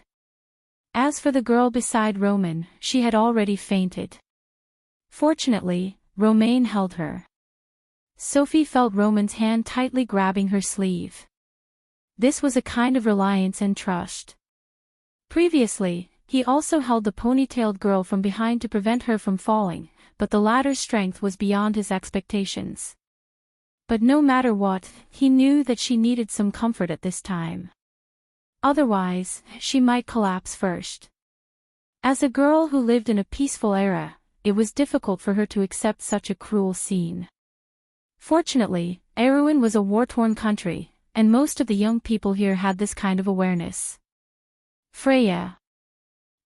As for the girl beside Roman, she had already fainted. Fortunately, Romain held her. Sophie felt Roman's hand tightly grabbing her sleeve. This was a kind of reliance and trust. Previously, he also held the ponytailed girl from behind to prevent her from falling, but the latter's strength was beyond his expectations. But no matter what, he knew that she needed some comfort at this time. Otherwise, she might collapse first. As a girl who lived in a peaceful era, it was difficult for her to accept such a cruel scene. Fortunately, Erewhon was a war-torn country, and most of the young people here had this kind of awareness. "Freya,"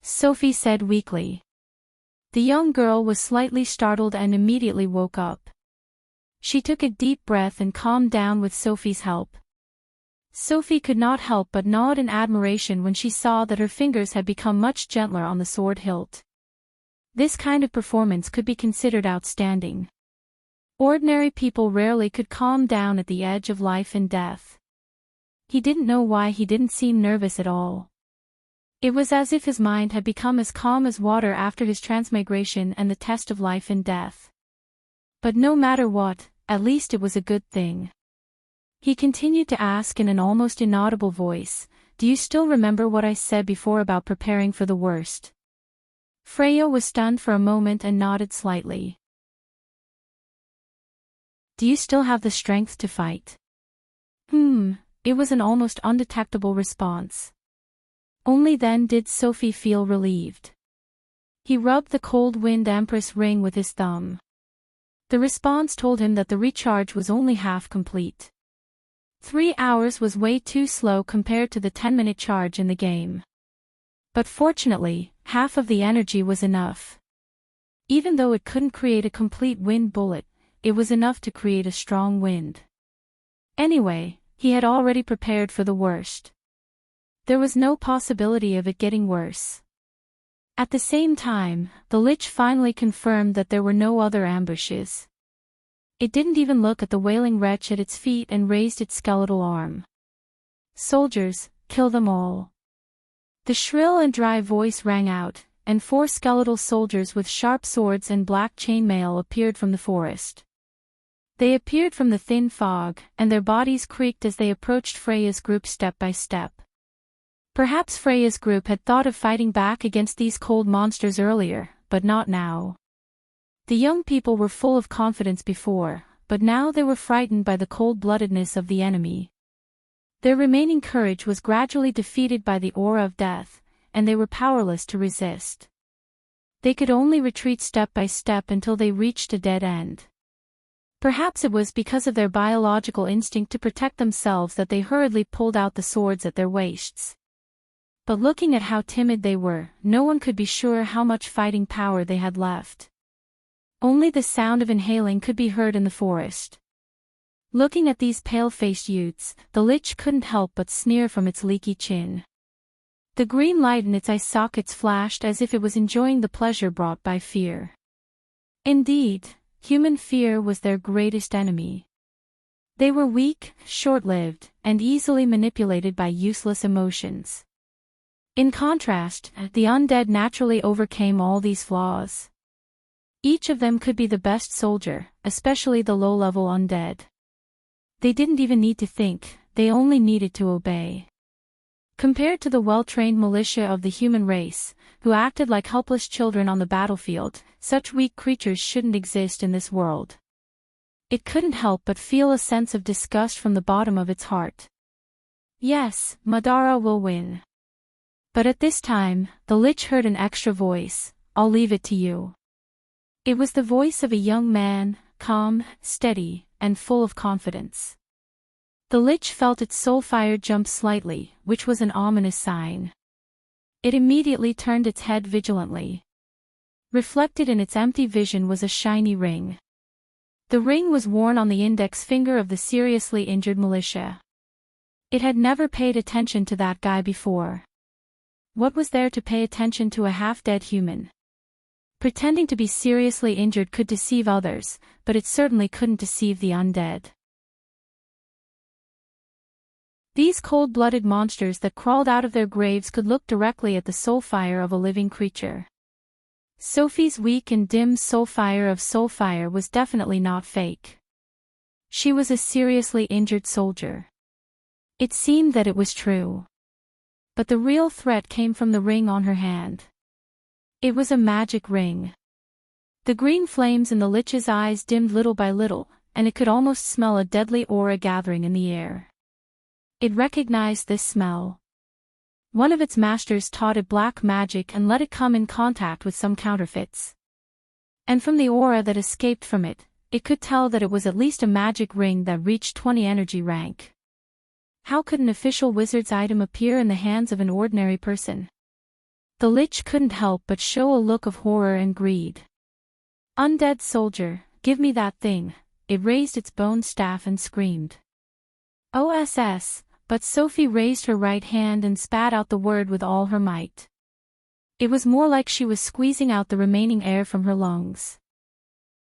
Sophie said weakly. The young girl was slightly startled and immediately woke up. She took a deep breath and calmed down with Sophie's help. Sophie could not help but nod in admiration when she saw that her fingers had become much gentler on the sword hilt. This kind of performance could be considered outstanding. Ordinary people rarely could calm down at the edge of life and death. He didn't know why he didn't seem nervous at all. It was as if his mind had become as calm as water after his transmigration and the test of life and death. But no matter what, at least it was a good thing. He continued to ask in an almost inaudible voice, "Do you still remember what I said before about preparing for the worst?" Freya was stunned for a moment and nodded slightly. "Do you still have the strength to fight?" It was an almost undetectable response. Only then did Sophie feel relieved. He rubbed the cold wind Empress ring with his thumb. The response told him that the recharge was only half complete. 3 hours was way too slow compared to the 10-minute charge in the game. But fortunately, half of the energy was enough. Even though it couldn't create a complete wind bullet, it was enough to create a strong wind. Anyway, he had already prepared for the worst. There was no possibility of it getting worse. At the same time, the Lich finally confirmed that there were no other ambushes. It didn't even look at the wailing wretch at its feet and raised its skeletal arm. "Soldiers, kill them all." The shrill and dry voice rang out, and 4 skeletal soldiers with sharp swords and black chainmail appeared from the forest. They appeared from the thin fog, and their bodies creaked as they approached Freya's group step by step. Perhaps Freya's group had thought of fighting back against these cold monsters earlier, but not now. The young people were full of confidence before, but now they were frightened by the cold-bloodedness of the enemy. Their remaining courage was gradually defeated by the aura of death, and they were powerless to resist. They could only retreat step by step until they reached a dead end. Perhaps it was because of their biological instinct to protect themselves that they hurriedly pulled out the swords at their waists. But looking at how timid they were, no one could be sure how much fighting power they had left. Only the sound of inhaling could be heard in the forest. Looking at these pale-faced youths, the Lich couldn't help but sneer from its leaky chin. The green light in its eye sockets flashed as if it was enjoying the pleasure brought by fear. Indeed, human fear was their greatest enemy. They were weak, short-lived, and easily manipulated by useless emotions. In contrast, the undead naturally overcame all these flaws. Each of them could be the best soldier, especially the low-level undead. They didn't even need to think, they only needed to obey. Compared to the well-trained militia of the human race, who acted like helpless children on the battlefield, such weak creatures shouldn't exist in this world. It couldn't help but feel a sense of disgust from the bottom of its heart. Yes, Madara will win. But at this time, the Lich heard an extra voice. "I'll leave it to you." It was the voice of a young man, calm, steady, and full of confidence. The Lich felt its soul fire jump slightly, which was an ominous sign. It immediately turned its head vigilantly. Reflected in its empty vision was a shiny ring. The ring was worn on the index finger of the seriously injured militia. It had never paid attention to that guy before. What was there to pay attention to a half-dead human? Pretending to be seriously injured could deceive others, but it certainly couldn't deceive the undead. These cold-blooded monsters that crawled out of their graves could look directly at the soul fire of a living creature. Sophie's weak and dim soul fire was definitely not fake. She was a seriously injured soldier. It seemed that it was true. But the real threat came from the ring on her hand. It was a magic ring. The green flames in the Lich's eyes dimmed little by little, and it could almost smell a deadly aura gathering in the air. It recognized this smell. One of its masters taught it black magic and let it come in contact with some counterfeits. And from the aura that escaped from it, it could tell that it was at least a magic ring that reached 20 energy rank. How could an official wizard's item appear in the hands of an ordinary person? The Lich couldn't help but show a look of horror and greed. "Undead soldier, give me that thing." It raised its bone staff and screamed. "OSS," but Sophie raised her right hand and spat out the word with all her might. It was more like she was squeezing out the remaining air from her lungs.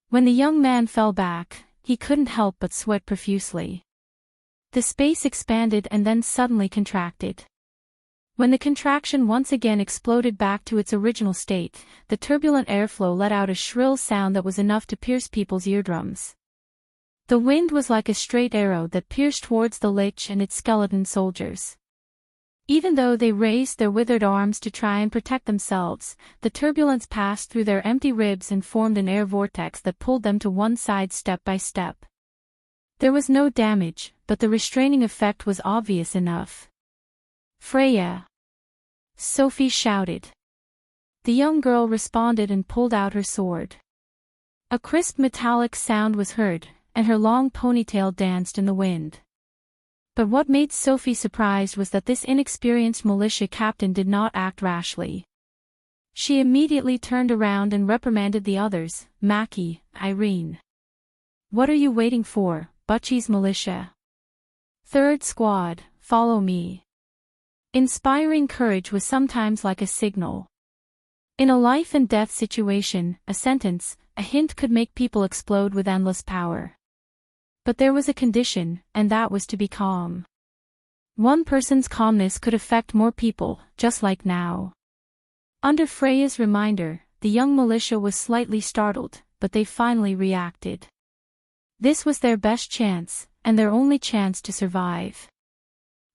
When the young man fell back, he couldn't help but sweat profusely. The space expanded and then suddenly contracted. When the contraction once again exploded back to its original state, the turbulent airflow let out a shrill sound that was enough to pierce people's eardrums. The wind was like a straight arrow that pierced towards the Lich and its skeleton soldiers. Even though they raised their withered arms to try and protect themselves, the turbulence passed through their empty ribs and formed an air vortex that pulled them to one side step by step. There was no damage, but the restraining effect was obvious enough. "Freya!" Sophie shouted. The young girl responded and pulled out her sword. A crisp metallic sound was heard, and her long ponytail danced in the wind. But what made Sophie surprised was that this inexperienced militia captain did not act rashly. She immediately turned around and reprimanded the others. "Mackie, Irene. What are you waiting for, Butchie's militia? Third squad, follow me." Inspiring courage was sometimes like a signal. In a life-and-death situation, a sentence, a hint could make people explode with endless power. But there was a condition, and that was to be calm. One person's calmness could affect more people, just like now. Under Freya's reminder, the young militia was slightly startled, but they finally reacted. This was their best chance, and their only chance to survive.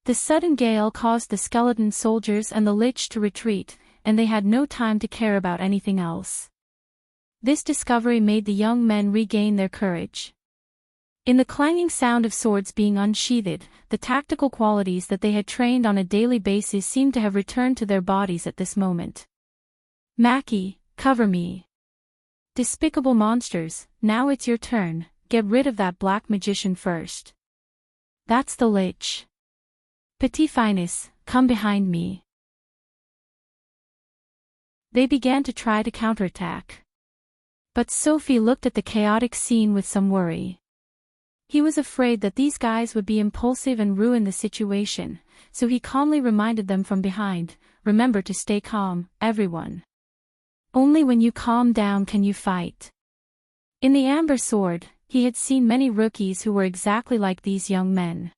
The sudden gale caused the skeleton soldiers and the lich to retreat, and they had no time to care about anything else. This discovery made the young men regain their courage. In the clanging sound of swords being unsheathed, the tactical qualities that they had trained on a daily basis seemed to have returned to their bodies at this moment. Mackie, cover me. Despicable monsters, now it's your turn, get rid of that black magician first. That's the lich. Petit Finus, come behind me. They began to try to counterattack. But Sophie looked at the chaotic scene with some worry. He was afraid that these guys would be impulsive and ruin the situation, so he calmly reminded them from behind, remember to stay calm, everyone. Only when you calm down can you fight. In the Amber Sword, he had seen many rookies who were exactly like these young men.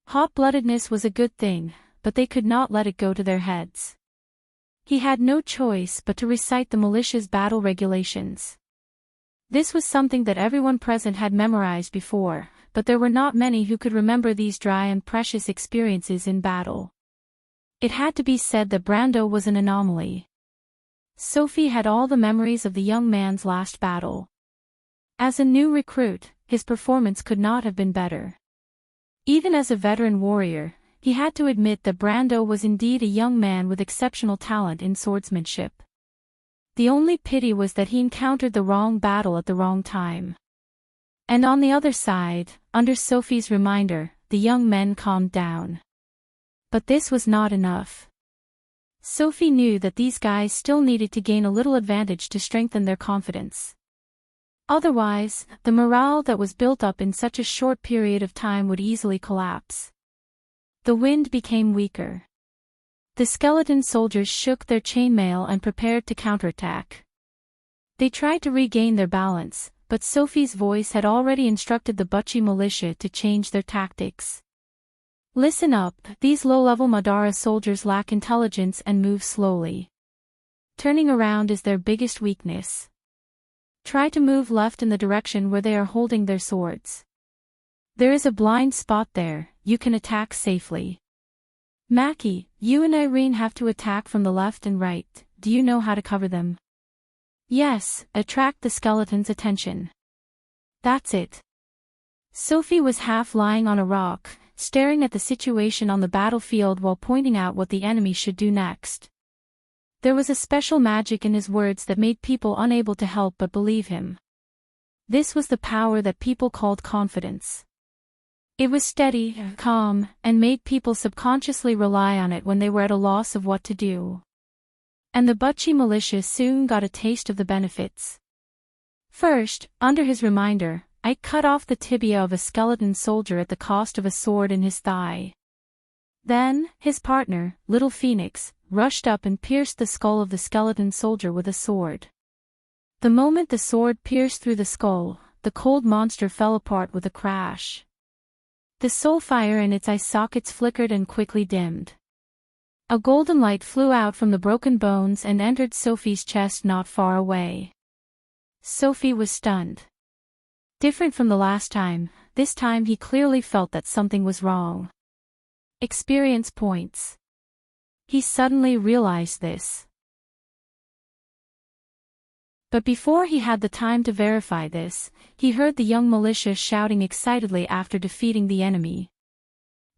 Hot-bloodedness was a good thing, but they could not let it go to their heads. He had no choice but to recite the militia's battle regulations. This was something that everyone present had memorized before, but there were not many who could remember these dry and precious experiences in battle. It had to be said that Brando was an anomaly. Sophie had all the memories of the young man's last battle. As a new recruit, his performance could not have been better. Even as a veteran warrior, he had to admit that Brando was indeed a young man with exceptional talent in swordsmanship. The only pity was that he encountered the wrong battle at the wrong time. And on the other side, under Sophie's reminder, the young men calmed down. But this was not enough. Sophie knew that these guys still needed to gain a little advantage to strengthen their confidence. Otherwise, the morale that was built up in such a short period of time would easily collapse. The wind became weaker. The skeleton soldiers shook their chainmail and prepared to counterattack. They tried to regain their balance, but Sophie's voice had already instructed the Butchie militia to change their tactics. Listen up, these low-level Madara soldiers lack intelligence and move slowly. Turning around is their biggest weakness. Try to move left in the direction where they are holding their swords. There is a blind spot there, you can attack safely. Mackie, you and Irene have to attack from the left and right, do you know how to cover them? Yes, attract the skeleton's attention. That's it. Sophie was half lying on a rock, staring at the situation on the battlefield while pointing out what the enemy should do next. There was a special magic in his words that made people unable to help but believe him. This was the power that people called confidence. It was steady, calm, and made people subconsciously rely on it when they were at a loss of what to do. And the Butchie militia soon got a taste of the benefits. First, under his reminder, I cut off the tibia of a skeleton soldier at the cost of a sword in his thigh. Then, his partner, Little Phoenix, rushed up and pierced the skull of the skeleton soldier with a sword. The moment the sword pierced through the skull, the cold monster fell apart with a crash. The soul fire in its eye sockets flickered and quickly dimmed. A golden light flew out from the broken bones and entered Sophie's chest not far away. Sophie was stunned. Different from the last time, this time he clearly felt that something was wrong. Experience points. He suddenly realized this. But before he had the time to verify this, he heard the young militia shouting excitedly after defeating the enemy.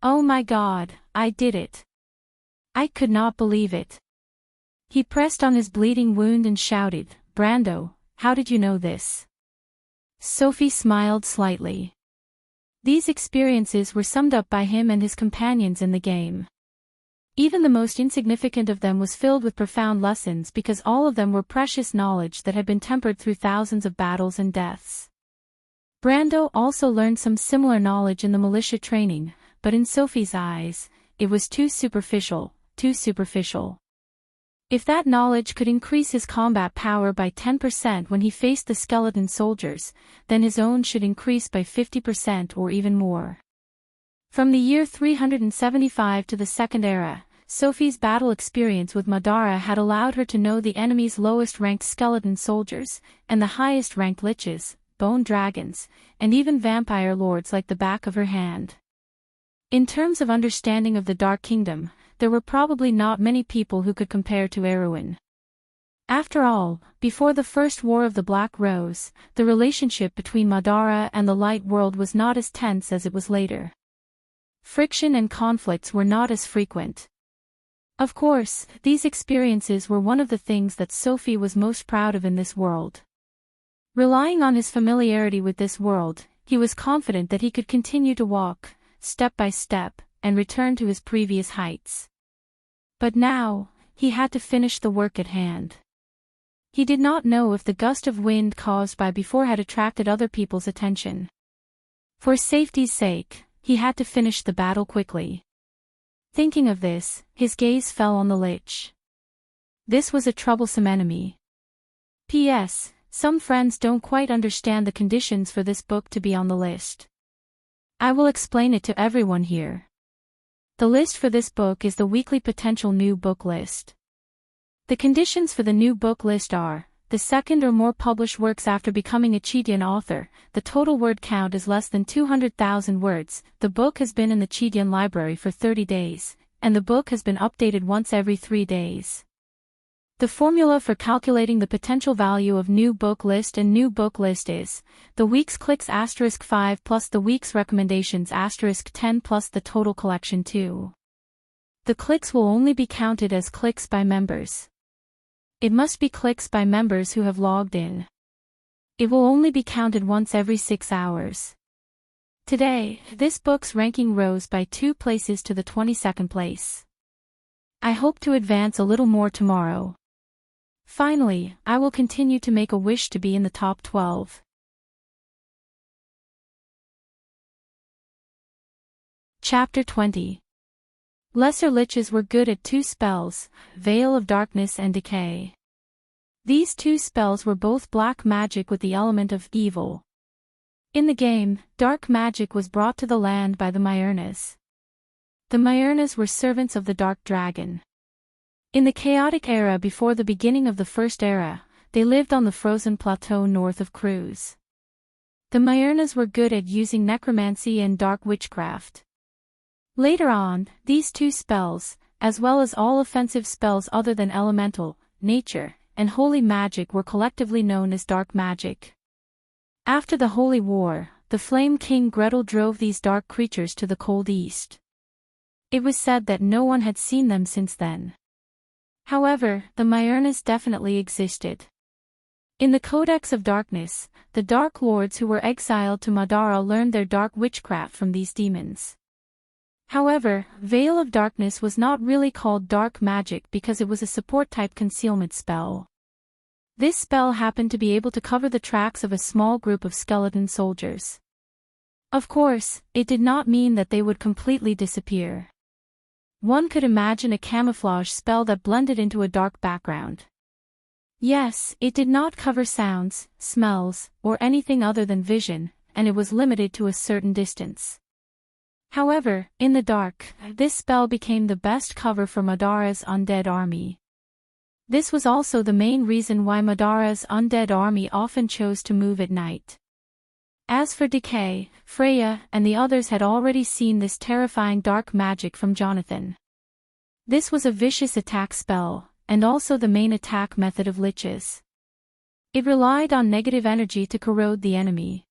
Oh my God, I did it. I could not believe it. He pressed on his bleeding wound and shouted, Brando, how did you know this? Sophie smiled slightly. These experiences were summed up by him and his companions in the game. Even the most insignificant of them was filled with profound lessons because all of them were precious knowledge that had been tempered through thousands of battles and deaths. Brando also learned some similar knowledge in the militia training, but in Sophie's eyes, it was too superficial, too superficial. If that knowledge could increase his combat power by 10% when he faced the skeleton soldiers, then his own should increase by 50% or even more. From the year 375 to the Second Era, Sophie's battle experience with Madara had allowed her to know the enemy's lowest-ranked skeleton soldiers, and the highest-ranked liches, bone dragons, and even vampire lords like the back of her hand. In terms of understanding of the Dark Kingdom, there were probably not many people who could compare to Erwin. After all, before the First War of the Black Rose, the relationship between Madara and the Light World was not as tense as it was later. Friction and conflicts were not as frequent. Of course, these experiences were one of the things that Sophie was most proud of in this world. Relying on his familiarity with this world, he was confident that he could continue to walk, step by step, and return to his previous heights. But now, he had to finish the work at hand. He did not know if the gust of wind caused by before had attracted other people's attention. For safety's sake, he had to finish the battle quickly. Thinking of this, his gaze fell on the lich. This was a troublesome enemy. P.S. Some friends don't quite understand the conditions for this book to be on the list. I will explain it to everyone here. The list for this book is the weekly potential new book list. The conditions for the new book list are: the second or more published works after becoming a Chidian author, the total word count is less than 200,000 words, the book has been in the Chidian library for 30 days, and the book has been updated once every 3 days. The formula for calculating the potential value of new book list and new book list is the week's clicks *5 plus the week's recommendations *10 plus the total collection 2. The clicks will only be counted as clicks by members. It must be clicks by members who have logged in. It will only be counted once every 6 hours. Today, this book's ranking rose by 2 places to the 22nd place. I hope to advance a little more tomorrow. Finally, I will continue to make a wish to be in the top 12. Chapter 20. Lesser liches were good at 2 spells, Veil of Darkness and Decay. These 2 spells were both black magic with the element of evil. In the game, dark magic was brought to the land by the Myurnas. The Myurnas were servants of the Dark Dragon. In the chaotic era before the beginning of the First Era, they lived on the frozen plateau north of Cruz. The Myurnas were good at using necromancy and dark witchcraft. Later on, these 2 spells, as well as all offensive spells other than elemental, nature, and holy magic were collectively known as dark magic. After the Holy War, the Flame King Gretel drove these dark creatures to the cold east. It was said that no one had seen them since then. However, the Myurnas definitely existed. In the Codex of Darkness, the Dark Lords who were exiled to Madara learned their dark witchcraft from these demons. However, Veil of Darkness was not really called dark magic because it was a support-type concealment spell. This spell happened to be able to cover the tracks of a small group of skeleton soldiers. Of course, it did not mean that they would completely disappear. One could imagine a camouflage spell that blended into a dark background. Yes, it did not cover sounds, smells, or anything other than vision, and it was limited to a certain distance. However, in the dark, this spell became the best cover for Madara's undead army. This was also the main reason why Madara's undead army often chose to move at night. As for Decay, Freya and the others had already seen this terrifying dark magic from Jonathan. This was a vicious attack spell, and also the main attack method of liches. It relied on negative energy to corrode the enemy.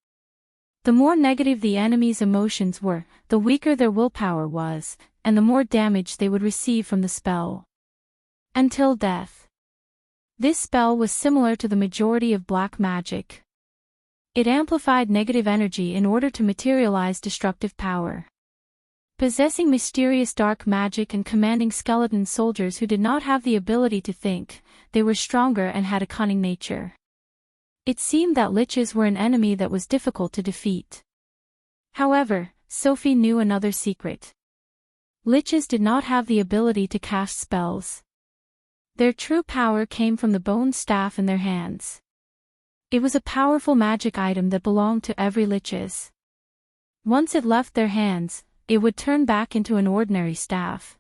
The more negative the enemy's emotions were, the weaker their willpower was, and the more damage they would receive from the spell. Until death. This spell was similar to the majority of black magic. It amplified negative energy in order to materialize destructive power. Possessing mysterious dark magic and commanding skeleton soldiers who did not have the ability to think, they were stronger and had a cunning nature. It seemed that liches were an enemy that was difficult to defeat. However, Sophie knew another secret. Liches did not have the ability to cast spells. Their true power came from the bone staff in their hands. It was a powerful magic item that belonged to every liches. Once it left their hands, it would turn back into an ordinary staff.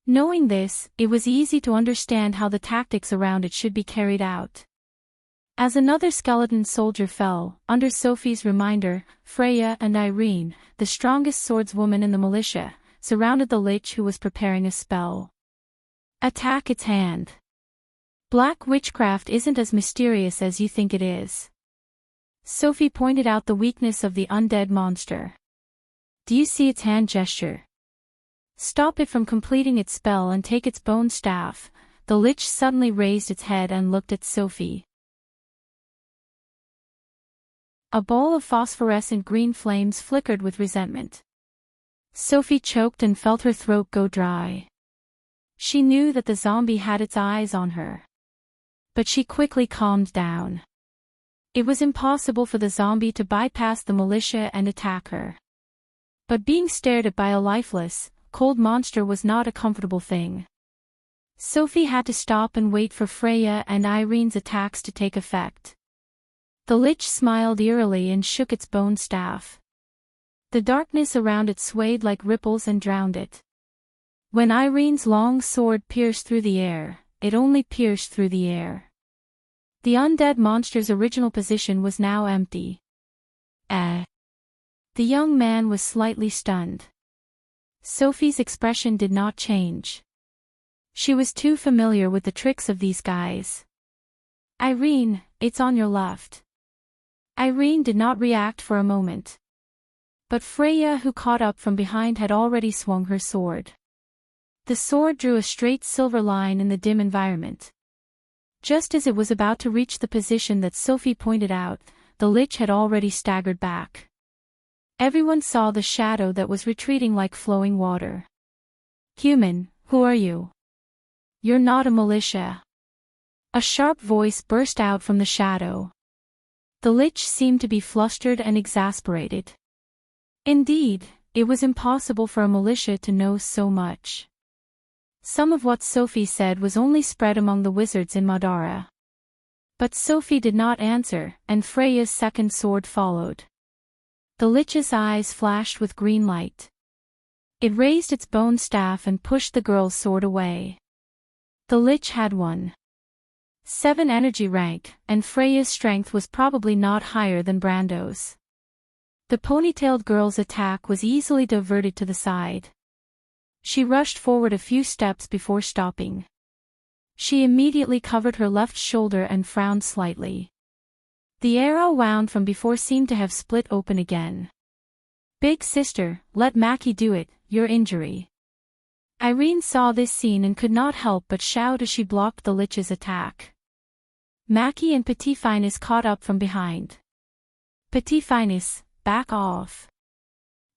Knowing this, it was easy to understand how the tactics around it should be carried out. As another skeleton soldier fell, under Sophie's reminder, Freya and Irene, the strongest swordswoman in the militia, surrounded the lich who was preparing a spell. Attack its hand. Black witchcraft isn't as mysterious as you think it is. Sophie pointed out the weakness of the undead monster. Do you see its hand gesture? Stop it from completing its spell and take its bone staff. The lich suddenly raised its head and looked at Sophie. A ball of phosphorescent green flames flickered with resentment. Sophie choked and felt her throat go dry. She knew that the zombie had its eyes on her. But she quickly calmed down. It was impossible for the zombie to bypass the militia and attack her. But being stared at by a lifeless, cold monster was not a comfortable thing. Sophie had to stop and wait for Freya and Irene's attacks to take effect. The lich smiled eerily and shook its bone staff. The darkness around it swayed like ripples and drowned it. When Irene's long sword pierced through the air, it only pierced through the air. The undead monster's original position was now empty. The young man was slightly stunned. Sophie's expression did not change. She was too familiar with the tricks of these guys. Irene, it's on your left. Irene did not react for a moment. But Freya, who caught up from behind, had already swung her sword. The sword drew a straight silver line in the dim environment. Just as it was about to reach the position that Sophie pointed out, the lich had already staggered back. Everyone saw the shadow that was retreating like flowing water. Human, who are you? You're not a militia. A sharp voice burst out from the shadow. The lich seemed to be flustered and exasperated. Indeed, it was impossible for a militia to know so much. Some of what Sophie said was only spread among the wizards in Madara. But Sophie did not answer, and Freya's second sword followed. The lich's eyes flashed with green light. It raised its bone staff and pushed the girl's sword away. The lich had won. 7 energy rank, and Freya's strength was probably not higher than Brando's. The ponytailed girl's attack was easily diverted to the side. She rushed forward a few steps before stopping. She immediately covered her left shoulder and frowned slightly. The arrow wound from before seemed to have split open again. Big sister, let Maki do it, your injury. Irene saw this scene and could not help but shout as she blocked the lich's attack. Maki and Petit Finesse caught up from behind. Petit Finesse, back off.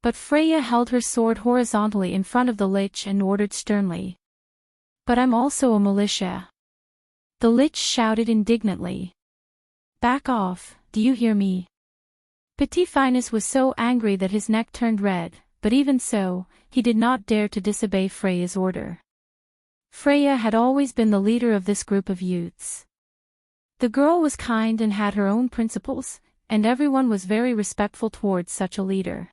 But Freya held her sword horizontally in front of the lich and ordered sternly. But I'm also a militia. The lich shouted indignantly. Back off, do you hear me? Petit Finesse was so angry that his neck turned red, but even so, he did not dare to disobey Freya's order. Freya had always been the leader of this group of youths. The girl was kind and had her own principles, and everyone was very respectful towards such a leader.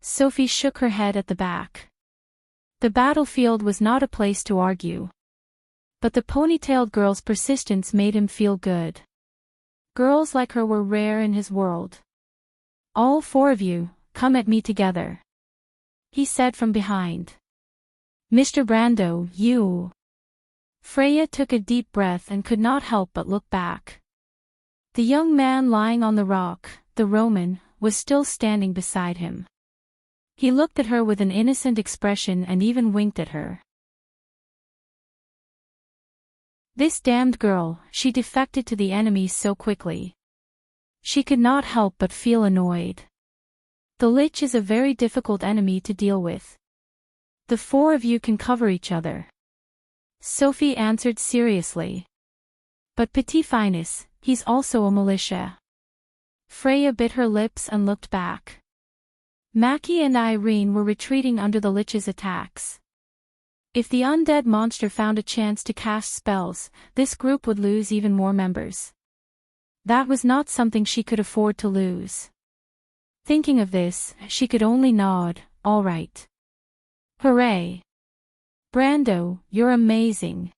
Sophie shook her head at the back. The battlefield was not a place to argue. But the ponytailed girl's persistence made him feel good. Girls like her were rare in his world. All 4 of you, come at me together, he said from behind. Mr. Brando, you. Freya took a deep breath and could not help but look back. The young man lying on the rock, the Roman, was still standing beside him. He looked at her with an innocent expression and even winked at her. This damned girl, she defected to the enemy so quickly. She could not help but feel annoyed. The lich is a very difficult enemy to deal with. The 4 of you can cover each other. Sophie answered seriously. But Petit Finesse, he's also a militia. Freya bit her lips and looked back. Maki and Irene were retreating under the lich's attacks. If the undead monster found a chance to cast spells, this group would lose even more members. That was not something she could afford to lose. Thinking of this, she could only nod, all right. Hooray! Brando, you're amazing!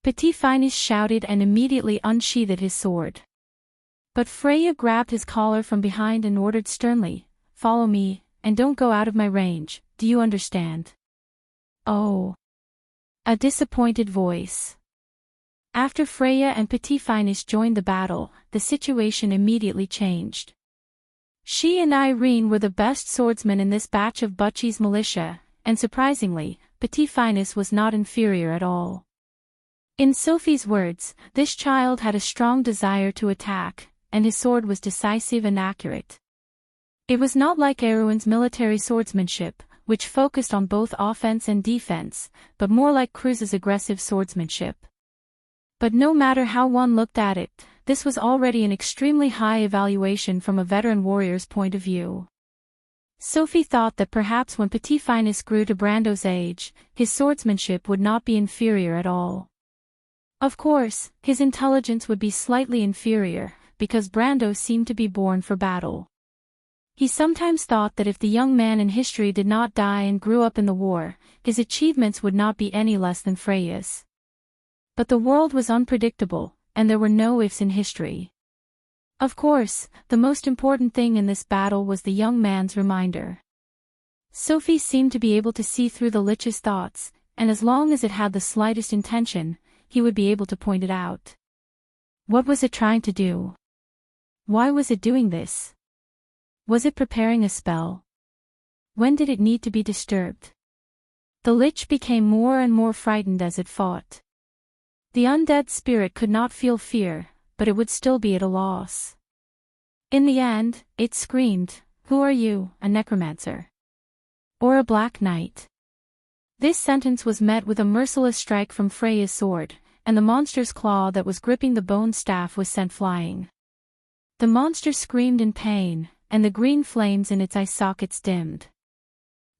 Petit Finus shouted and immediately unsheathed his sword. But Freya grabbed his collar from behind and ordered sternly, "Follow me, and don't go out of my range, do you understand?" Oh. A disappointed voice. After Freya and Petit Finus joined the battle, the situation immediately changed. She and Irene were the best swordsmen in this batch of Butchie's militia, and surprisingly, Petit Finus was not inferior at all. In Sophie's words, this child had a strong desire to attack, and his sword was decisive and accurate. It was not like Erwin's military swordsmanship, which focused on both offense and defense, but more like Cruz's aggressive swordsmanship. But no matter how one looked at it, this was already an extremely high evaluation from a veteran warrior's point of view. Sophie thought that perhaps when Petit Finus grew to Brando's age, his swordsmanship would not be inferior at all. Of course, his intelligence would be slightly inferior, because Brando seemed to be born for battle. He sometimes thought that if the young man in history did not die and grew up in the war, his achievements would not be any less than Freya's. But the world was unpredictable, and there were no ifs in history. Of course, the most important thing in this battle was the young man's reminder. Sophie seemed to be able to see through the Lich's thoughts, and as long as it had the slightest intention, he would be able to point it out. What was it trying to do? Why was it doing this? Was it preparing a spell? When did it need to be disturbed? The Lich became more and more frightened as it fought. The undead spirit could not feel fear, but it would still be at a loss. In the end, it screamed, "Who are you, a necromancer? Or a black knight?" This sentence was met with a merciless strike from Freya's sword, and the monster's claw that was gripping the bone staff was sent flying. The monster screamed in pain, and the green flames in its eye sockets dimmed.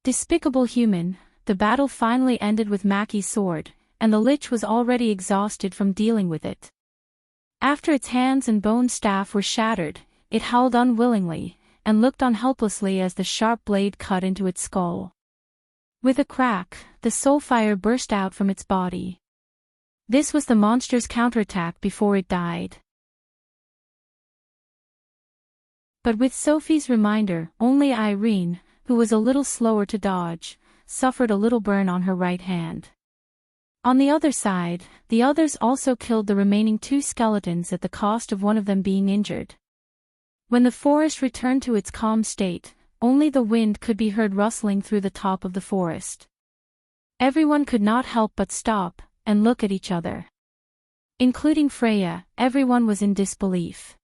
Despicable human, the battle finally ended with Mackie's sword, and the Lich was already exhausted from dealing with it. After its hands and bone staff were shattered, it howled unwillingly, and looked on helplessly as the sharp blade cut into its skull. With a crack, the soul fire burst out from its body. This was the monster's counterattack before it died. But with Sophie's reminder, only Irene, who was a little slower to dodge, suffered a little burn on her right hand. On the other side, the others also killed the remaining 2 skeletons at the cost of one of them being injured. When the forest returned to its calm state, only the wind could be heard rustling through the top of the forest. Everyone could not help but stop and look at each other. Including Freya, everyone was in disbelief.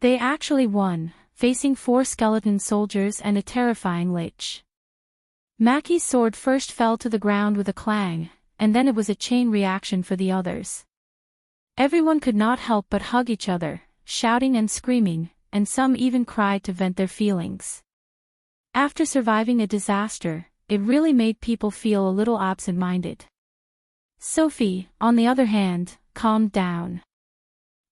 They actually won, facing 4 skeleton soldiers and a terrifying Lich. Mackie's sword first fell to the ground with a clang, and then it was a chain reaction for the others. Everyone could not help but hug each other, shouting and screaming, and some even cried to vent their feelings. After surviving a disaster, it really made people feel a little absent-minded. Sophie, on the other hand, calmed down.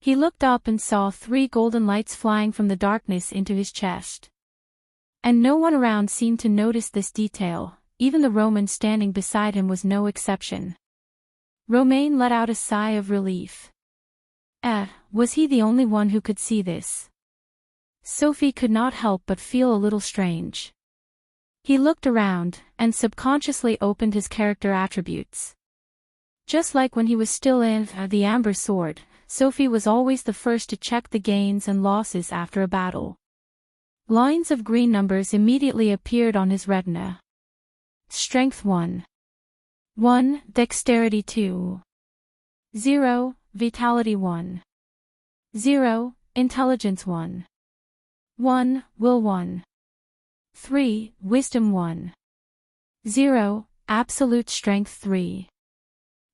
He looked up and saw 3 golden lights flying from the darkness into his chest. And no one around seemed to notice this detail, even the Roman standing beside him was no exception. Romain let out a sigh of relief. Was he the only one who could see this? Sophie could not help but feel a little strange. He looked around, and subconsciously opened his character attributes. Just like when he was still in the Amber Sword, Sophie was always the first to check the gains and losses after a battle. Lines of green numbers immediately appeared on his retina. Strength 1. 1. Dexterity 2. 0. Vitality 1. 0. Intelligence 1. 1. Will 1. 3. Wisdom 1. 0. Absolute Strength 3.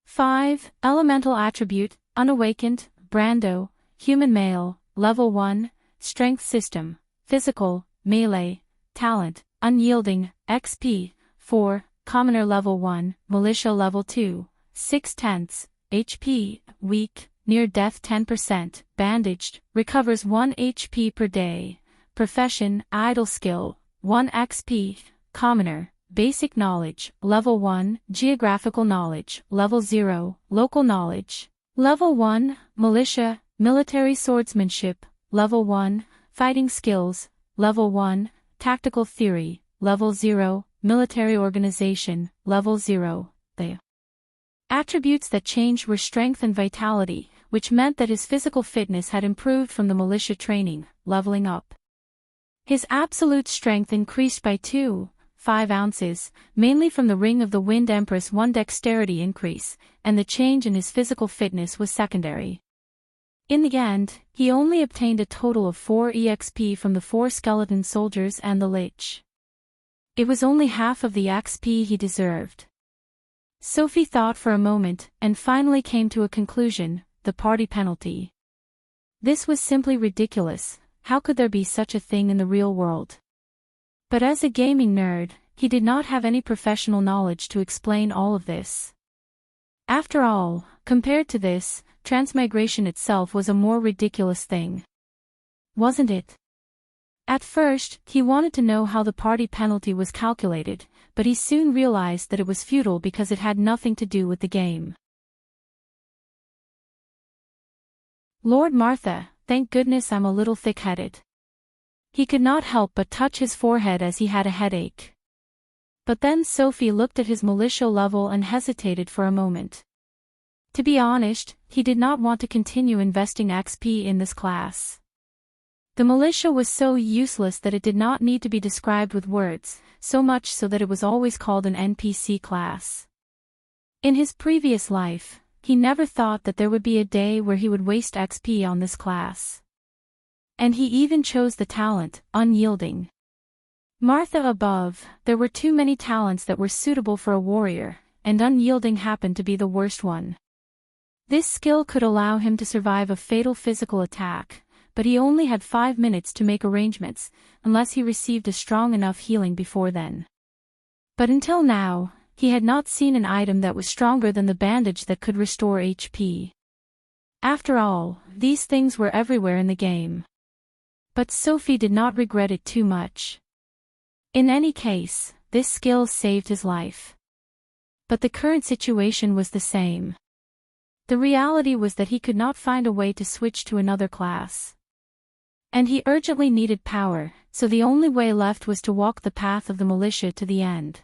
5. Elemental Attribute, Unawakened, Brando, Human Male, Level 1, Strength System, Physical, Melee, Talent, Unyielding, XP, 4, Commoner level 1, Militia level 2, 6/10 HP, weak, near death 10%, bandaged, recovers 1 HP per day. Profession, idle skill, 1 XP. Commoner, basic knowledge, level 1, geographical knowledge, level 0, local knowledge. Level 1, militia, military swordsmanship, level 1, fighting skills, level 1, tactical theory, level 0, military organization, level 0. The attributes that changed were strength and vitality, which meant that his physical fitness had improved from the militia training, leveling up. His absolute strength increased by 2.5 ounces, mainly from the Ring of the Wind Empress 1 dexterity increase, and the change in his physical fitness was secondary. In the end, he only obtained a total of 4 EXP from the 4 skeleton soldiers and the Lich. It was only half of the XP he deserved. Sophie thought for a moment, and finally came to a conclusion: the party penalty. This was simply ridiculous. How could there be such a thing in the real world? But as a gaming nerd, he did not have any professional knowledge to explain all of this. After all, compared to this, transmigration itself was a more ridiculous thing. Wasn't it? At first, he wanted to know how the party penalty was calculated, but he soon realized that it was futile because it had nothing to do with the game. Lord Martha, thank goodness I'm a little thick-headed. He could not help but touch his forehead as he had a headache. But then Sophie looked at his militia level and hesitated for a moment. To be honest, he did not want to continue investing XP in this class. The militia was so useless that it did not need to be described with words, so much so that it was always called an NPC class. In his previous life, he never thought that there would be a day where he would waste XP on this class. And he even chose the talent, Unyielding. Martha above, there were too many talents that were suitable for a warrior, and Unyielding happened to be the worst one. This skill could allow him to survive a fatal physical attack, but he only had 5 minutes to make arrangements, unless he received a strong enough healing before then. But until now, he had not seen an item that was stronger than the bandage that could restore HP. After all, these things were everywhere in the game. But Sophie did not regret it too much. In any case, this skill saved his life. But the current situation was the same. The reality was that he could not find a way to switch to another class. And he urgently needed power, so the only way left was to walk the path of the militia to the end.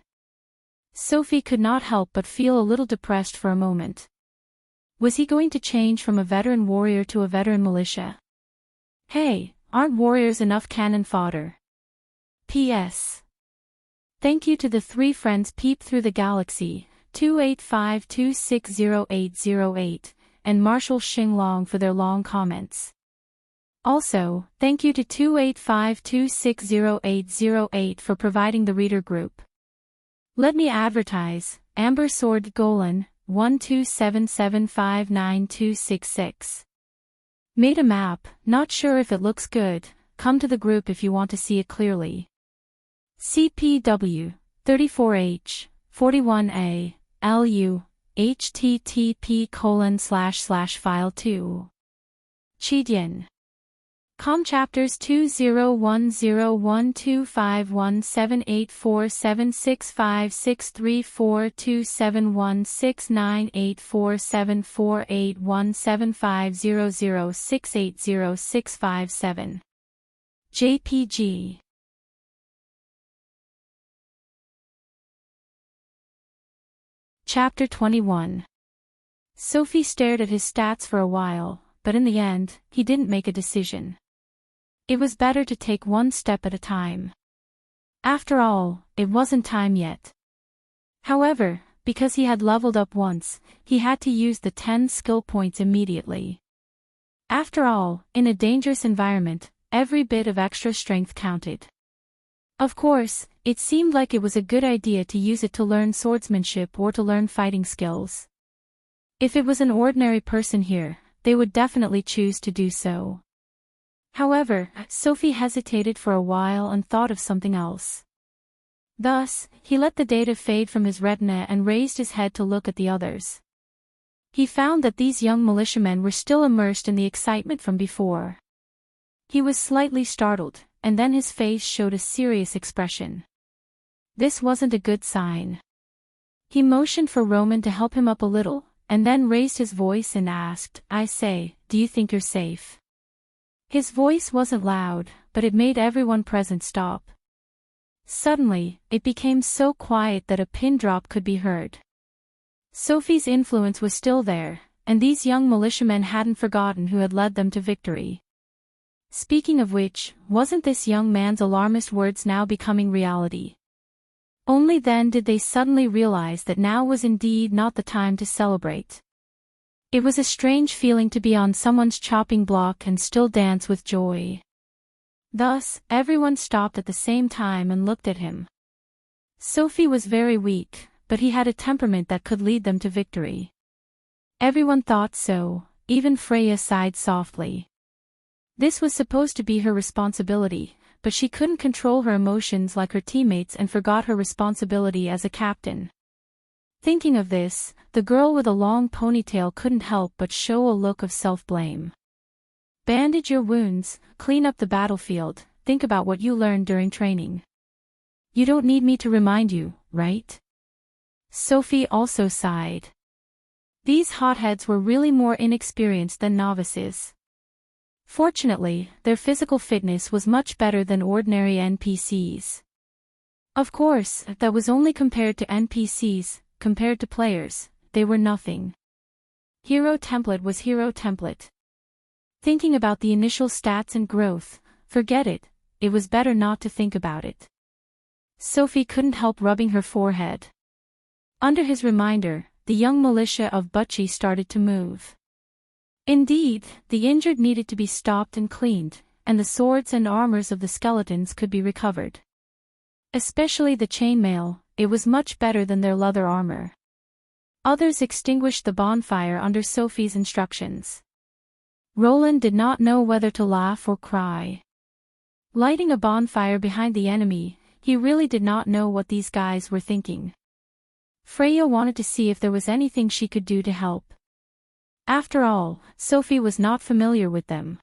Sophie could not help but feel a little depressed for a moment. Was he going to change from a veteran warrior to a veteran militia? Hey, aren't warriors enough cannon fodder? P.S. Thank you to the 3 friends Peep Through the Galaxy, 285260808, and Marshall Xinglong for their long comments. Also, thank you to 285260808 for providing the reader group. Let me advertise, Amber Sword Golan, 127759266. Made a map, not sure if it looks good, come to the group if you want to see it clearly. CPW, 34H, 41A, LU, http://file2. Chidian. Com chapters 20101784763427169478175006800657. JPG. Chapter 21. Sophie stared at his stats for a while, but in the end, he didn't make a decision. It was better to take one step at a time. After all, it wasn't time yet. However, because he had leveled up once, he had to use the 10 skill points immediately. After all, in a dangerous environment, every bit of extra strength counted. Of course, it seemed like it was a good idea to use it to learn swordsmanship or to learn fighting skills. If it was an ordinary person here, they would definitely choose to do so. However, Sophie hesitated for a while and thought of something else. Thus, he let the data fade from his retina and raised his head to look at the others. He found that these young militiamen were still immersed in the excitement from before. He was slightly startled, and then his face showed a serious expression. This wasn't a good sign. He motioned for Roman to help him up a little, and then raised his voice and asked, "I say, do you think you're safe?" His voice wasn't loud, but it made everyone present stop. Suddenly, it became so quiet that a pin drop could be heard. Sophie's influence was still there, and these young militiamen hadn't forgotten who had led them to victory. Speaking of which, wasn't this young man's alarmist words now becoming reality? Only then did they suddenly realize that now was indeed not the time to celebrate. It was a strange feeling to be on someone's chopping block and still dance with joy. Thus, everyone stopped at the same time and looked at him. Sophie was very weak, but he had a temperament that could lead them to victory. Everyone thought so, even Freya sighed softly. This was supposed to be her responsibility, but she couldn't control her emotions like her teammates and forgot her responsibility as a captain. Thinking of this, the girl with a long ponytail couldn't help but show a look of self-blame. Bandage your wounds, clean up the battlefield, think about what you learned during training. You don't need me to remind you, right? Sophie also sighed. These hotheads were really more inexperienced than novices. Fortunately, their physical fitness was much better than ordinary NPCs. Of course, that was only compared to NPCs, compared to players, they were nothing. Hero template was hero template. Thinking about the initial stats and growth, forget it, it was better not to think about it. Sophie couldn't help rubbing her forehead. Under his reminder, the young militia of Butchie started to move. Indeed, the injured needed to be stopped and cleaned, and the swords and armors of the skeletons could be recovered. Especially the chainmail, it was much better than their leather armor. Others extinguished the bonfire under Sophie's instructions. Roland did not know whether to laugh or cry. Lighting a bonfire behind the enemy, he really did not know what these guys were thinking. Freya wanted to see if there was anything she could do to help. After all, Sophie was not familiar with them.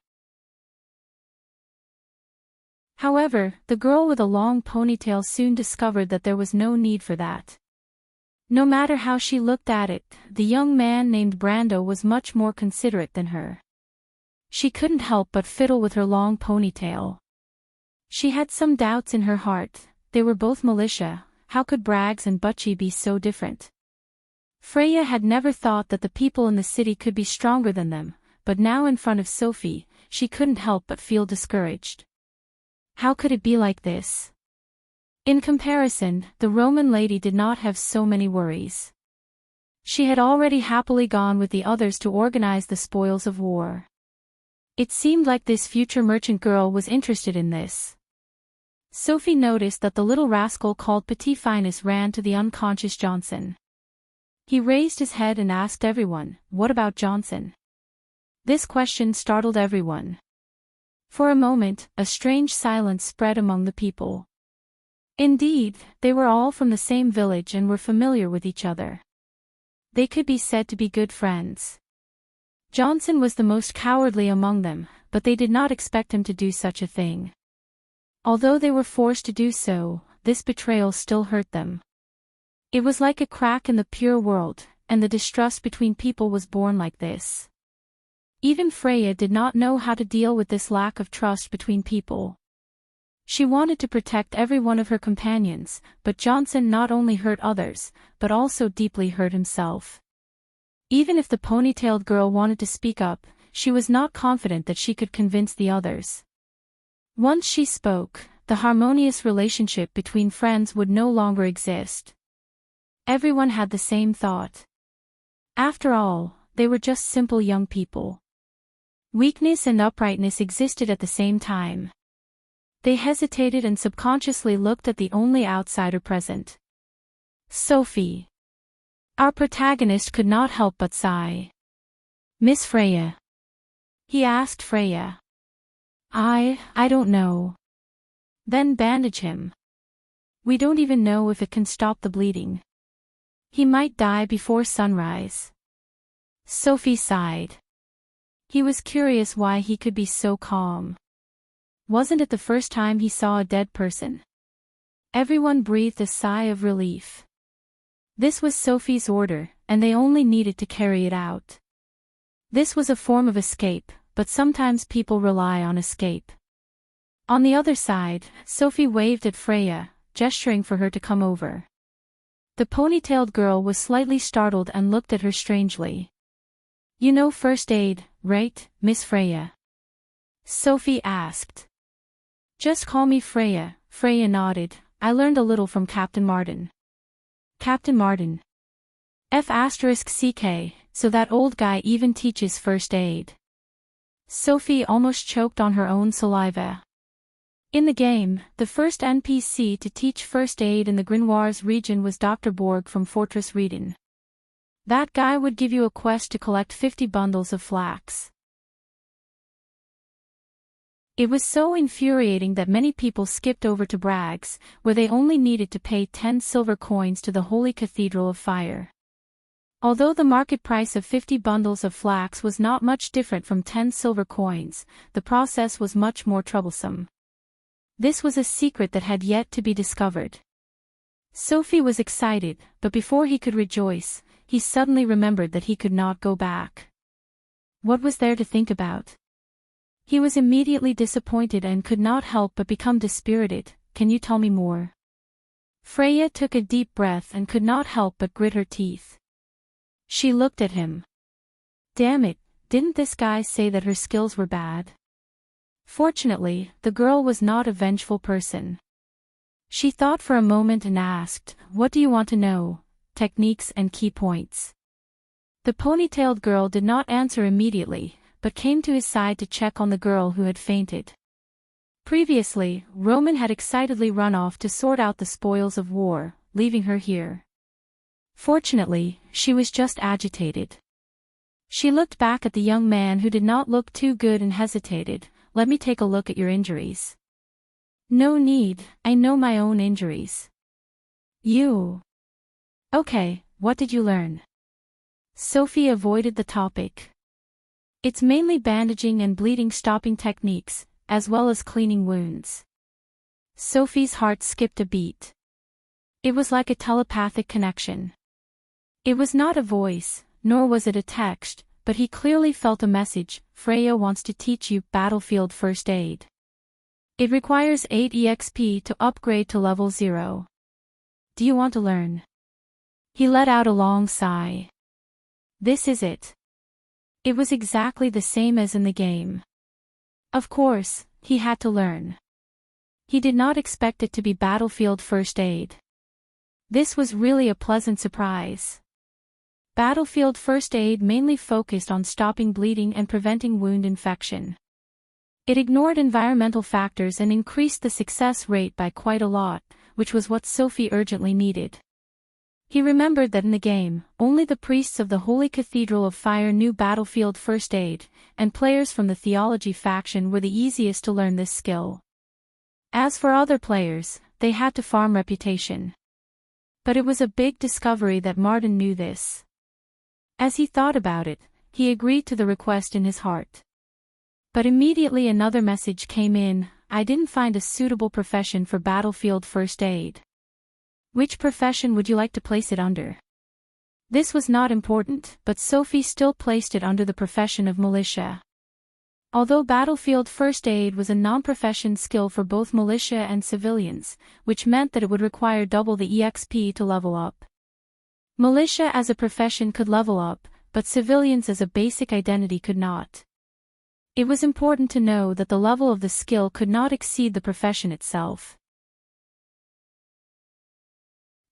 However, the girl with a long ponytail soon discovered that there was no need for that. No matter how she looked at it, the young man named Brando was much more considerate than her. She couldn't help but fiddle with her long ponytail. She had some doubts in her heart, they were both militia, how could Braggs and Butchie be so different? Freya had never thought that the people in the city could be stronger than them, but now in front of Sophie, she couldn't help but feel discouraged. How could it be like this? In comparison, the Roman lady did not have so many worries. She had already happily gone with the others to organize the spoils of war. It seemed like this future merchant girl was interested in this. Sophie noticed that the little rascal called Petit Finus ran to the unconscious Johnson. He raised his head and asked everyone, "What about Johnson?" This question startled everyone. For a moment, a strange silence spread among the people. Indeed, they were all from the same village and were familiar with each other. They could be said to be good friends. Johnson was the most cowardly among them, but they did not expect him to do such a thing. Although they were forced to do so, this betrayal still hurt them. It was like a crack in the pure world, and the distrust between people was born like this. Even Freya did not know how to deal with this lack of trust between people. She wanted to protect every one of her companions, but Johnson not only hurt others, but also deeply hurt himself. Even if the ponytailed girl wanted to speak up, she was not confident that she could convince the others. Once she spoke, the harmonious relationship between friends would no longer exist. Everyone had the same thought. After all, they were just simple young people. Weakness and uprightness existed at the same time. They hesitated and subconsciously looked at the only outsider present. Sophie. Our protagonist could not help but sigh. "Miss Freya?" He asked Freya. I don't know." "Then bandage him." We don't even know if it can stop the bleeding. He might die before sunrise. Sophie sighed. He was curious why he could be so calm. Wasn't it the first time he saw a dead person? Everyone breathed a sigh of relief. This was Sophie's order, and they only needed to carry it out. This was a form of escape, but sometimes people rely on escape. On the other side, Sophie waved at Freya, gesturing for her to come over. The ponytailed girl was slightly startled and looked at her strangely. You know first aid, right, Miss Freya? Sophie asked. Just call me Freya, Freya nodded. I learned a little from Captain Martin. Captain Martin. F***ck, so that old guy even teaches first aid. Sophie almost choked on her own saliva. In the game, the first NPC to teach first aid in the Grimoires region was Dr. Borg from Fortress Reden. That guy would give you a quest to collect 50 bundles of flax. It was so infuriating that many people skipped over to Bragg's, where they only needed to pay 10 silver coins to the Holy Cathedral of Fire. Although the market price of 50 bundles of flax was not much different from 10 silver coins, the process was much more troublesome. This was a secret that had yet to be discovered. Sophie was excited, but before he could rejoice, he suddenly remembered that he could not go back. What was there to think about? He was immediately disappointed and could not help but become dispirited. Can you tell me more? Freya took a deep breath and could not help but grit her teeth. She looked at him. Damn it, didn't this guy say that her skills were bad? Fortunately, the girl was not a vengeful person. She thought for a moment and asked, what do you want to know? Techniques and key points. The ponytailed girl did not answer immediately, but came to his side to check on the girl who had fainted. Previously, Roman had excitedly run off to sort out the spoils of war, leaving her here. Fortunately, she was just agitated. She looked back at the young man who did not look too good and hesitated. Let me take a look at your injuries. No need, I know my own injuries. You. Okay, what did you learn? Sophie avoided the topic. It's mainly bandaging and bleeding stopping techniques, as well as cleaning wounds. Sophie's heart skipped a beat. It was like a telepathic connection. It was not a voice, nor was it a text, but he clearly felt a message. Freya wants to teach you battlefield first aid. It requires 8 EXP to upgrade to level 0. Do you want to learn? He let out a long sigh. This is it. It was exactly the same as in the game. Of course, he had to learn. He did not expect it to be battlefield first aid. This was really a pleasant surprise. Battlefield first aid mainly focused on stopping bleeding and preventing wound infection. It ignored environmental factors and increased the success rate by quite a lot, which was what Sophie urgently needed. He remembered that in the game, only the priests of the Holy Cathedral of Fire knew battlefield first aid, and players from the Theology faction were the easiest to learn this skill. As for other players, they had to farm reputation. But it was a big discovery that Martin knew this. As he thought about it, he agreed to the request in his heart. But immediately another message came in. I didn't find a suitable profession for battlefield first aid. Which profession would you like to place it under? This was not important, but Sophie still placed it under the profession of militia. Although battlefield first aid was a non-profession skill for both militia and civilians, which meant that it would require double the EXP to level up. Militia as a profession could level up, but civilians as a basic identity could not. It was important to know that the level of the skill could not exceed the profession itself.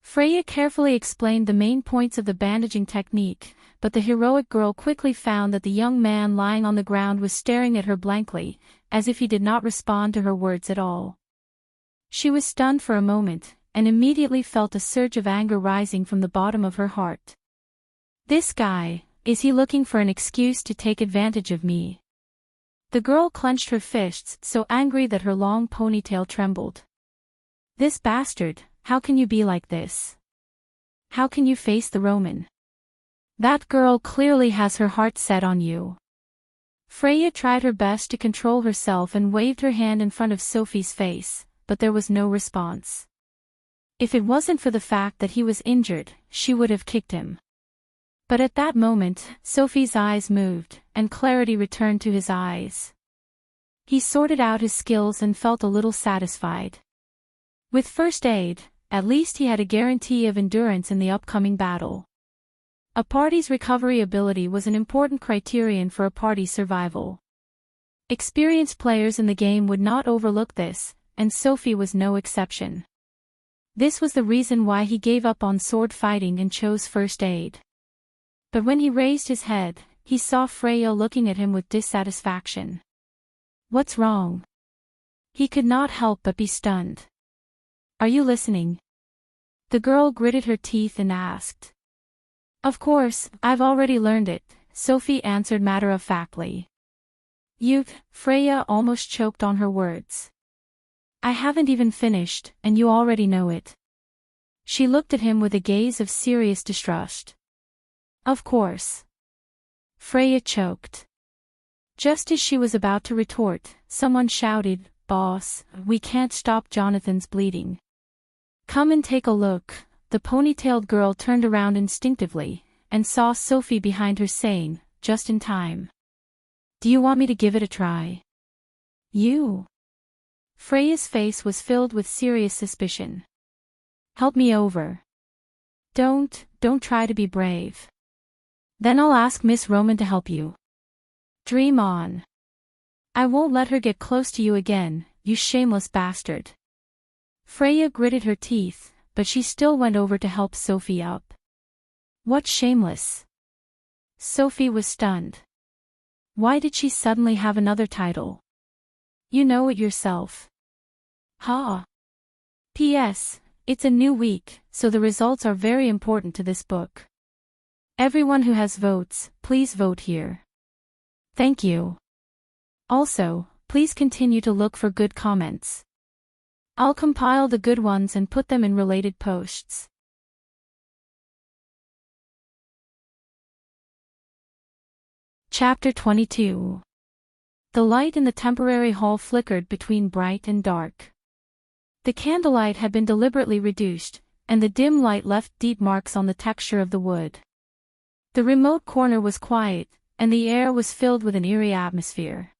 Freya carefully explained the main points of the bandaging technique, but the heroic girl quickly found that the young man lying on the ground was staring at her blankly, as if he did not respond to her words at all. She was stunned for a moment, and immediately felt a surge of anger rising from the bottom of her heart. This guy, is he looking for an excuse to take advantage of me? The girl clenched her fists, so angry that her long ponytail trembled. This bastard, how can you be like this? How can you face the Roman? That girl clearly has her heart set on you. Freya tried her best to control herself and waved her hand in front of Sophie's face, but there was no response. If it wasn't for the fact that he was injured, she would have kicked him. But at that moment, Sophie's eyes moved, and clarity returned to his eyes. He sorted out his skills and felt a little satisfied. With first aid, at least he had a guarantee of endurance in the upcoming battle. A party's recovery ability was an important criterion for a party's survival. Experienced players in the game would not overlook this, and Sophie was no exception. This was the reason why he gave up on sword fighting and chose first aid. But when he raised his head, he saw Freya looking at him with dissatisfaction. What's wrong? He could not help but be stunned. Are you listening? The girl gritted her teeth and asked. Of course, I've already learned it, Sophie answered matter-of-factly. Freya almost choked on her words. I haven't even finished, and you already know it. She looked at him with a gaze of serious distrust. Of course. Freya choked. Just as she was about to retort, someone shouted, Boss, we can't stop Jonathan's bleeding. Come and take a look. The ponytailed girl turned around instinctively, and saw Sophie behind her saying, just in time. Do you want me to give it a try? You? Freya's face was filled with serious suspicion. Help me over. Don't try to be brave. Then I'll ask Miss Roman to help you. Dream on. I won't let her get close to you again, you shameless bastard. Freya gritted her teeth, but she still went over to help Sophie up. What shameless? Sophie was stunned. Why did she suddenly have another title? You know it yourself. Ha! P.S. It's a new week, so the results are very important to this book. Everyone who has votes, please vote here. Thank you. Also, please continue to look for good comments. I'll compile the good ones and put them in related posts. Chapter 22. The light in the temporary hall flickered between bright and dark. The candlelight had been deliberately reduced, and the dim light left deep marks on the texture of the wood. The remote corner was quiet, and the air was filled with an eerie atmosphere.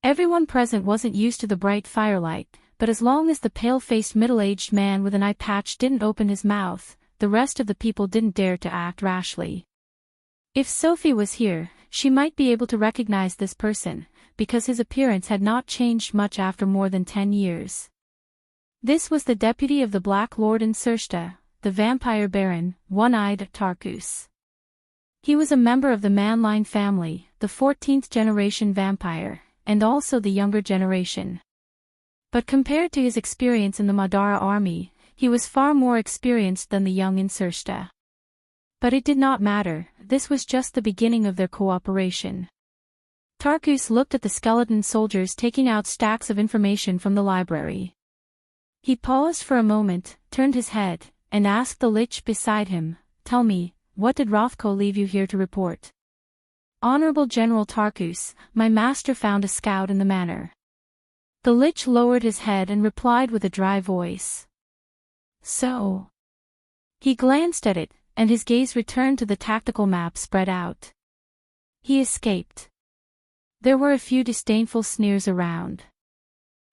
Everyone present wasn't used to the bright firelight, but as long as the pale-faced middle-aged man with an eye patch didn't open his mouth, the rest of the people didn't dare to act rashly. If Sophie was here, she might be able to recognize this person, because his appearance had not changed much after more than 10 years. This was the deputy of the Black Lord in Sursta, the vampire baron, One-Eyed Tarkus. He was a member of the Manline family, the 14th generation vampire, and also the younger generation. But compared to his experience in the Madara army, he was far more experienced than the young in Sursta. But it did not matter, this was just the beginning of their cooperation. Tarkus looked at the skeleton soldiers taking out stacks of information from the library. He paused for a moment, turned his head, and asked the lich beside him, Tell me, what did Rothko leave you here to report? Honorable General Tarkus, my master found a scout in the manor. The lich lowered his head and replied with a dry voice. So? He glanced at it, and his gaze returned to the tactical map spread out. He escaped. There were a few disdainful sneers around.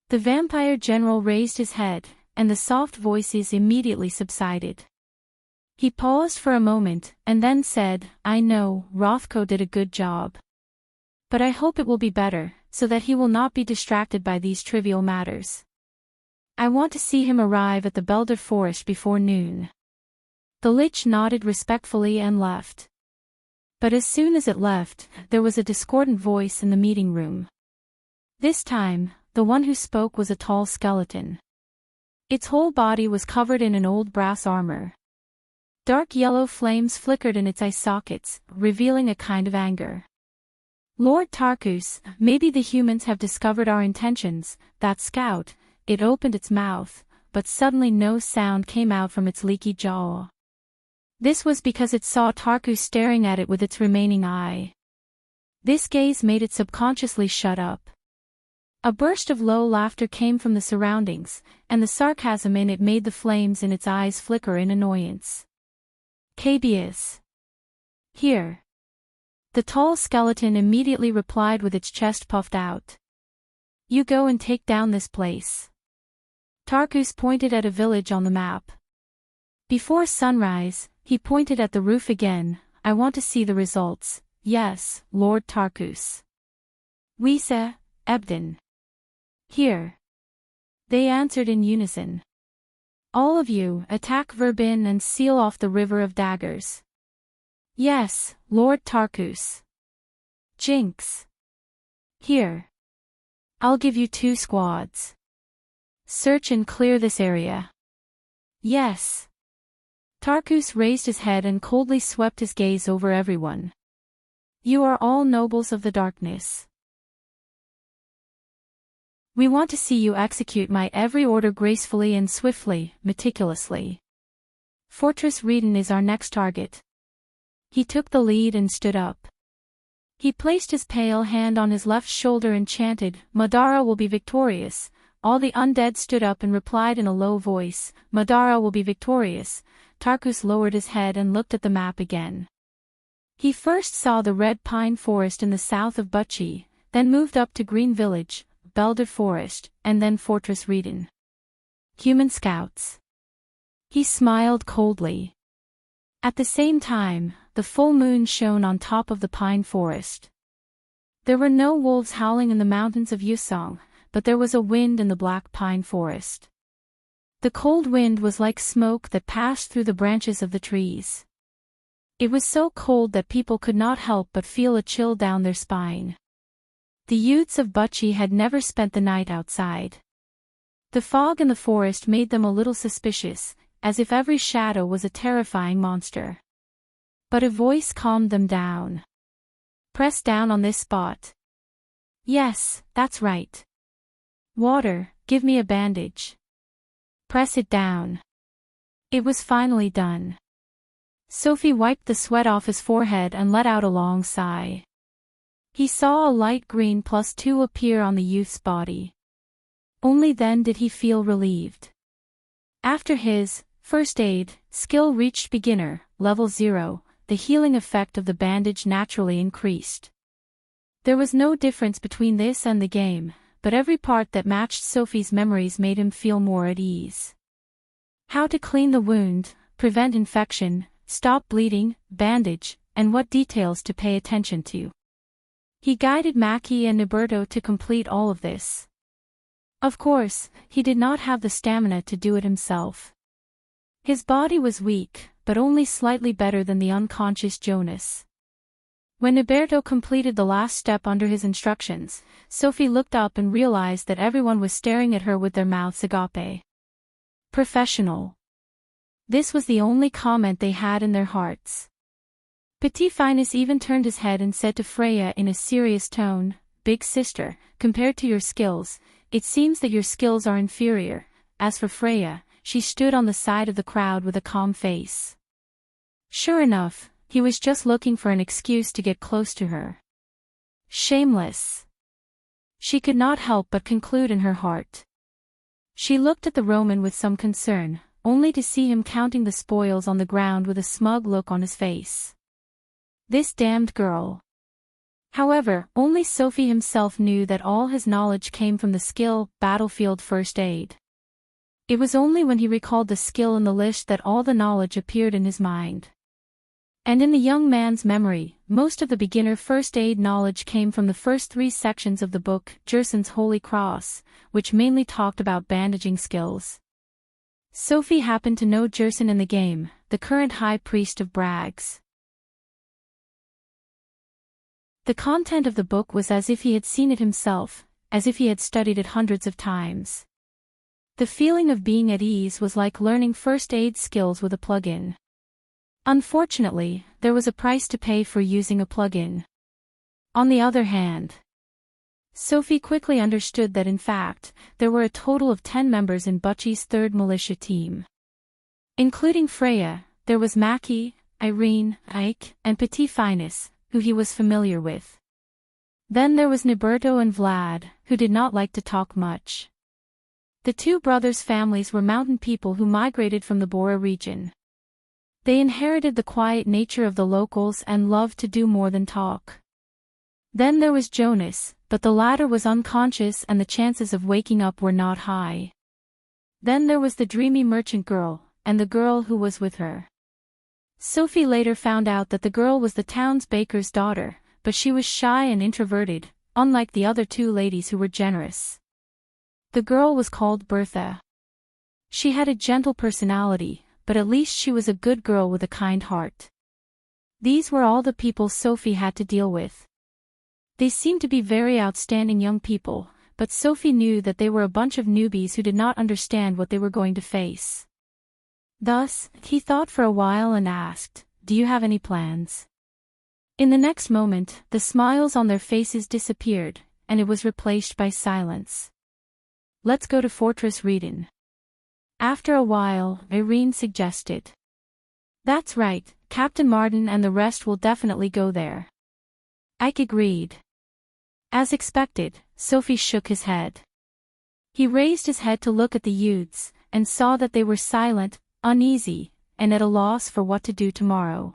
The vampire general raised his head, and the soft voices immediately subsided. He paused for a moment, and then said, I know, Rothko did a good job. But I hope it will be better, so that he will not be distracted by these trivial matters. I want to see him arrive at the Belder Forest before noon. The lich nodded respectfully and left. But as soon as it left, there was a discordant voice in the meeting room. This time, the one who spoke was a tall skeleton. Its whole body was covered in an old brass armor. Dark yellow flames flickered in its eye sockets, revealing a kind of anger. Lord Tarkus, maybe the humans have discovered our intentions, that scout, it opened its mouth, but suddenly no sound came out from its leaky jaw. This was because it saw Tarkus staring at it with its remaining eye. This gaze made it subconsciously shut up. A burst of low laughter came from the surroundings, and the sarcasm in it made the flames in its eyes flicker in annoyance. "Cabius. Here." The tall skeleton immediately replied with its chest puffed out. "You go and take down this place." Tarkus pointed at a village on the map. Before sunrise, he pointed at the roof again. "I want to see the results." "Yes, Lord Tarkus." "Wisa, Ebden." "Here." They answered in unison. "All of you, attack Verbin and seal off the River of Daggers." "Yes, Lord Tarkus." "Jinx." "Here. I'll give you 2 squads. Search and clear this area." "Yes." Tarkus raised his head and coldly swept his gaze over everyone. "You are all nobles of the darkness. We want to see you execute my every order gracefully and swiftly, meticulously. Fortress Reden is our next target." He took the lead and stood up. He placed his pale hand on his left shoulder and chanted, "Madara will be victorious." All the undead stood up and replied in a low voice, "Madara will be victorious." Tarkus lowered his head and looked at the map again. He first saw the red pine forest in the south of Buchi, then moved up to Green Village, Belder Forest, and then Fortress Reden. Human scouts. He smiled coldly. At the same time, the full moon shone on top of the pine forest. There were no wolves howling in the mountains of Yusong, but there was a wind in the black pine forest. The cold wind was like smoke that passed through the branches of the trees. It was so cold that people could not help but feel a chill down their spine. The youths of Buchi had never spent the night outside. The fog in the forest made them a little suspicious, as if every shadow was a terrifying monster. But a voice calmed them down. "Press down on this spot." "Yes, that's right." "Water, give me a bandage." "Press it down." It was finally done. Sophie wiped the sweat off his forehead and let out a long sigh. He saw a light green +2 appear on the youth's body. Only then did he feel relieved. After his first aid skill reached beginner, level 0, the healing effect of the bandage naturally increased. There was no difference between this and the game, but every part that matched Sophie's memories made him feel more at ease. How to clean the wound, prevent infection, stop bleeding, bandage, and what details to pay attention to. He guided Maki and Niberto to complete all of this. Of course, he did not have the stamina to do it himself. His body was weak, but only slightly better than the unconscious Jonas. When Niberto completed the last step under his instructions, Sophie looked up and realized that everyone was staring at her with their mouths agape. Professional. This was the only comment they had in their hearts. Petit Finus even turned his head and said to Freya in a serious tone, "Big sister, compared to your skills, it seems that your skills are inferior." As for Freya, she stood on the side of the crowd with a calm face. Sure enough, he was just looking for an excuse to get close to her. Shameless. She could not help but conclude in her heart. She looked at the Roman with some concern, only to see him counting the spoils on the ground with a smug look on his face. This damned girl. However, only Sophie himself knew that all his knowledge came from the skill, battlefield first aid. It was only when he recalled the skill in the list that all the knowledge appeared in his mind. And in the young man's memory, most of the beginner first aid knowledge came from the first 3 sections of the book, Gerson's Holy Cross, which mainly talked about bandaging skills. Sophie happened to know Gerson in the game, the current high priest of Brags. The content of the book was as if he had seen it himself, as if he had studied it hundreds of times. The feeling of being at ease was like learning first aid skills with a plugin. Unfortunately, there was a price to pay for using a plugin. On the other hand, Sophie quickly understood that in fact, there were a total of 10 members in Butchie's third militia team. Including Freya, there was Mackie, Irene, Ike, and Petit Finus, who he was familiar with. Then there was Niberto and Vlad, who did not like to talk much. The two brothers' families were mountain people who migrated from the Bora region. They inherited the quiet nature of the locals and loved to do more than talk. Then there was Jonas, but the latter was unconscious and the chances of waking up were not high. Then there was the dreamy merchant girl, and the girl who was with her. Sophie later found out that the girl was the town's baker's daughter, but she was shy and introverted, unlike the other two ladies who were generous. The girl was called Bertha. She had a gentle personality, but at least she was a good girl with a kind heart. These were all the people Sophie had to deal with. They seemed to be very outstanding young people, but Sophie knew that they were a bunch of newbies who did not understand what they were going to face. Thus, he thought for a while and asked, "Do you have any plans?" In the next moment, the smiles on their faces disappeared, and it was replaced by silence. "Let's go to Fortress Reedon." After a while, Irene suggested. "That's right, Captain Martin and the rest will definitely go there." Ike agreed. As expected, Sophie shook his head. He raised his head to look at the youths, and saw that they were silent, uneasy, and at a loss for what to do tomorrow.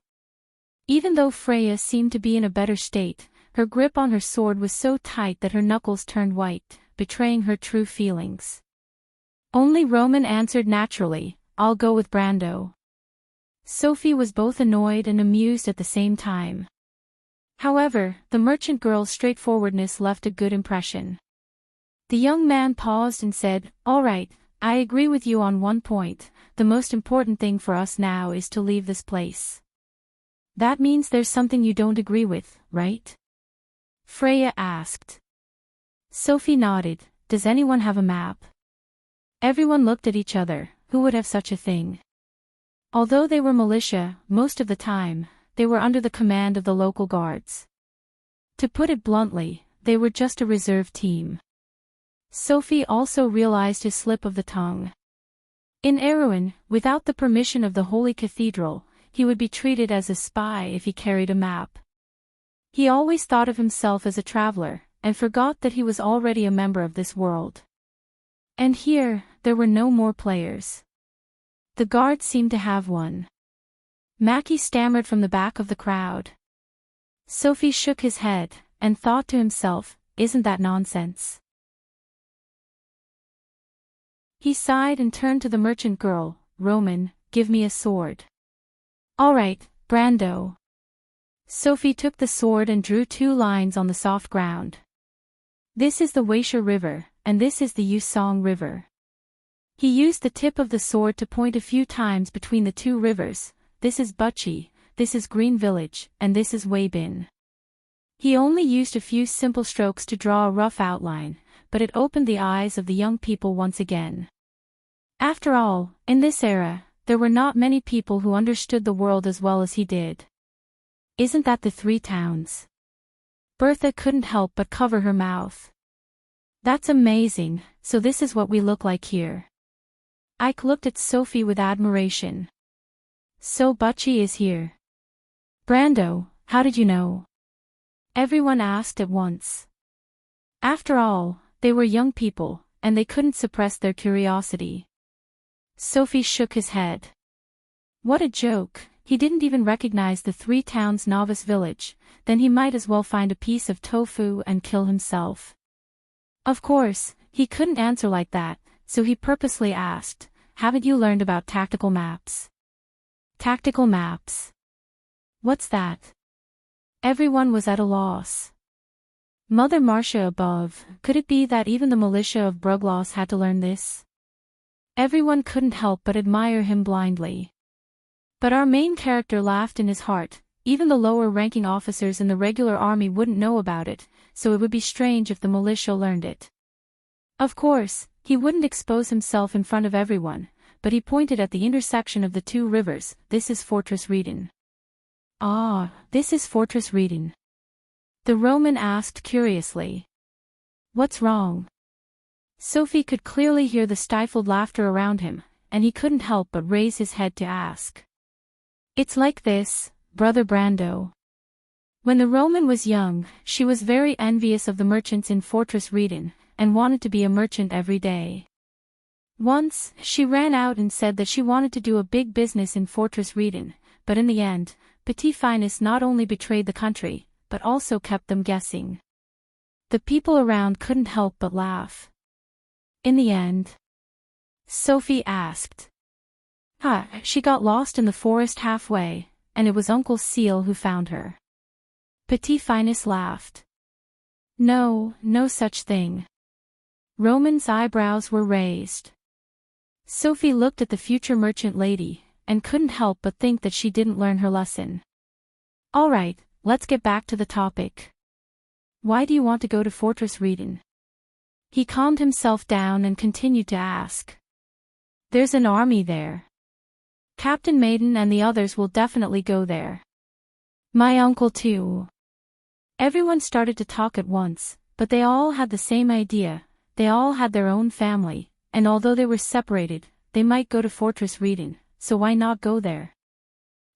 Even though Freya seemed to be in a better state, her grip on her sword was so tight that her knuckles turned white, betraying her true feelings. Only Roman answered naturally, "I'll go with Brando." Sophie was both annoyed and amused at the same time. However, the merchant girl's straightforwardness left a good impression. The young man paused and said, "All right, I agree with you on one point. The most important thing for us now is to leave this place." "That means there's something you don't agree with, right?" Freya asked. Sophie nodded. "Does anyone have a map?" Everyone looked at each other. Who would have such a thing? Although they were militia, most of the time, they were under the command of the local guards. To put it bluntly, they were just a reserve team. Sophie also realized his slip of the tongue. In Erewhon, without the permission of the Holy Cathedral, he would be treated as a spy if he carried a map. He always thought of himself as a traveler, and forgot that he was already a member of this world. And here, there were no more players. The guards seemed to have one. Mackie stammered from the back of the crowd. Sophie shook his head, and thought to himself, "Isn't that nonsense?" He sighed and turned to the merchant girl. "Roman, give me a sword." "All right, Brando." Sophie took the sword and drew 2 lines on the soft ground. "This is the Waisha River, and this is the Yusong River." He used the tip of the sword to point a few times between the 2 rivers. "This is Butchie, this is Green Village, and this is Weibin." He only used a few simple strokes to draw a rough outline, but it opened the eyes of the young people once again. After all, in this era, there were not many people who understood the world as well as he did. "Isn't that the 3 towns?" Bertha couldn't help but cover her mouth. "That's amazing, so this is what we look like here." Ike looked at Sophie with admiration. "So Butchie is here." "Brando, how did you know?" Everyone asked at once. After all, they were young people, and they couldn't suppress their curiosity. Sophie shook his head. What a joke, he didn't even recognize the 3 towns novice village, then he might as well find a piece of tofu and kill himself. Of course, he couldn't answer like that, so he purposely asked, "Haven't you learned about tactical maps?" Tactical maps? What's that? Everyone was at a loss. Mother Marcia above, could it be that even the militia of Brugloss had to learn this? Everyone couldn't help but admire him blindly. But our main character laughed in his heart. Even the lower-ranking officers in the regular army wouldn't know about it, so it would be strange if the militia learned it. Of course, he wouldn't expose himself in front of everyone, but he pointed at the intersection of the 2 rivers. "This is Fortress Reedon." "Ah, this is Fortress Reedon?" the Roman asked curiously. What's wrong? Sophie could clearly hear the stifled laughter around him, and he couldn't help but raise his head to ask. It's like this, Brother Brando. When the Roman was young, she was very envious of the merchants in Fortress Redon, and wanted to be a merchant every day. Once, she ran out and said that she wanted to do a big business in Fortress Redon, but in the end, Petit Finus not only betrayed the country, but also kept them guessing. The people around couldn't help but laugh. In the end, Sophie asked. She got lost in the forest halfway, and it was Uncle Seal who found her. Petit Finus laughed. No, no such thing. Roman's eyebrows were raised. Sophie looked at the future merchant lady, and couldn't help but think that she didn't learn her lesson. All right, let's get back to the topic. Why do you want to go to Fortress Redon? He calmed himself down and continued to ask. There's an army there. Captain Maiden and the others will definitely go there. My uncle too. Everyone started to talk at once, but they all had the same idea. They all had their own family, and although they were separated, they might go to Fortress Redon, so why not go there?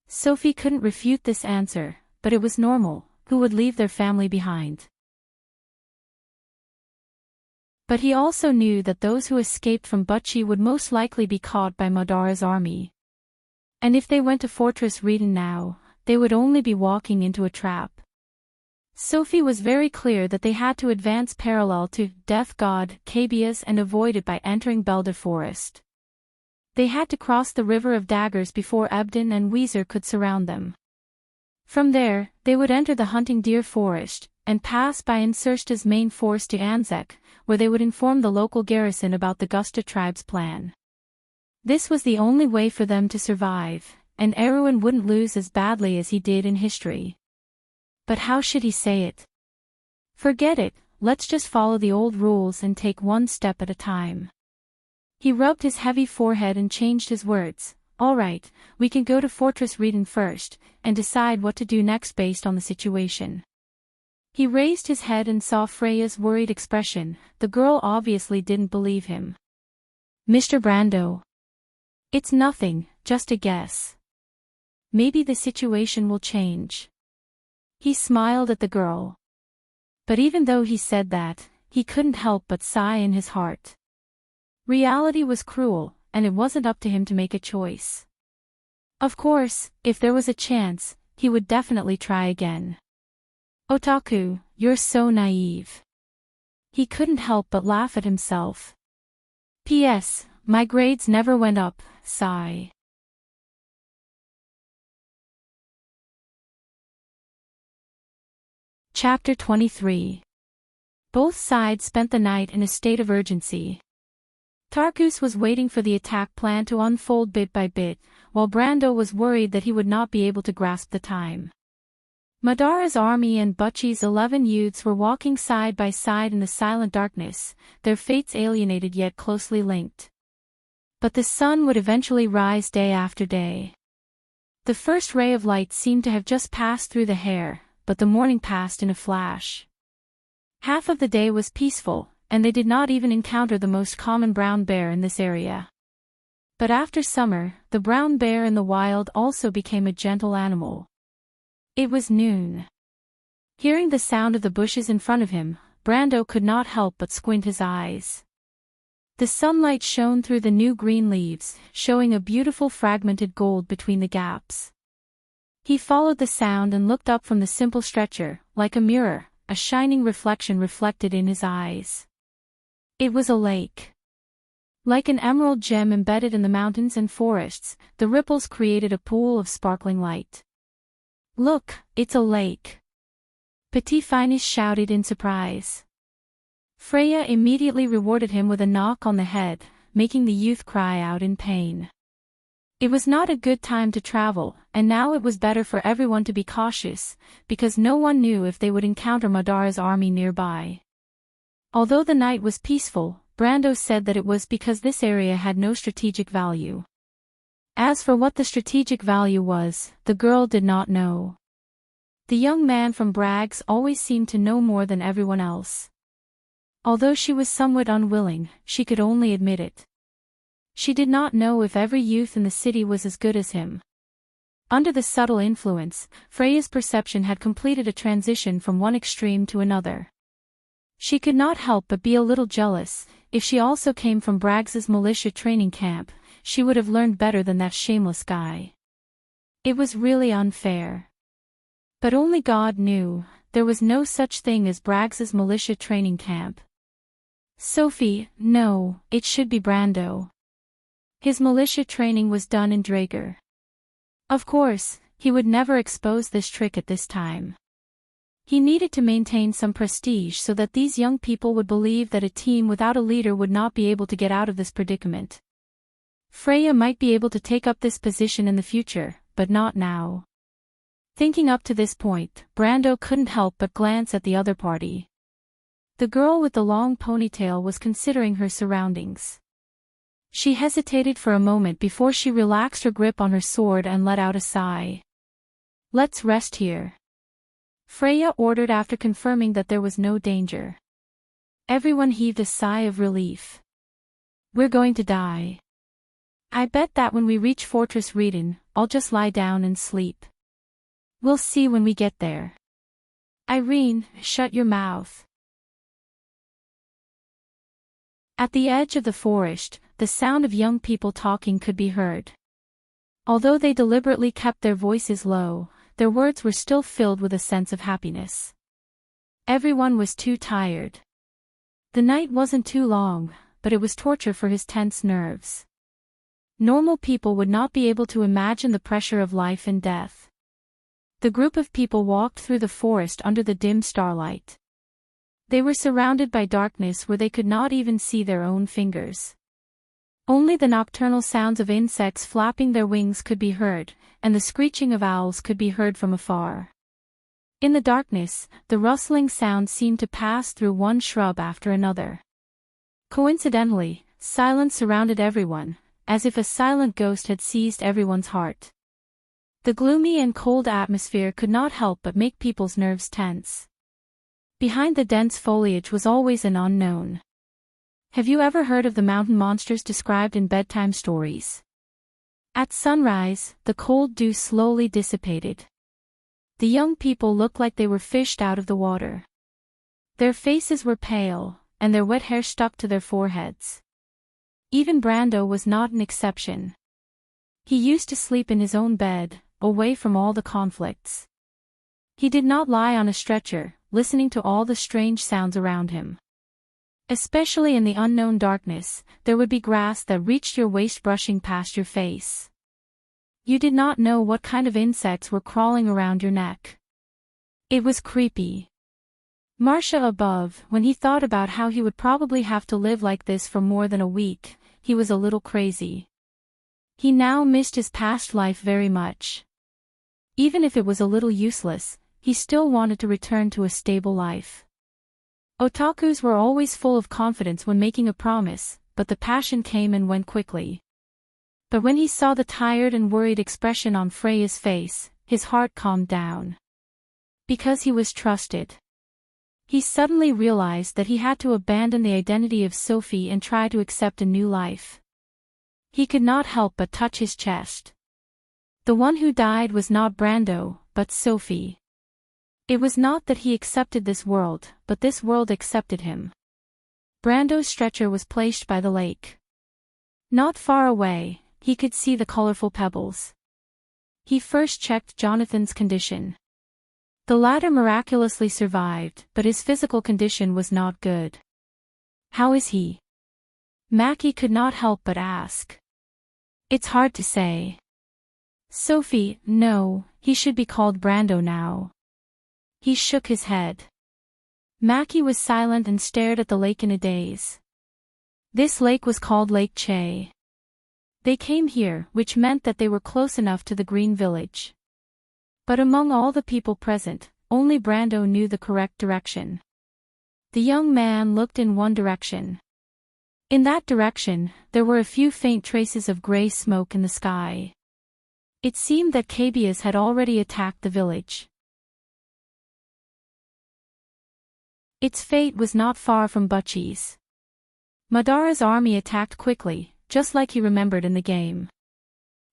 Sophie couldn't refute this answer, but it was normal. Who would leave their family behind? But he also knew that those who escaped from Butchie would most likely be caught by Madara's army. And if they went to Fortress Redon now, they would only be walking into a trap. Sophie was very clear that they had to advance parallel to Death God, Cabias, and avoid it by entering Belder Forest. They had to cross the River of Daggers before Ebden and Weezer could surround them. From there, they would enter the Hunting Deer Forest, and pass by Insursta's main force to Anzek, where they would inform the local garrison about the Gusta tribe's plan. This was the only way for them to survive, and Erwin wouldn't lose as badly as he did in history. But how should he say it? Forget it, let's just follow the old rules and take one step at a time. He rubbed his heavy forehead and changed his words. All right, we can go to Fortress Redon first, and decide what to do next based on the situation. He raised his head and saw Freya's worried expression. The girl obviously didn't believe him. Mr. Brando. It's nothing, just a guess. Maybe the situation will change. He smiled at the girl. But even though he said that, he couldn't help but sigh in his heart. Reality was cruel, and it wasn't up to him to make a choice. Of course, if there was a chance, he would definitely try again. Otaku, you're so naive. He couldn't help but laugh at himself. P.S. My grades never went up, sigh. Chapter 23. Both sides spent the night in a state of urgency. Tarkus was waiting for the attack plan to unfold bit by bit, while Brando was worried that he would not be able to grasp the time. Madara's army and Butchie's 11 youths were walking side by side in the silent darkness, their fates alienated yet closely linked. But the sun would eventually rise day after day. The first ray of light seemed to have just passed through the hair, but the morning passed in a flash. Half of the day was peaceful, and they did not even encounter the most common brown bear in this area. But after summer, the brown bear in the wild also became a gentle animal. It was noon. Hearing the sound of the bushes in front of him, Brando could not help but squint his eyes. The sunlight shone through the new green leaves, showing a beautiful fragmented gold between the gaps. He followed the sound and looked up from the simple stretcher, like a mirror, a shining reflection reflected in his eyes. It was a lake. Like an emerald gem embedded in the mountains and forests, the ripples created a pool of sparkling light. Look, it's a lake. Petit Finus shouted in surprise. Freya immediately rewarded him with a knock on the head, making the youth cry out in pain. It was not a good time to travel, and now it was better for everyone to be cautious, because no one knew if they would encounter Madara's army nearby. Although the night was peaceful, Brando said that it was because this area had no strategic value. As for what the strategic value was, the girl did not know. The young man from Bragg's always seemed to know more than everyone else. Although she was somewhat unwilling, she could only admit it. She did not know if every youth in the city was as good as him. Under the subtle influence, Freya's perception had completed a transition from one extreme to another. She could not help but be a little jealous. If she also came from Braggs's militia training camp, she would have learned better than that shameless guy. It was really unfair. But only God knew, there was no such thing as Braggs's militia training camp. Sophie, no, it should be Brando. His militia training was done in Drager. Of course, he would never expose this trick at this time. He needed to maintain some prestige so that these young people would believe that a team without a leader would not be able to get out of this predicament. Freya might be able to take up this position in the future, but not now. Thinking up to this point, Brando couldn't help but glance at the other party. The girl with the long ponytail was considering her surroundings. She hesitated for a moment before she relaxed her grip on her sword and let out a sigh. "Let's rest here," Freya ordered after confirming that there was no danger. Everyone heaved a sigh of relief. "We're going to die. I bet that when we reach Fortress Reden, I'll just lie down and sleep. We'll see when we get there." "Irene, shut your mouth." At the edge of the forest, the sound of young people talking could be heard. Although they deliberately kept their voices low, their words were still filled with a sense of happiness. Everyone was too tired. The night wasn't too long, but it was torture for his tense nerves. Normal people would not be able to imagine the pressure of life and death. The group of people walked through the forest under the dim starlight. They were surrounded by darkness where they could not even see their own fingers. Only the nocturnal sounds of insects flapping their wings could be heard, and the screeching of owls could be heard from afar. In the darkness, the rustling sound seemed to pass through one shrub after another. Coincidentally, silence surrounded everyone, as if a silent ghost had seized everyone's heart. The gloomy and cold atmosphere could not help but make people's nerves tense. Behind the dense foliage was always an unknown. Have you ever heard of the mountain monsters described in bedtime stories? At sunrise, the cold dew slowly dissipated. The young people looked like they were fished out of the water. Their faces were pale, and their wet hair stuck to their foreheads. Even Brando was not an exception. He used to sleep in his own bed, away from all the conflicts. He did not lie on a stretcher, listening to all the strange sounds around him. Especially in the unknown darkness, there would be grass that reached your waist brushing past your face. You did not know what kind of insects were crawling around your neck. It was creepy. Marcia above, when he thought about how he would probably have to live like this for more than a week, he was a little crazy. He now missed his past life very much. Even if it was a little useless, he still wanted to return to a stable life. Otakus were always full of confidence when making a promise, but the passion came and went quickly. But when he saw the tired and worried expression on Freya's face, his heart calmed down. Because he was trusted. He suddenly realized that he had to abandon the identity of Sophie and try to accept a new life. He could not help but touch his chest. The one who died was not Brando, but Sophie. It was not that he accepted this world, but this world accepted him. Brando's stretcher was placed by the lake. Not far away, he could see the colorful pebbles. He first checked Jonathan's condition. The latter miraculously survived, but his physical condition was not good. "How is he?" Mackie could not help but ask. "It's hard to say." "Sophie, no, he should be called Brando now." He shook his head. Mackie was silent and stared at the lake in a daze. This lake was called Lake Che. They came here, which meant that they were close enough to the Green Village. But among all the people present, only Brando knew the correct direction. The young man looked in one direction. In that direction, there were a few faint traces of gray smoke in the sky. It seemed that Cabias had already attacked the village. Its fate was not far from Butchie's. Madara's army attacked quickly, just like he remembered in the game.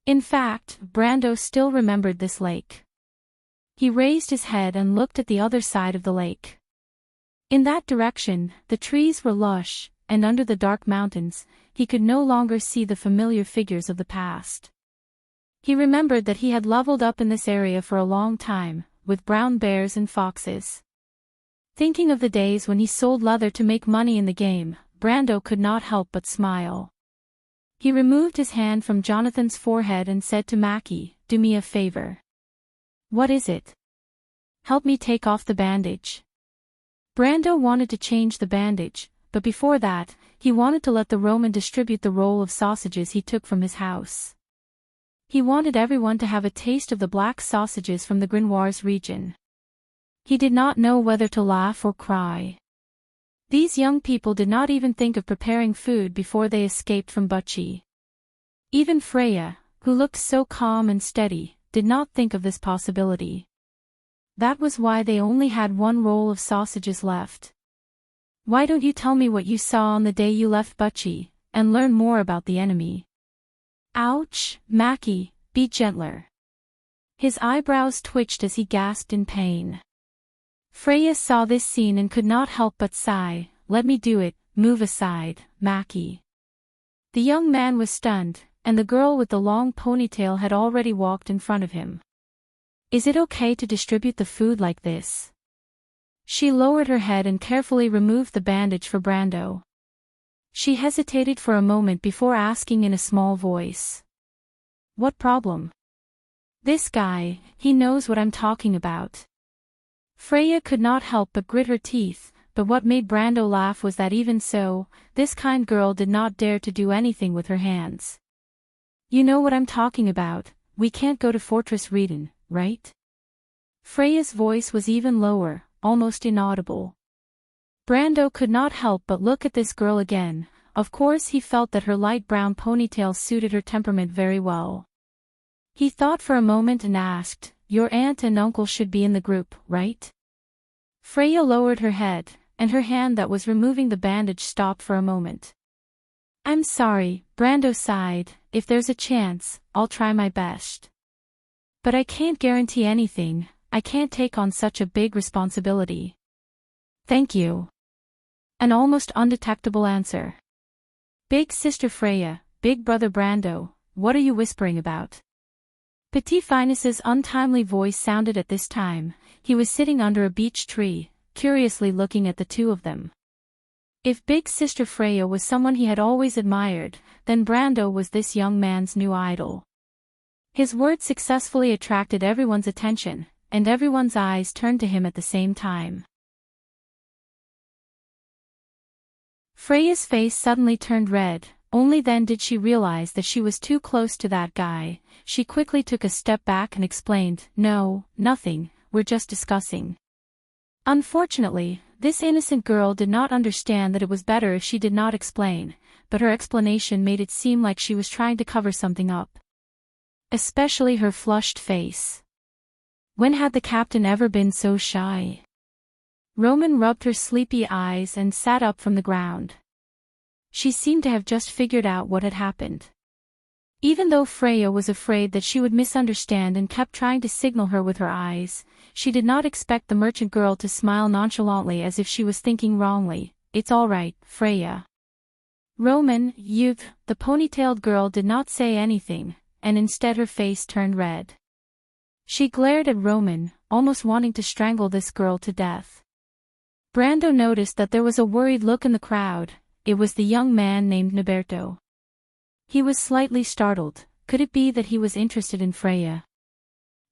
In fact, Brando still remembered this lake. He raised his head and looked at the other side of the lake. In that direction, the trees were lush, and under the dark mountains, he could no longer see the familiar figures of the past. He remembered that he had leveled up in this area for a long time, with brown bears and foxes. Thinking of the days when he sold leather to make money in the game, Brando could not help but smile. He removed his hand from Jonathan's forehead and said to Mackie, "Do me a favor." "What is it?" "Help me take off the bandage." Brando wanted to change the bandage, but before that, he wanted to let the Roman distribute the roll of sausages he took from his house. He wanted everyone to have a taste of the black sausages from the Grimoires region. He did not know whether to laugh or cry. These young people did not even think of preparing food before they escaped from Butchie. Even Freya, who looked so calm and steady, did not think of this possibility. That was why they only had one roll of sausages left. "Why don't you tell me what you saw on the day you left Butchie, and learn more about the enemy?" "Ouch, Mackie, be gentler." His eyebrows twitched as he gasped in pain. Freya saw this scene and could not help but sigh. "Let me do it, move aside, Mackie." The young man was stunned, and the girl with the long ponytail had already walked in front of him. "Is it okay to distribute the food like this?" She lowered her head and carefully removed the bandage for Brando. She hesitated for a moment before asking in a small voice. "What problem?" "This guy, he knows what I'm talking about." Freya could not help but grit her teeth, but what made Brando laugh was that even so, this kind girl did not dare to do anything with her hands. "You know what I'm talking about, we can't go to Fortress Reden, right?" Freya's voice was even lower, almost inaudible. Brando could not help but look at this girl again. Of course he felt that her light brown ponytail suited her temperament very well. He thought for a moment and asked, "Your aunt and uncle should be in the group, right?" Freya lowered her head, and her hand that was removing the bandage stopped for a moment. "I'm sorry," Brando sighed, "if there's a chance, I'll try my best. But I can't guarantee anything, I can't take on such a big responsibility." "Thank you." An almost undetectable answer. "Big sister Freya, big brother Brando, what are you whispering about?" Petit Finus's untimely voice sounded at this time. He was sitting under a beech tree, curiously looking at the two of them. If Big Sister Freya was someone he had always admired, then Brando was this young man's new idol. His words successfully attracted everyone's attention, and everyone's eyes turned to him at the same time. Freya's face suddenly turned red. Only then did she realize that she was too close to that guy. She quickly took a step back and explained, "No, nothing, we're just discussing." Unfortunately, this innocent girl did not understand that it was better if she did not explain, but her explanation made it seem like she was trying to cover something up. Especially her flushed face. When had the captain ever been so shy? Roman rubbed her sleepy eyes and sat up from the ground. She seemed to have just figured out what had happened. Even though Freya was afraid that she would misunderstand and kept trying to signal her with her eyes, she did not expect the merchant girl to smile nonchalantly as if she was thinking wrongly. "It's all right, Freya." "Roman, the ponytailed girl did not say anything, and instead her face turned red. She glared at Roman, almost wanting to strangle this girl to death. Brando noticed that there was a worried look in the crowd. It was the young man named Noberto. He was slightly startled. Could it be that he was interested in Freya?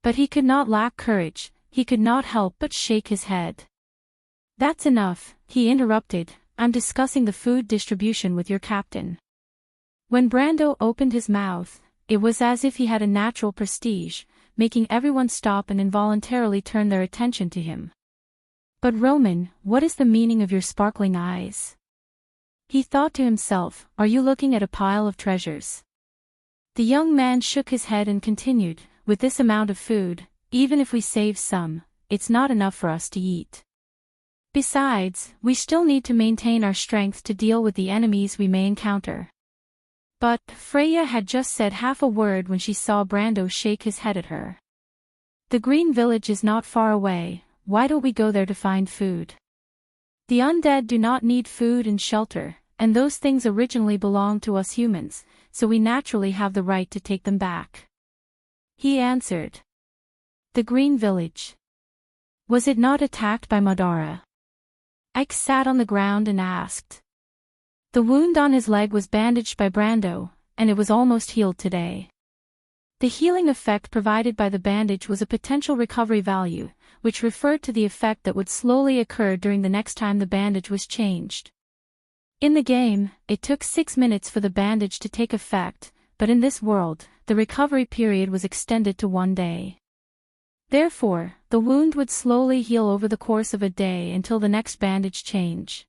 But he could not lack courage, he could not help but shake his head. "That's enough," he interrupted, "I'm discussing the food distribution with your captain." When Brando opened his mouth, it was as if he had a natural prestige, making everyone stop and involuntarily turn their attention to him. "But Roman, what is the meaning of your sparkling eyes?" He thought to himself, "Are you looking at a pile of treasures?" The young man shook his head and continued, "With this amount of food, even if we save some, it's not enough for us to eat. Besides, we still need to maintain our strength to deal with the enemies we may encounter. But Freya had just said half a word when she saw Brando shake his head at her. The Green Village is not far away, why don't we go there to find food? The undead do not need food and shelter, and those things originally belonged to us humans, so we naturally have the right to take them back. He answered. The Green Village. Was it not attacked by Madara? Ike sat on the ground and asked. The wound on his leg was bandaged by Brando, and it was almost healed today. The healing effect provided by the bandage was a potential recovery value, which referred to the effect that would slowly occur during the next time the bandage was changed. In the game, it took 6 minutes for the bandage to take effect, but in this world, the recovery period was extended to 1 day. Therefore, the wound would slowly heal over the course of a day until the next bandage change.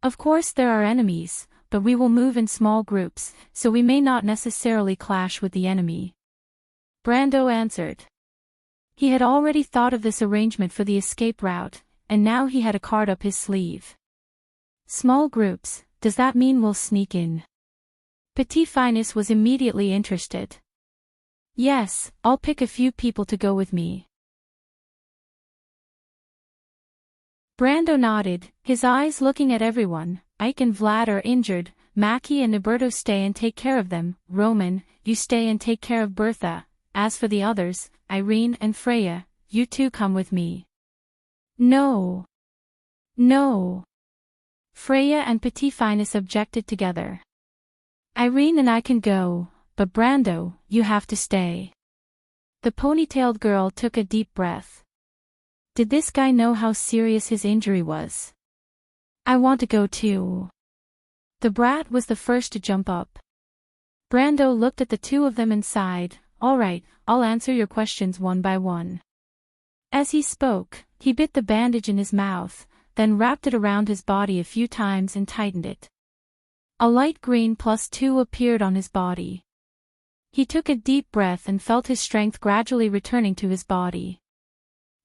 Of course there are enemies, but we will move in small groups, so we may not necessarily clash with the enemy. Brando answered. He had already thought of this arrangement for the escape route, and now he had a card up his sleeve. Small groups, does that mean we'll sneak in? Petit Finus was immediately interested. Yes, I'll pick a few people to go with me. Brando nodded, his eyes looking at everyone. Ike and Vlad are injured, Mackie and Niberto stay and take care of them, Roman, you stay and take care of Bertha, as for the others, Irene and Freya, you two come with me. No. No. Freya and Petit Finus objected together. Irene and I can go, but Brando, you have to stay. The ponytailed girl took a deep breath. Did this guy know how serious his injury was? I want to go too. The brat was the first to jump up. Brando looked at the two of them and sighed, all right, I'll answer your questions one by one. As he spoke, he bit the bandage in his mouth, then wrapped it around his body a few times and tightened it. A light green +2 appeared on his body. He took a deep breath and felt his strength gradually returning to his body.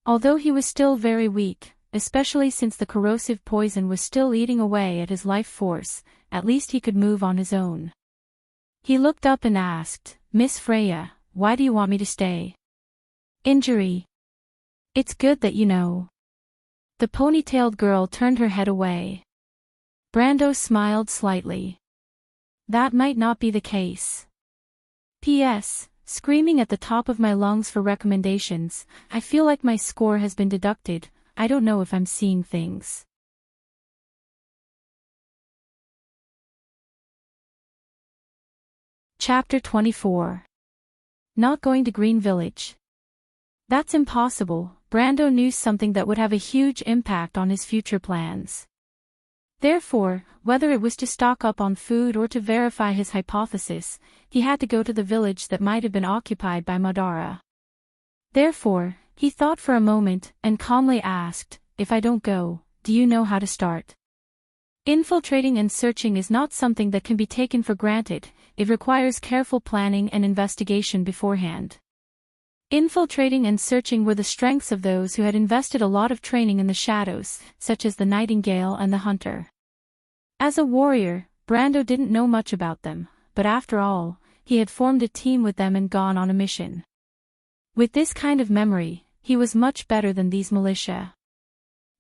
Although he was still very weak, especially since the corrosive poison was still eating away at his life force, at least he could move on his own. He looked up and asked, Miss Freya, why do you want me to stay? Injury. It's good that you know. The ponytailed girl turned her head away. Brando smiled slightly. That might not be the case. P.S. Screaming at the top of my lungs for recommendations, I feel like my score has been deducted, I don't know if I'm seeing things. Chapter 24. Not going to Green Village. That's impossible, Brando knew something that would have a huge impact on his future plans. Therefore, whether it was to stock up on food or to verify his hypothesis, he had to go to the village that might have been occupied by Madara. Therefore, he thought for a moment and calmly asked, if I don't go, do you know how to start? Infiltrating and searching is not something that can be taken for granted, it requires careful planning and investigation beforehand. Infiltrating and searching were the strengths of those who had invested a lot of training in the shadows, such as the Nightingale and the Hunter. As a warrior, Brando didn't know much about them, but after all, he had formed a team with them and gone on a mission. With this kind of memory, he was much better than these militia.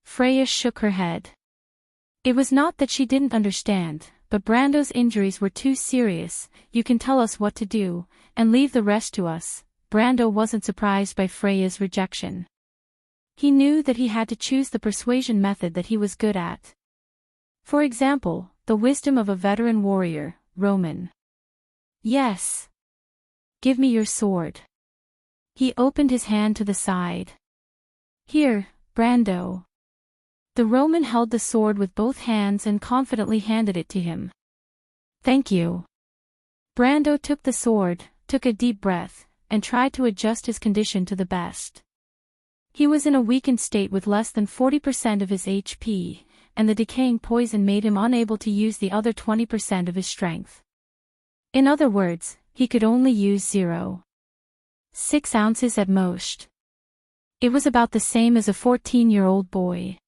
Freya shook her head. It was not that she didn't understand, but Brando's injuries were too serious. You can tell us what to do, and leave the rest to us. Brando wasn't surprised by Freya's rejection. He knew that he had to choose the persuasion method that he was good at. For example, the wisdom of a veteran warrior, Roman. Yes. Give me your sword. He opened his hand to the side. Here, Brando. The Roman held the sword with both hands and confidently handed it to him. Thank you. Brando took the sword, took a deep breath, and tried to adjust his condition to the best. He was in a weakened state with less than 40% of his HP, and the decaying poison made him unable to use the other 20% of his strength. In other words, he could only use 0.6 ounces at most. It was about the same as a 14-year-old boy.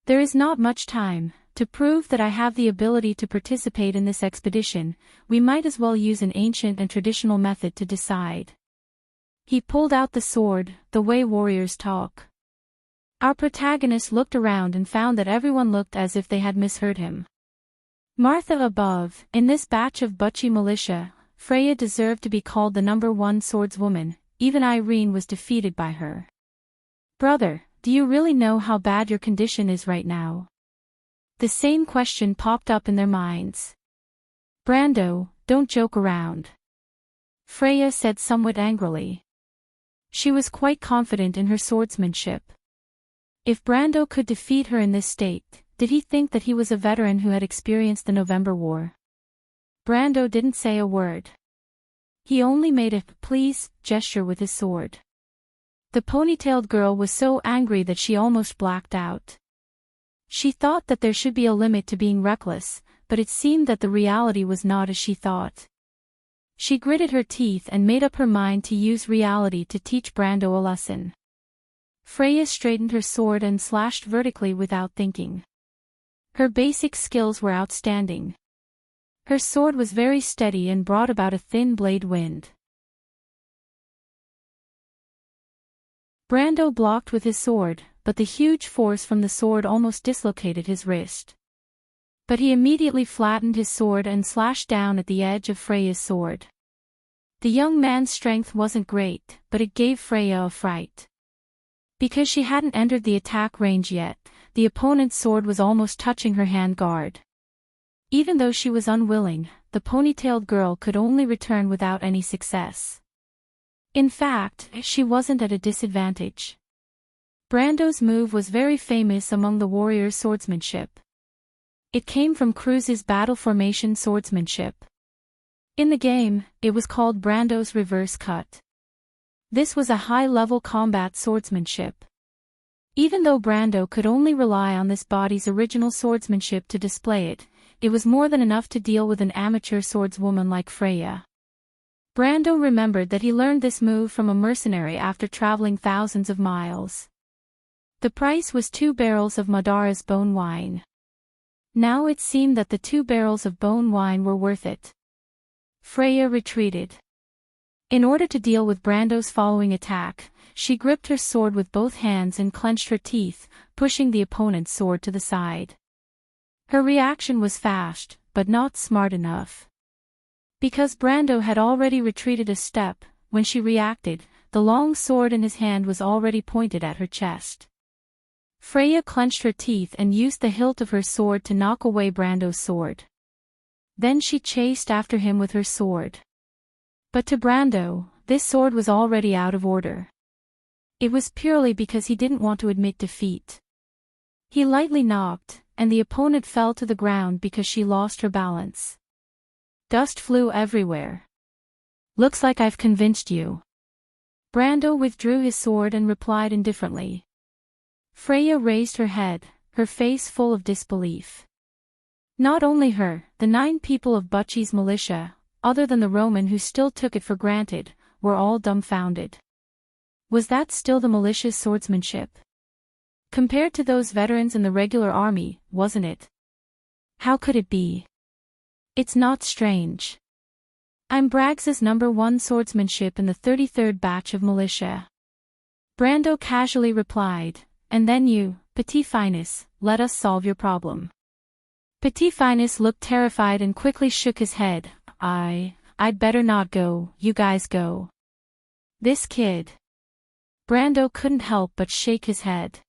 There is not much time. To prove that I have the ability to participate in this expedition, we might as well use an ancient and traditional method to decide. He pulled out the sword, the way warriors talk. Our protagonist looked around and found that everyone looked as if they had misheard him. Martha above, in this batch of Butchie militia, Freya deserved to be called the #1 swordswoman, even Irene was defeated by her. Brother, do you really know how bad your condition is right now? The same question popped up in their minds. Brando, don't joke around. Freya said somewhat angrily. She was quite confident in her swordsmanship. If Brando could defeat her in this state, did he think that he was a veteran who had experienced the November War? Brando didn't say a word. He only made a please gesture with his sword. The ponytailed girl was so angry that she almost blacked out. She thought that there should be a limit to being reckless, but it seemed that the reality was not as she thought. She gritted her teeth and made up her mind to use reality to teach Brando a lesson. Freya straightened her sword and slashed vertically without thinking. Her basic skills were outstanding. Her sword was very steady and brought about a thin blade wind. Brando blocked with his sword, but the huge force from the sword almost dislocated his wrist. But he immediately flattened his sword and slashed down at the edge of Freya's sword. The young man's strength wasn't great, but it gave Freya a fright. Because she hadn't entered the attack range yet, the opponent's sword was almost touching her hand guard. Even though she was unwilling, the ponytailed girl could only return without any success. In fact, she wasn't at a disadvantage. Brando's move was very famous among the warriors' swordsmanship. It came from Cruz's battle formation swordsmanship. In the game, it was called Brando's reverse cut. This was a high-level combat swordsmanship. Even though Brando could only rely on this body's original swordsmanship to display it, it was more than enough to deal with an amateur swordswoman like Freya. Brando remembered that he learned this move from a mercenary after traveling thousands of miles. The price was 2 barrels of Madara's bone wine. Now it seemed that the 2 barrels of bone wine were worth it. Freya retreated. In order to deal with Brando's following attack, she gripped her sword with both hands and clenched her teeth, pushing the opponent's sword to the side. Her reaction was fast, but not smart enough. Because Brando had already retreated a step, when she reacted, the long sword in his hand was already pointed at her chest. Freya clenched her teeth and used the hilt of her sword to knock away Brando's sword. Then she chased after him with her sword. But to Brando, this sword was already out of order. It was purely because he didn't want to admit defeat. He lightly knocked, and the opponent fell to the ground because she lost her balance. Dust flew everywhere. Looks like I've convinced you. Brando withdrew his sword and replied indifferently. Freya raised her head, her face full of disbelief. Not only her, the 9 people of Butchie's militia, other than the Roman who still took it for granted, were all dumbfounded. Was that still the militia's swordsmanship? Compared to those veterans in the regular army, wasn't it? How could it be? It's not strange. I'm Braggs's #1 swordsmanship in the 33rd batch of militia. Brando casually replied, and then you, Petit Finus, let us solve your problem. Petit Finus looked terrified and quickly shook his head. I'd better not go, you guys go. This kid. Brando couldn't help but shake his head.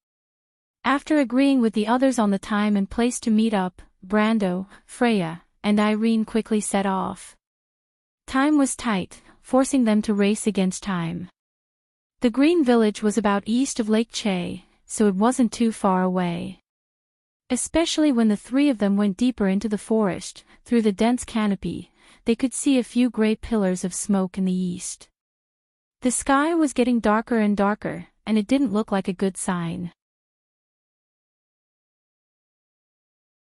After agreeing with the others on the time and place to meet up, Brando, Freya, and Irene quickly set off. Time was tight, forcing them to race against time. The Green Village was about east of Lake Che, so it wasn't too far away. Especially when the 3 of them went deeper into the forest, through the dense canopy, they could see a few gray pillars of smoke in the east. The sky was getting darker and darker, and it didn't look like a good sign.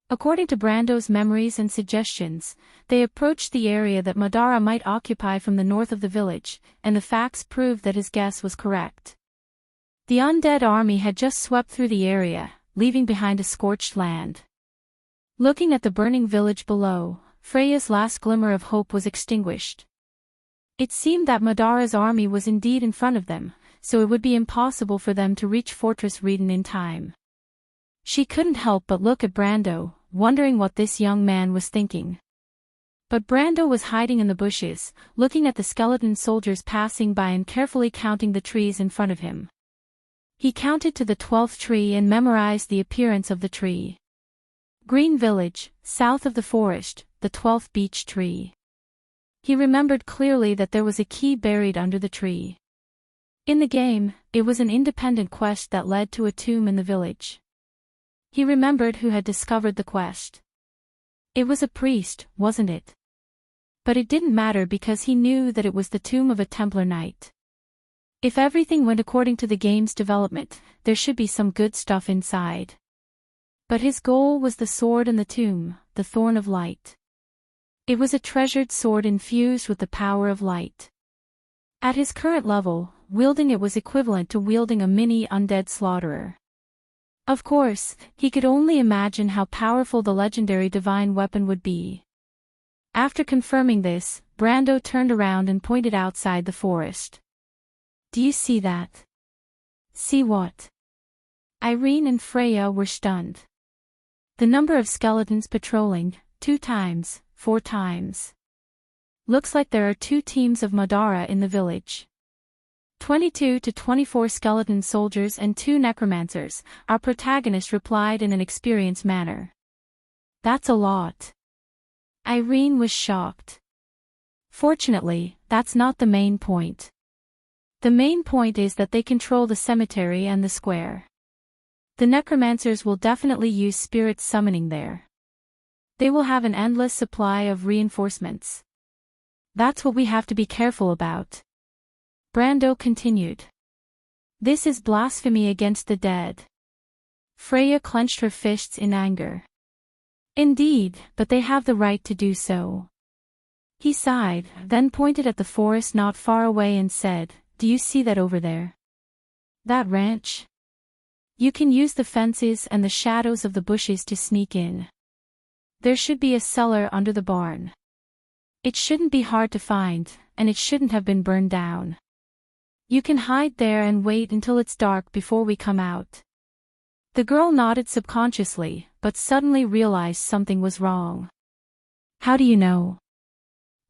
According to Brando's memories and suggestions, they approached the area that Madara might occupy from the north of the village, and the facts proved that his guess was correct. The undead army had just swept through the area, leaving behind a scorched land. Looking at the burning village below, Freya's last glimmer of hope was extinguished. It seemed that Madara's army was indeed in front of them, so it would be impossible for them to reach Fortress Reden in time. She couldn't help but look at Brando, wondering what this young man was thinking. But Brando was hiding in the bushes, looking at the skeleton soldiers passing by and carefully counting the trees in front of him. He counted to the 12th tree and memorized the appearance of the tree. Green Village, south of the forest, the 12th beech tree. He remembered clearly that there was a key buried under the tree. In the game, it was an independent quest that led to a tomb in the village. He remembered who had discovered the quest. It was a priest, wasn't it? But it didn't matter because he knew that it was the tomb of a Templar knight. If everything went according to the game's development, there should be some good stuff inside. But his goal was the sword and the tomb, the Thorn of Light. It was a treasured sword infused with the power of light. At his current level, wielding it was equivalent to wielding a mini undead slaughterer. Of course, he could only imagine how powerful the legendary divine weapon would be. After confirming this, Brando turned around and pointed outside the forest. Do you see that? See what? Irene and Freya were stunned. The number of skeletons patrolling, 2 times, 4 times. Looks like there are 2 teams of Madara in the village. 22 to 24 skeleton soldiers and 2 necromancers, our protagonist replied in an experienced manner. That's a lot. Irene was shocked. Fortunately, that's not the main point. The main point is that they control the cemetery and the square. The necromancers will definitely use spirit summoning there. They will have an endless supply of reinforcements. That's what we have to be careful about. Brando continued. This is blasphemy against the dead. Freya clenched her fists in anger. Indeed, but they have the right to do so. He sighed, then pointed at the forest not far away and said, Do you see that over there? That ranch? You can use the fences and the shadows of the bushes to sneak in. There should be a cellar under the barn. It shouldn't be hard to find, and it shouldn't have been burned down. You can hide there and wait until it's dark before we come out. The girl nodded subconsciously, but suddenly realized something was wrong. How do you know?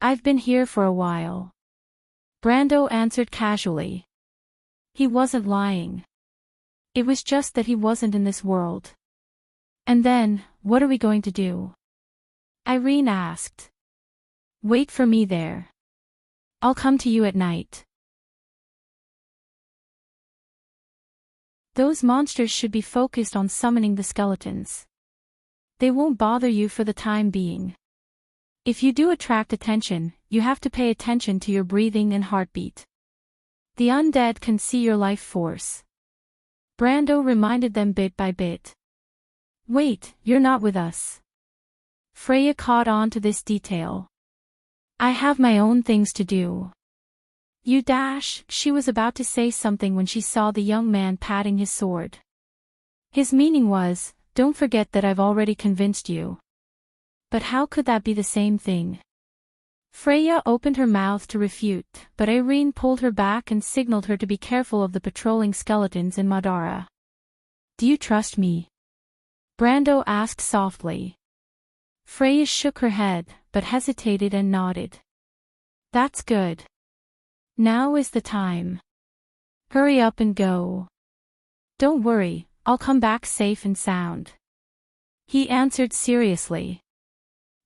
I've been here for a while. Brando answered casually. He wasn't lying. It was just that he wasn't in this world. And then, what are we going to do? Irene asked. Wait for me there. I'll come to you at night. Those monsters should be focused on summoning the skeletons. They won't bother you for the time being. If you do attract attention, you have to pay attention to your breathing and heartbeat. The undead can see your life force. Brando reminded them bit by bit. Wait, you're not with us. Freya caught on to this detail. I have my own things to do. You dash, she was about to say something when she saw the young man patting his sword. His meaning was, don't forget that I've already convinced you. But how could that be the same thing? Freya opened her mouth to refute, but Irene pulled her back and signaled her to be careful of the patrolling skeletons in Madara. Do you trust me? Brando asked softly. Freya shook her head, but hesitated and nodded. That's good. Now is the time. Hurry up and go. Don't worry, I'll come back safe and sound. He answered seriously.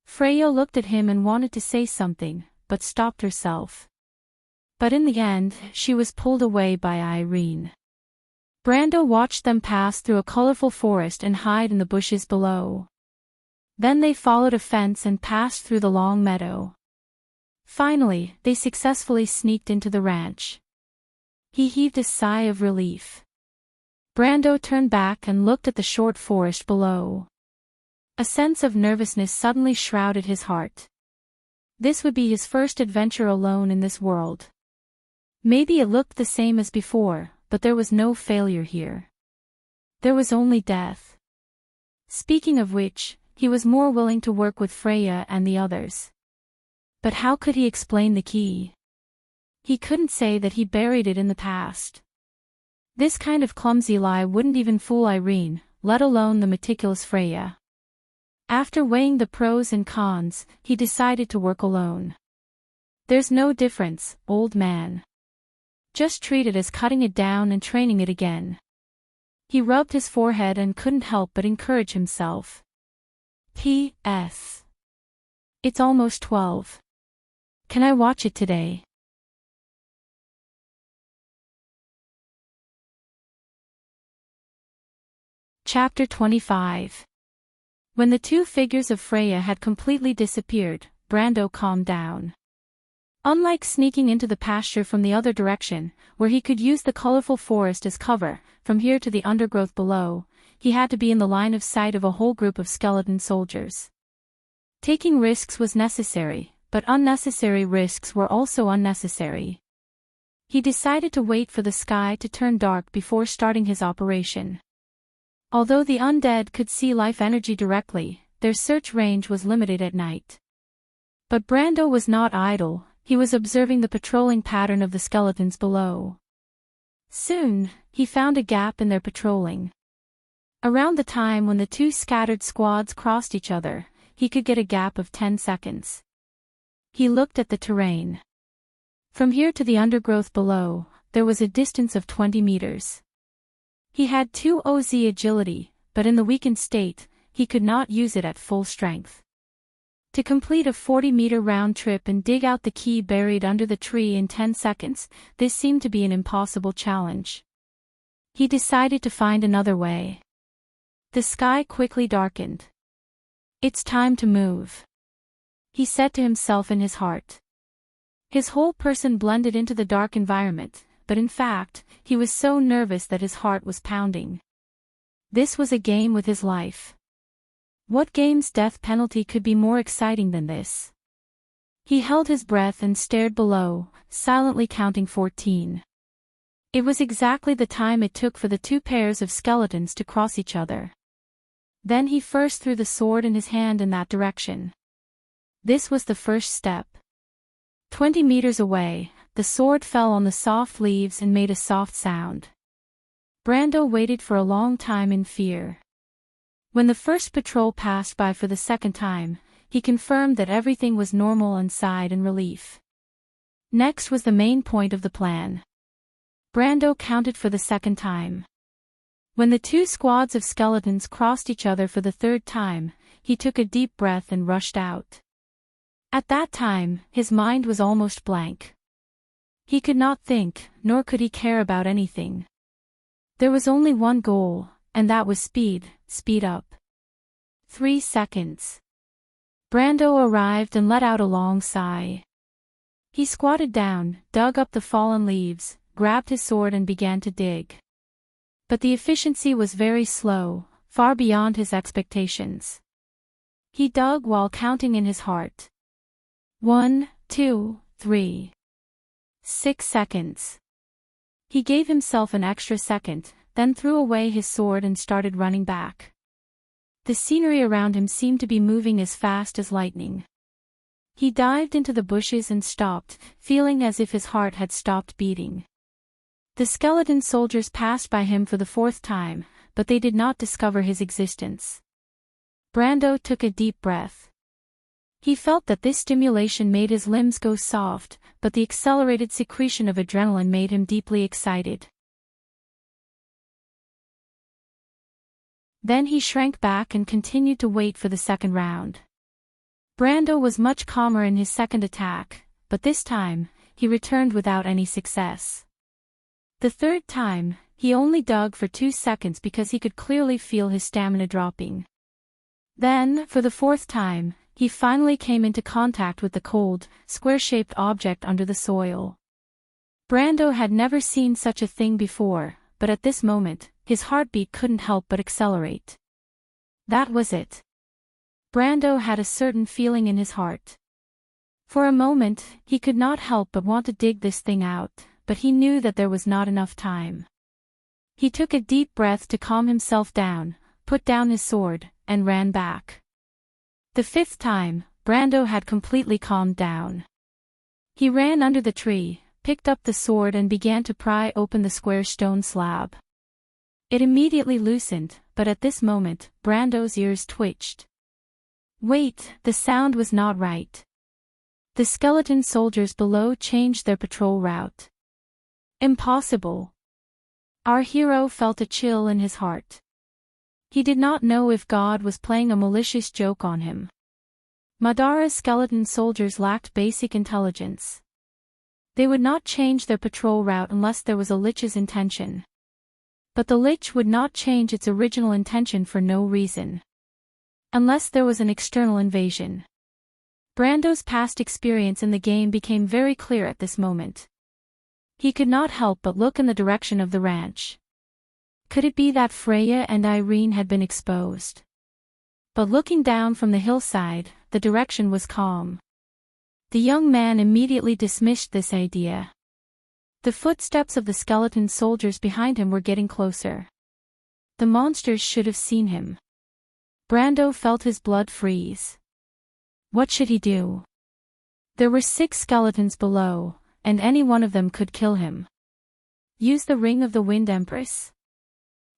Freya looked at him and wanted to say something, but stopped herself. But in the end, she was pulled away by Irene. Brando watched them pass through a colorful forest and hide in the bushes below. Then they followed a fence and passed through the long meadow. Finally, they successfully sneaked into the ranch. He heaved a sigh of relief. Brando turned back and looked at the short forest below. A sense of nervousness suddenly shrouded his heart. This would be his first adventure alone in this world. Maybe it looked the same as before, but there was no failure here. There was only death. Speaking of which, he was more willing to work with Freya and the others. But how could he explain the key? He couldn't say that he buried it in the past. This kind of clumsy lie wouldn't even fool Irene, let alone the meticulous Freya. After weighing the pros and cons, he decided to work alone. There's no difference, old man. Just treat it as cutting it down and training it again. He rubbed his forehead and couldn't help but encourage himself. P.S. It's almost 12. Can I watch it today? Chapter 25. When the two figures of Freya had completely disappeared, Brando calmed down. Unlike sneaking into the pasture from the other direction, where he could use the colorful forest as cover, from here to the undergrowth below, he had to be in the line of sight of a whole group of skeleton soldiers. Taking risks was necessary, but unnecessary risks were also unnecessary. He decided to wait for the sky to turn dark before starting his operation. Although the undead could see life energy directly, their search range was limited at night. But Brando was not idle, he was observing the patrolling pattern of the skeletons below. Soon, he found a gap in their patrolling. Around the time when the two scattered squads crossed each other, he could get a gap of 10 seconds. He looked at the terrain. From here to the undergrowth below, there was a distance of 20 meters. He had 2 OZ agility, but in the weakened state, he could not use it at full strength. To complete a 40-meter round trip and dig out the key buried under the tree in 10 seconds, this seemed to be an impossible challenge. He decided to find another way. The sky quickly darkened. It's time to move, he said to himself in his heart. His whole person blended into the dark environment, but in fact, he was so nervous that his heart was pounding. This was a game with his life. What game's death penalty could be more exciting than this? He held his breath and stared below, silently counting 14. It was exactly the time it took for the 2 pairs of skeletons to cross each other. Then he first threw the sword in his hand in that direction. This was the first step. 20 meters away, the sword fell on the soft leaves and made a soft sound. Brando waited for a long time in fear. When the first patrol passed by for the second time, he confirmed that everything was normal and sighed in relief. Next was the main point of the plan. Brando counted for the second time. When the 2 squads of skeletons crossed each other for the third time, he took a deep breath and rushed out. At that time, his mind was almost blank. He could not think, nor could he care about anything. There was only one goal, and that was speed up. 3 seconds. Brando arrived and let out a long sigh. He squatted down, dug up the fallen leaves, grabbed his sword and began to dig. But the efficiency was very slow, far beyond his expectations. He dug while counting in his heart. 1, 2, 3. 6 seconds. He gave himself an extra second, then threw away his sword and started running back. The scenery around him seemed to be moving as fast as lightning. He dived into the bushes and stopped, feeling as if his heart had stopped beating. The skeleton soldiers passed by him for the 4th time, but they did not discover his existence. Brando took a deep breath. He felt that this stimulation made his limbs go soft, but the accelerated secretion of adrenaline made him deeply excited. Then he shrank back and continued to wait for the second round. Brando was much calmer in his second attack, but this time, he returned without any success. The third time, he only dug for 2 seconds because he could clearly feel his stamina dropping. Then, for the 4th time, he finally came into contact with the cold, square-shaped object under the soil. Brando had never seen such a thing before, but at this moment, his heartbeat couldn't help but accelerate. That was it. Brando had a certain feeling in his heart. For a moment, he could not help but want to dig this thing out, but he knew that there was not enough time. He took a deep breath to calm himself down, put down his sword, and ran back. The fifth time, Brando had completely calmed down. He ran under the tree, picked up the sword and began to pry open the square stone slab. It immediately loosened, but at this moment, Brando's ears twitched. Wait, the sound was not right. The skeleton soldiers below changed their patrol route. Impossible. Our hero felt a chill in his heart. He did not know if God was playing a malicious joke on him. Madara's skeleton soldiers lacked basic intelligence. They would not change their patrol route unless there was a lich's intention. But the lich would not change its original intention for no reason. Unless there was an external invasion. Brando's past experience in the game became very clear at this moment. He could not help but look in the direction of the ranch. Could it be that Freya and Irene had been exposed? But looking down from the hillside, the direction was calm. The young man immediately dismissed this idea. The footsteps of the skeleton soldiers behind him were getting closer. The monsters should have seen him. Brando felt his blood freeze. What should he do? There were 6 skeletons below, and any one of them could kill him. Use the Ring of the Wind Empress?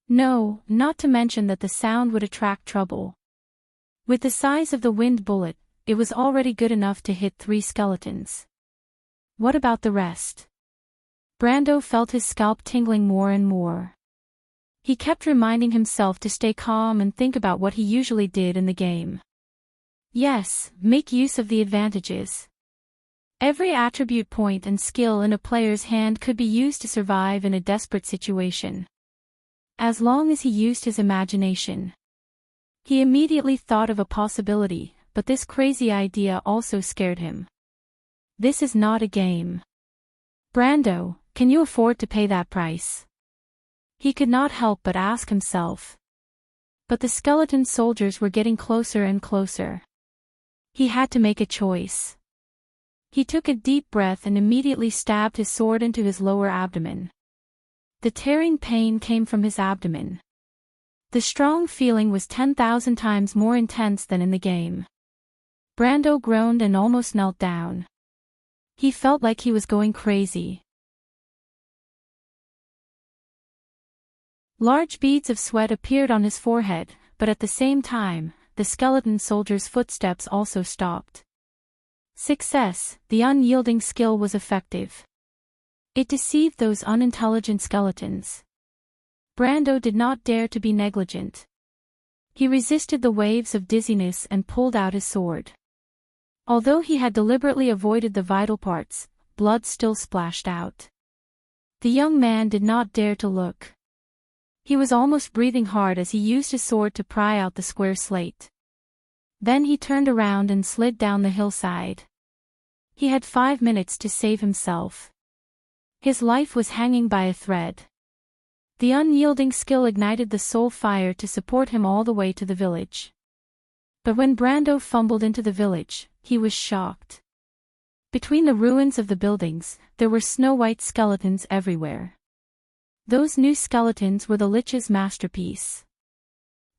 No, not to mention that the sound would attract trouble. With the size of the wind bullet, it was already good enough to hit 3 skeletons. What about the rest? Brando felt his scalp tingling more and more. He kept reminding himself to stay calm and think about what he usually did in the game. Yes, make use of the advantages. Every attribute point and skill in a player's hand could be used to survive in a desperate situation. As long as he used his imagination. He immediately thought of a possibility, but this crazy idea also scared him. This is not a game. Brando, can you afford to pay that price? He could not help but ask himself. But the skeleton soldiers were getting closer and closer. He had to make a choice. He took a deep breath and immediately stabbed his sword into his lower abdomen. The tearing pain came from his abdomen. The strong feeling was 10,000 times more intense than in the game. Brando groaned and almost knelt down. He felt like he was going crazy. Large beads of sweat appeared on his forehead, but at the same time, the skeleton soldier's footsteps also stopped. Success, the unyielding skill was effective. It deceived those unintelligent skeletons. Brando did not dare to be negligent. He resisted the waves of dizziness and pulled out his sword. Although he had deliberately avoided the vital parts, blood still splashed out. The young man did not dare to look. He was almost breathing hard as he used his sword to pry out the square slate. Then he turned around and slid down the hillside. He had 5 minutes to save himself. His life was hanging by a thread. The unyielding skill ignited the soul fire to support him all the way to the village. But when Brando fumbled into the village, he was shocked. Between the ruins of the buildings, there were snow-white skeletons everywhere. Those new skeletons were the Lich's masterpiece.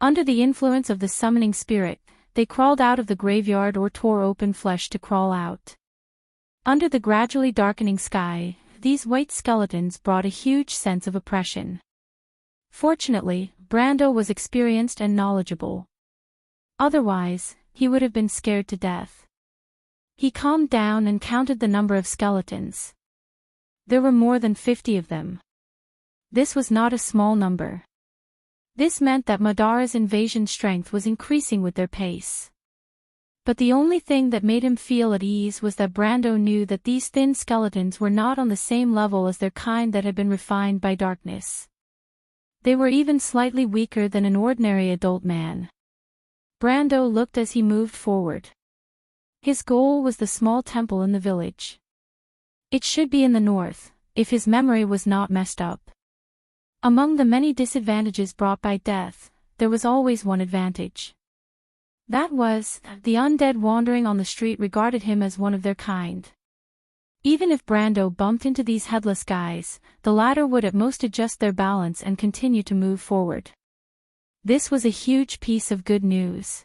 Under the influence of the summoning spirit, they crawled out of the graveyard or tore open flesh to crawl out. Under the gradually darkening sky, these white skeletons brought a huge sense of oppression. Fortunately, Brando was experienced and knowledgeable. Otherwise, he would have been scared to death. He calmed down and counted the number of skeletons. There were more than 50 of them. This was not a small number. This meant that Madara's invasion strength was increasing with their pace. But the only thing that made him feel at ease was that Brando knew that these thin skeletons were not on the same level as their kind that had been refined by darkness. They were even slightly weaker than an ordinary adult man. Brando looked as he moved forward. His goal was the small temple in the village. It should be in the north, if his memory was not messed up. Among the many disadvantages brought by death, there was always one advantage. That was, the undead wandering on the street regarded him as one of their kind. Even if Brando bumped into these headless guys, the latter would at most adjust their balance and continue to move forward. This was a huge piece of good news.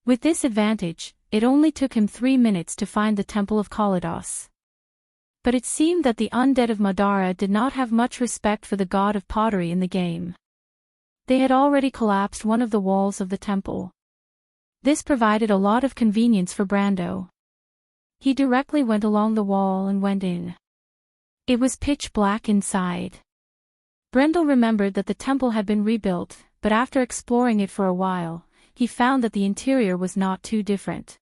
With this advantage, it only took him 3 minutes to find the Temple of Kalidos. But it seemed that the undead of Madara did not have much respect for the god of pottery in the game. They had already collapsed one of the walls of the temple. This provided a lot of convenience for Brando. He directly went along the wall and went in. It was pitch black inside. Brendel remembered that the temple had been rebuilt, but after exploring it for a while, he found that the interior was not too different.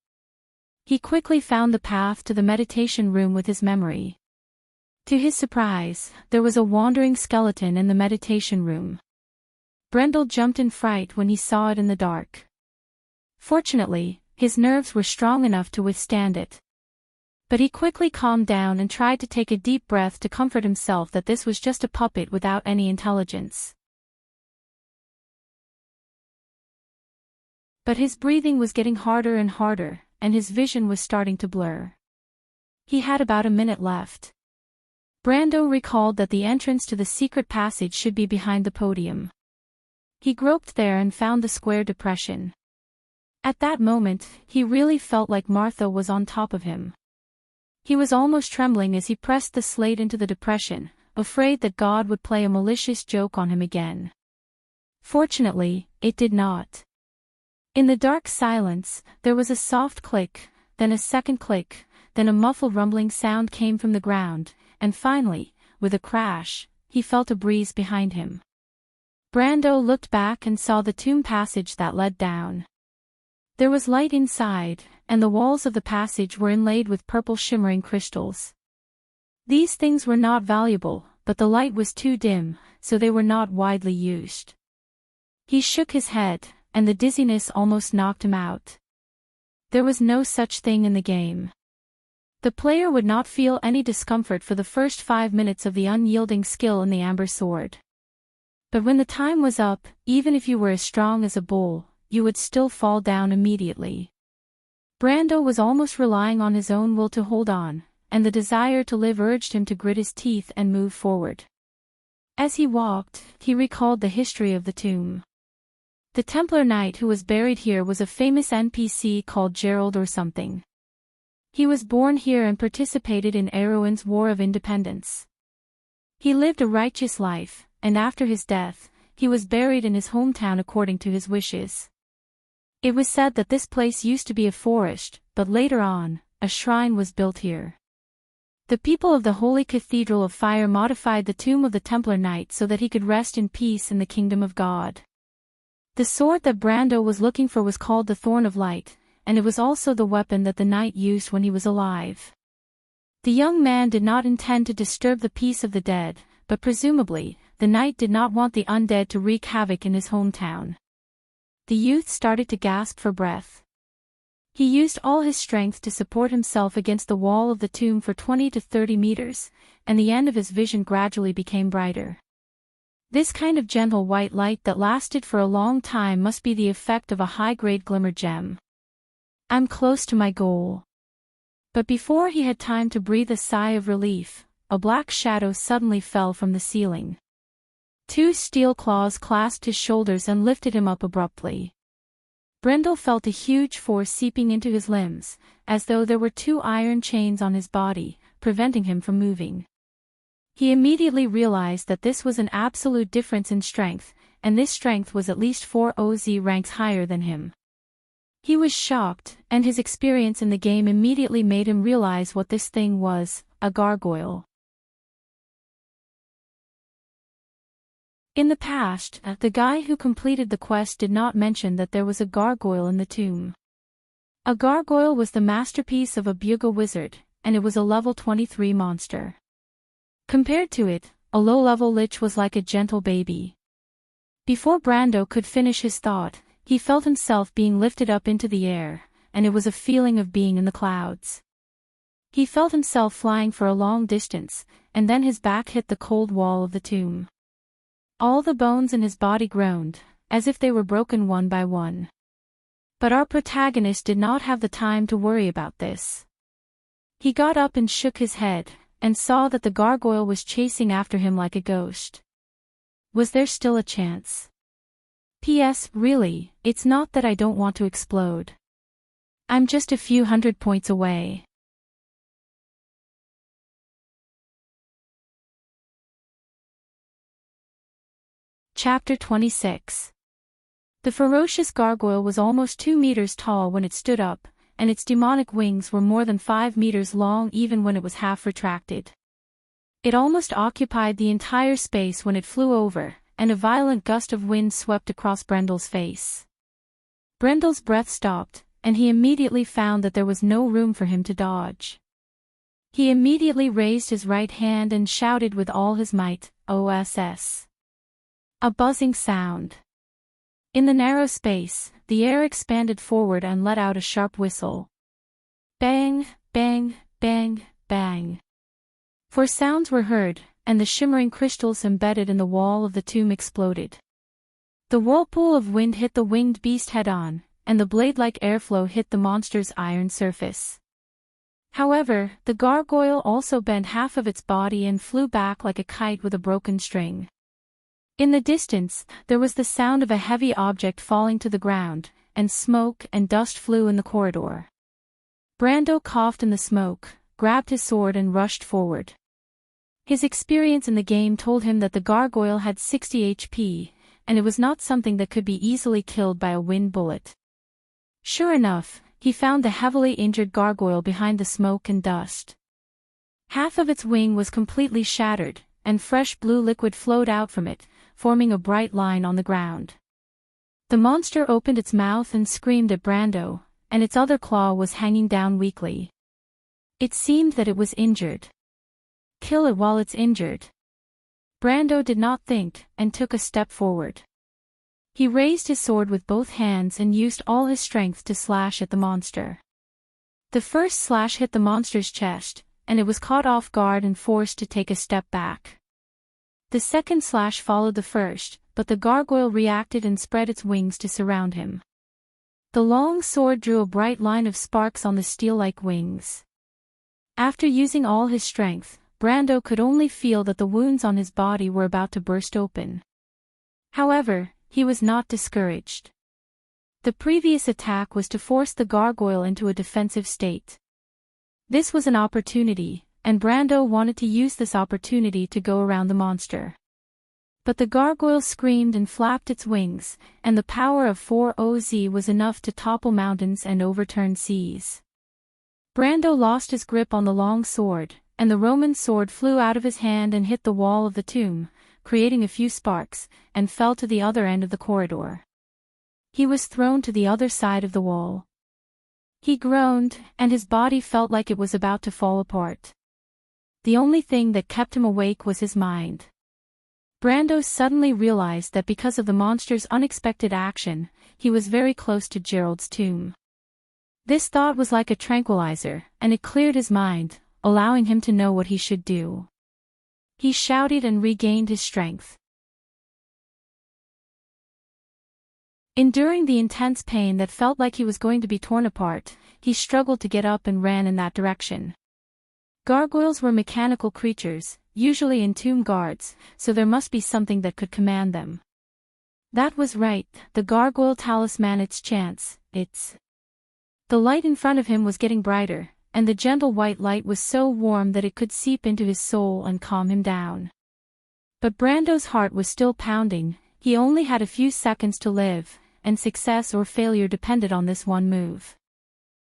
He quickly found the path to the meditation room with his memory. To his surprise, there was a wandering skeleton in the meditation room. Brendel jumped in fright when he saw it in the dark. Fortunately, his nerves were strong enough to withstand it. But he quickly calmed down and tried to take a deep breath to comfort himself that this was just a puppet without any intelligence. But his breathing was getting harder and harder, and his vision was starting to blur. He had about a minute left. Brando recalled that the entrance to the secret passage should be behind the podium. He groped there and found the square depression. At that moment, he really felt like Martha was on top of him. He was almost trembling as he pressed the slate into the depression, afraid that God would play a malicious joke on him again. Fortunately, it did not. In the dark silence, there was a soft click, then a second click, then a muffled rumbling sound came from the ground, and finally, with a crash, he felt a breeze behind him. Brando looked back and saw the tomb passage that led down. There was light inside, and the walls of the passage were inlaid with purple shimmering crystals. These things were not valuable, but the light was too dim, so they were not widely used. He shook his head, and the dizziness almost knocked him out. There was no such thing in the game. The player would not feel any discomfort for the first 5 minutes of the unyielding skill in the amber sword. But when the time was up, even if you were as strong as a bull, you would still fall down immediately. Brando was almost relying on his own will to hold on, and the desire to live urged him to grit his teeth and move forward. As he walked, he recalled the history of the tomb. The Templar knight who was buried here was a famous NPC called Gerald or something. He was born here and participated in Erewhon's War of Independence. He lived a righteous life, and after his death, he was buried in his hometown according to his wishes. It was said that this place used to be a forest, but later on, a shrine was built here. The people of the Holy Cathedral of Fire modified the tomb of the Templar Knight so that he could rest in peace in the kingdom of God. The sword that Brando was looking for was called the Thorn of Light, and it was also the weapon that the knight used when he was alive. The young man did not intend to disturb the peace of the dead, but presumably, the knight did not want the undead to wreak havoc in his hometown. The youth started to gasp for breath. He used all his strength to support himself against the wall of the tomb for 20 to 30 meters, and the end of his vision gradually became brighter. This kind of gentle white light that lasted for a long time must be the effect of a high-grade glimmer gem. I'm close to my goal. But before he had time to breathe a sigh of relief, a black shadow suddenly fell from the ceiling. 2 steel claws clasped his shoulders and lifted him up abruptly. Brendel felt a huge force seeping into his limbs, as though there were 2 iron chains on his body, preventing him from moving. He immediately realized that this was an absolute difference in strength, and this strength was at least 4 OZ ranks higher than him. He was shocked, and his experience in the game immediately made him realize what this thing was, a gargoyle. In the past, the guy who completed the quest did not mention that there was a gargoyle in the tomb. A gargoyle was the masterpiece of a Buga wizard, and it was a level 23 monster. Compared to it, a low-level lich was like a gentle baby. Before Brando could finish his thought, he felt himself being lifted up into the air, and it was a feeling of being in the clouds. He felt himself flying for a long distance, and then his back hit the cold wall of the tomb. All the bones in his body groaned, as if they were broken one by one. But our protagonist did not have the time to worry about this. He got up and shook his head, and saw that the gargoyle was chasing after him like a ghost. Was there still a chance? P.S. Really, it's not that I don't want to explode. I'm just a few hundred points away. Chapter 26. The ferocious gargoyle was almost 2 meters tall when it stood up, and its demonic wings were more than 5 meters long even when it was half retracted. It almost occupied the entire space when it flew over, and a violent gust of wind swept across Brendel's face. Brendel's breath stopped, and he immediately found that there was no room for him to dodge. He immediately raised his right hand and shouted with all his might, "OSS." A buzzing sound. In the narrow space, the air expanded forward and let out a sharp whistle. Bang, bang, bang, bang. 4 sounds were heard, and the shimmering crystals embedded in the wall of the tomb exploded. The whirlpool of wind hit the winged beast head-on, and the blade-like airflow hit the monster's iron surface. However, the gargoyle also bent half of its body and flew back like a kite with a broken string. In the distance, there was the sound of a heavy object falling to the ground, and smoke and dust flew in the corridor. Brando coughed in the smoke, grabbed his sword and rushed forward. His experience in the game told him that the gargoyle had 60 HP, and it was not something that could be easily killed by a wind bullet. Sure enough, he found the heavily injured gargoyle behind the smoke and dust. Half of its wing was completely shattered, and fresh blue liquid flowed out from it, forming a bright line on the ground. The monster opened its mouth and screamed at Brando, and its other claw was hanging down weakly. It seemed that it was injured. Kill it while it's injured. Brando did not think, and took a step forward. He raised his sword with both hands and used all his strength to slash at the monster. The first slash hit the monster's chest, and it was caught off guard and forced to take a step back. The second slash followed the first, but the gargoyle reacted and spread its wings to surround him. The long sword drew a bright line of sparks on the steel-like wings. After using all his strength, Brando could only feel that the wounds on his body were about to burst open. However, he was not discouraged. The previous attack was to force the gargoyle into a defensive state. This was an opportunity, and Brando wanted to use this opportunity to go around the monster. But the gargoyle screamed and flapped its wings, and the power of 4OZ was enough to topple mountains and overturn seas. Brando lost his grip on the long sword, and the Roman sword flew out of his hand and hit the wall of the tomb, creating a few sparks, and fell to the other end of the corridor. He was thrown to the other side of the wall. He groaned, and his body felt like it was about to fall apart. The only thing that kept him awake was his mind. Brando suddenly realized that because of the monster's unexpected action, he was very close to Gerald's tomb. This thought was like a tranquilizer, and it cleared his mind, allowing him to know what he should do. He shouted and regained his strength. Enduring the intense pain that felt like he was going to be torn apart, he struggled to get up and ran in that direction. Gargoyles were mechanical creatures, usually in tomb guards, so there must be something that could command them. That was right, the gargoyle talisman its chance, The light in front of him was getting brighter, and the gentle white light was so warm that it could seep into his soul and calm him down. But Brando's heart was still pounding, he only had a few seconds to live, and success or failure depended on this one move.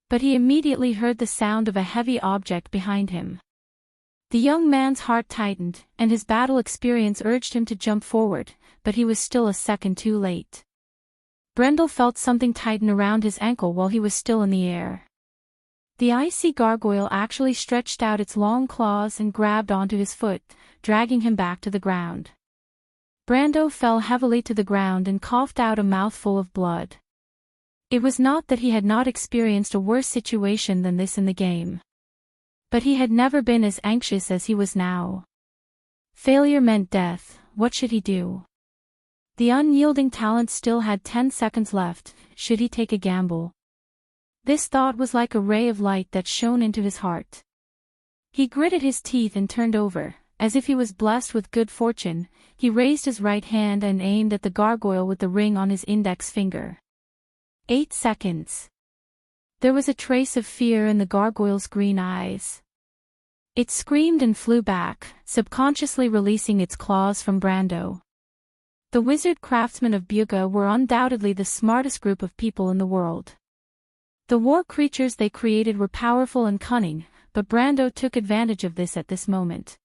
But he immediately heard the sound of a heavy object behind him. The young man's heart tightened, and his battle experience urged him to jump forward, but he was still a second too late. Brendel felt something tighten around his ankle while he was still in the air. The icy gargoyle actually stretched out its long claws and grabbed onto his foot, dragging him back to the ground. Brando fell heavily to the ground and coughed out a mouthful of blood. It was not that he had not experienced a worse situation than this in the game. But he had never been as anxious as he was now. Failure meant death. What should he do? The unyielding talent still had 10 seconds left. Should he take a gamble? This thought was like a ray of light that shone into his heart. He gritted his teeth and turned over, as if he was blessed with good fortune, he raised his right hand and aimed at the gargoyle with the ring on his index finger. 8 seconds. There was a trace of fear in the gargoyle's green eyes. It screamed and flew back, subconsciously releasing its claws from Brando. The wizard craftsmen of Buga were undoubtedly the smartest group of people in the world. The war creatures they created were powerful and cunning, but Brando took advantage of this at this moment.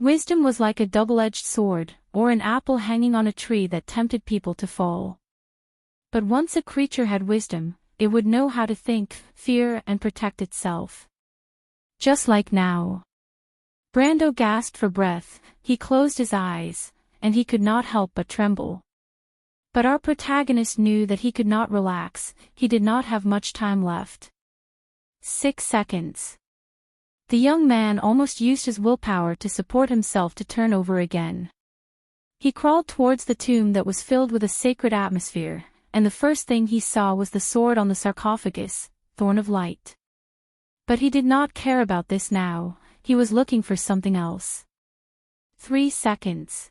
Wisdom was like a double-edged sword, or an apple hanging on a tree that tempted people to fall. But once a creature had wisdom, it would know how to think, fear, and protect itself. Just like now. Brando gasped for breath, he closed his eyes, and he could not help but tremble. But our protagonist knew that he could not relax, he did not have much time left. 6 seconds. The young man almost used his willpower to support himself to turn over again. He crawled towards the tomb that was filled with a sacred atmosphere, and the first thing he saw was the sword on the sarcophagus, Thorn of Light. But he did not care about this now, he was looking for something else. 3 seconds.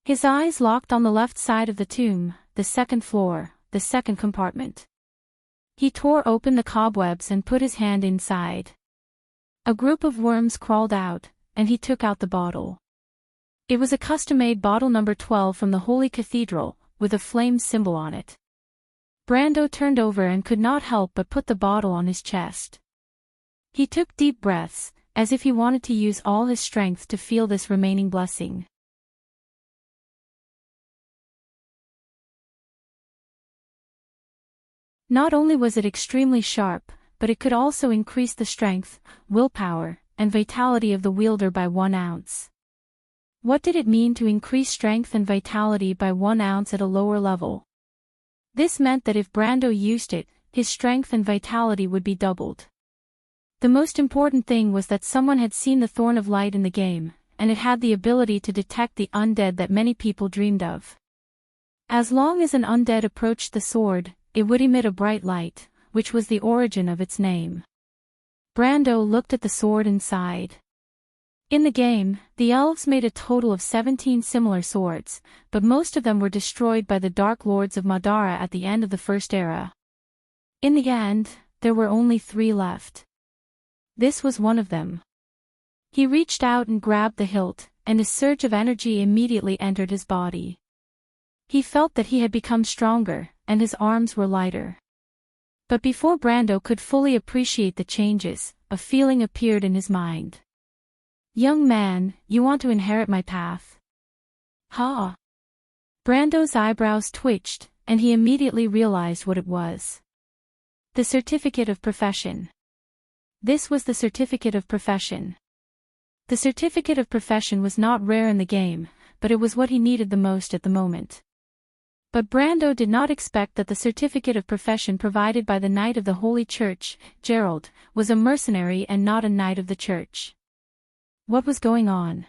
His eyes locked on the left side of the tomb, the second floor, the second compartment. He tore open the cobwebs and put his hand inside. A group of worms crawled out, and he took out the bottle. It was a custom-made bottle number 12 from the Holy Cathedral, with a flame symbol on it. Brando turned over and could not help but put the bottle on his chest. He took deep breaths, as if he wanted to use all his strength to feel this remaining blessing. Not only was it extremely sharp, but it could also increase the strength, willpower, and vitality of the wielder by 1 ounce. What did it mean to increase strength and vitality by 1 ounce at a lower level? This meant that if Brando used it, his strength and vitality would be doubled. The most important thing was that someone had seen the Thorn of Light in the game, and it had the ability to detect the undead that many people dreamed of. As long as an undead approached the sword, it would emit a bright light, which was the origin of its name. Brando looked at the sword and sighed. In the game, the elves made a total of 17 similar swords, but most of them were destroyed by the Dark Lords of Madara at the end of the First Era. In the end, there were only 3 left. This was one of them. He reached out and grabbed the hilt, and a surge of energy immediately entered his body. He felt that he had become stronger, and his arms were lighter. But before Brando could fully appreciate the changes, a feeling appeared in his mind. "Young man, you want to inherit my path?" "Ha!" Brando's eyebrows twitched, and he immediately realized what it was. The certificate of profession. This was the certificate of profession. The certificate of profession was not rare in the game, but it was what he needed the most at the moment. But Brando did not expect that the certificate of profession provided by the Knight of the Holy Church, Gerald, was a mercenary and not a Knight of the Church. What was going on?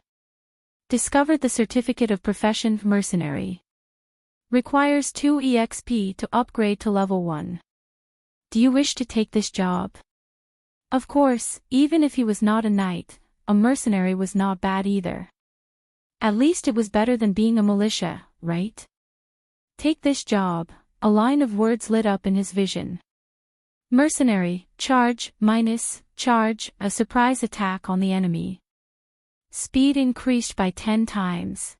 Discovered the certificate of profession mercenary. Requires 2 EXP to upgrade to level 1. Do you wish to take this job? Of course, even if he was not a knight, a mercenary was not bad either. At least it was better than being a militia, right? Take this job, a line of words lit up in his vision. Mercenary, charge, charge, a surprise attack on the enemy. Speed increased by 10 times.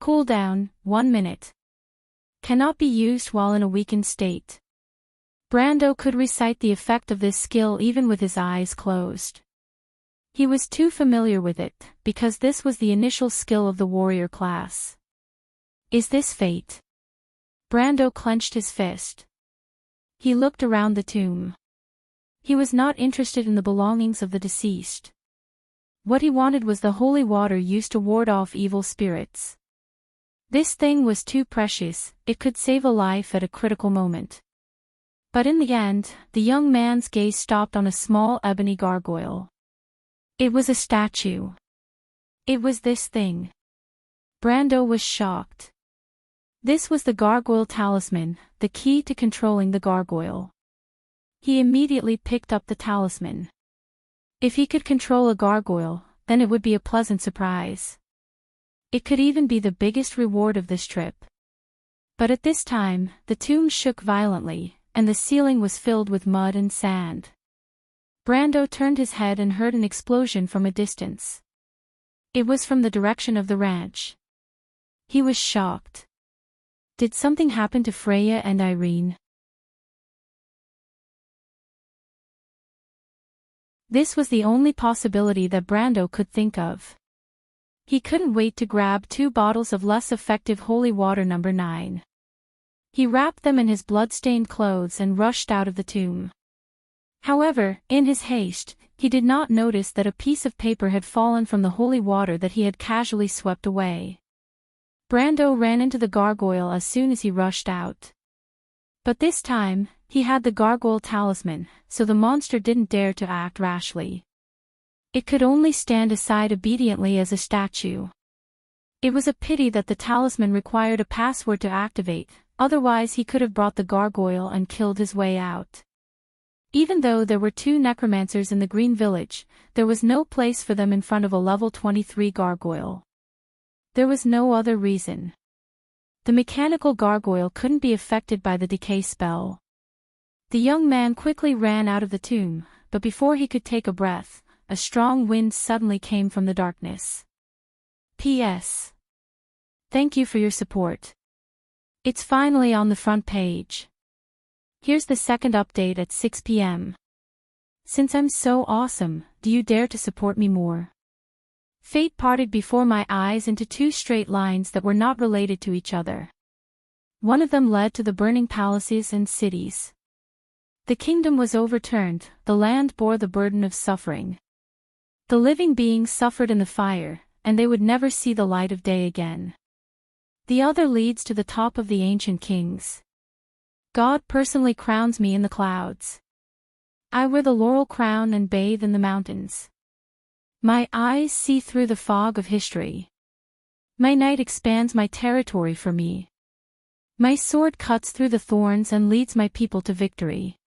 Cooldown, 1 minute. Cannot be used while in a weakened state. Brando could recite the effect of this skill even with his eyes closed. He was too familiar with it, because this was the initial skill of the warrior class. Is this fate? Brando clenched his fist. He looked around the tomb. He was not interested in the belongings of the deceased. What he wanted was the holy water used to ward off evil spirits. This thing was too precious, it could save a life at a critical moment. But in the end, the young man's gaze stopped on a small ebony gargoyle. It was a statue. It was this thing. Brando was shocked. This was the gargoyle talisman, the key to controlling the gargoyle. He immediately picked up the talisman. If he could control a gargoyle, then it would be a pleasant surprise. It could even be the biggest reward of this trip. But at this time, the tomb shook violently, and the ceiling was filled with mud and sand. Brando turned his head and heard an explosion from a distance. It was from the direction of the ranch. He was shocked. Did something happen to Freya and Irene? This was the only possibility that Brando could think of. He couldn't wait to grab 2 bottles of less effective holy water No. 9. He wrapped them in his blood-stained clothes and rushed out of the tomb. However, in his haste, he did not notice that a piece of paper had fallen from the holy water that he had casually swept away. Brando ran into the gargoyle as soon as he rushed out. But this time, he had the gargoyle talisman, so the monster didn't dare to act rashly. It could only stand aside obediently as a statue. It was a pity that the talisman required a password to activate, otherwise he could have brought the gargoyle and killed his way out. Even though there were 2 necromancers in the Green Village, there was no place for them in front of a level 23 gargoyle. There was no other reason. The mechanical gargoyle couldn't be affected by the decay spell. The young man quickly ran out of the tomb, but before he could take a breath, a strong wind suddenly came from the darkness. P.S. Thank you for your support. It's finally on the front page. Here's the second update at 6 p.m. Since I'm so awesome, do you dare to support me more? Fate parted before my eyes into 2 straight lines that were not related to each other. One of them led to the burning palaces and cities. The kingdom was overturned, the land bore the burden of suffering. The living beings suffered in the fire, and they would never see the light of day again. The other leads to the top of the ancient kings. God personally crowns me in the clouds. I wear the laurel crown and bathe in the mountains. My eyes see through the fog of history. My night expands my territory for me. My sword cuts through the thorns and leads my people to victory.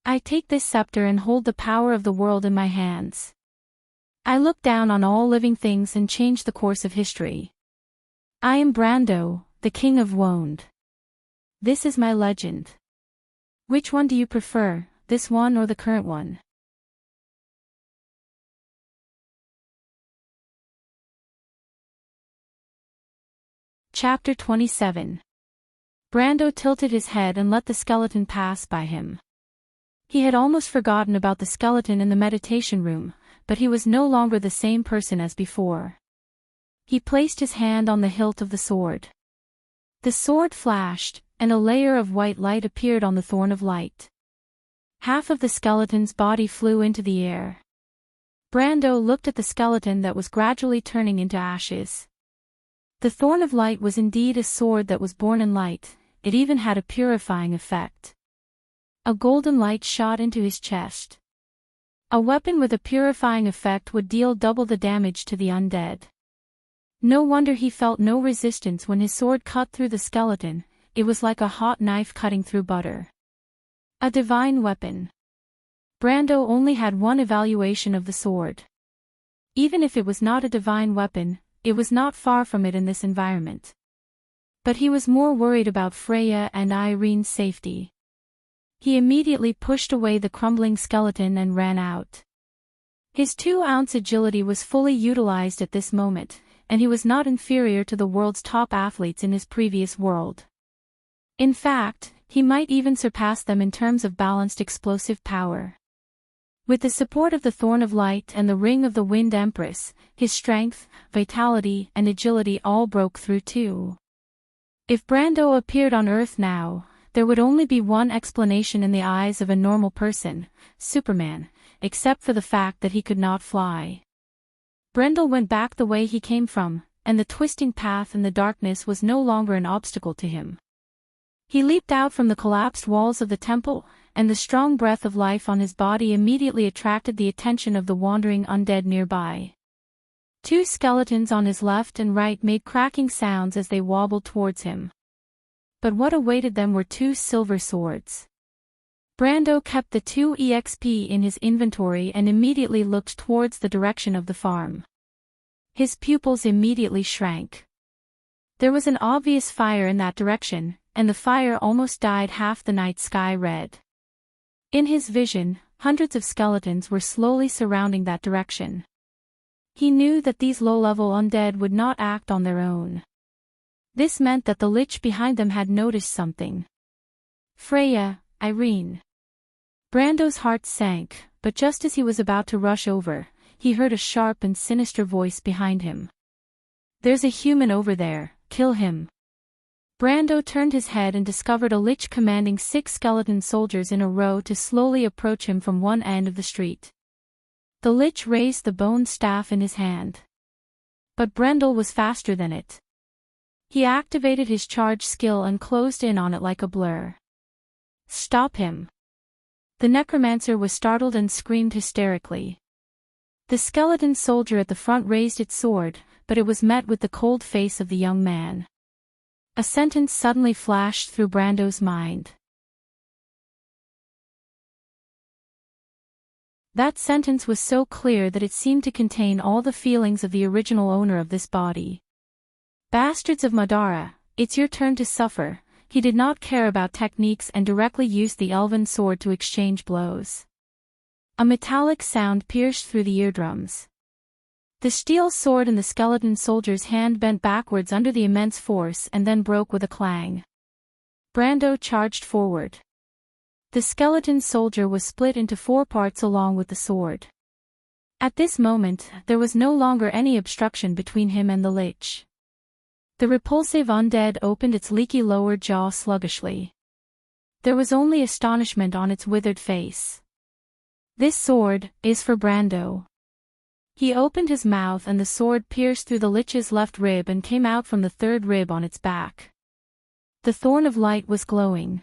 I take this scepter and hold the power of the world in my hands. I look down on all living things and change the course of history. I am Brando, the King of Wound. This is my legend. Which one do you prefer, this one or the current one? Chapter 27. Brando tilted his head and let the skeleton pass by him. He had almost forgotten about the skeleton in the meditation room, but he was no longer the same person as before. He placed his hand on the hilt of the sword. The sword flashed, and a layer of white light appeared on the thorn of light. Half of the skeleton's body flew into the air. Brando looked at the skeleton that was gradually turning into ashes. The thorn of light was indeed a sword that was born in light, it even had a purifying effect. A golden light shot into his chest. A weapon with a purifying effect would deal double the damage to the undead. No wonder he felt no resistance when his sword cut through the skeleton, it was like a hot knife cutting through butter. A divine weapon. Brando only had one evaluation of the sword. Even if it was not a divine weapon, it was not far from it in this environment. But he was more worried about Freya and Irene's safety. He immediately pushed away the crumbling skeleton and ran out. His 2-ounce agility was fully utilized at this moment, and he was not inferior to the world's top athletes in his previous world. In fact, he might even surpass them in terms of balanced explosive power. With the support of the Thorn of Light and the Ring of the Wind Empress, his strength, vitality, and agility all broke through too. If Brando appeared on Earth now, there would only be one explanation in the eyes of a normal person, Superman, except for the fact that he could not fly. Brando went back the way he came from, and the twisting path in the darkness was no longer an obstacle to him. He leaped out from the collapsed walls of the temple, and the strong breath of life on his body immediately attracted the attention of the wandering undead nearby. 2 skeletons on his left and right made cracking sounds as they wobbled towards him. But what awaited them were 2 silver swords. Brando kept the 2 EXP in his inventory and immediately looked towards the direction of the farm. His pupils immediately shrank. There was an obvious fire in that direction, and the fire almost dyed half the night sky red. In his vision, hundreds of skeletons were slowly surrounding that direction. He knew that these low-level undead would not act on their own. This meant that the lich behind them had noticed something. Freya, Irene. Brando's heart sank, but just as he was about to rush over, he heard a sharp and sinister voice behind him. "There's a human over there, kill him." Brando turned his head and discovered a lich commanding 6 skeleton soldiers in a row to slowly approach him from one end of the street. The lich raised the bone staff in his hand. But Brendel was faster than it. He activated his charge skill and closed in on it like a blur. "Stop him!" The necromancer was startled and screamed hysterically. The skeleton soldier at the front raised its sword, but it was met with the cold face of the young man. A sentence suddenly flashed through Brando's mind. That sentence was so clear that it seemed to contain all the feelings of the original owner of this body. "Bastards of Madara, it's your turn to suffer." He did not care about techniques and directly used the elven sword to exchange blows. A metallic sound pierced through the eardrums. The steel sword in the skeleton soldier's hand bent backwards under the immense force and then broke with a clang. Brando charged forward. The skeleton soldier was split into 4 parts along with the sword. At this moment, there was no longer any obstruction between him and the lich. The repulsive undead opened its leaky lower jaw sluggishly. There was only astonishment on its withered face. "This sword is for Brando." He opened his mouth and the sword pierced through the lich's left rib and came out from the 3rd rib on its back. The thorn of light was glowing.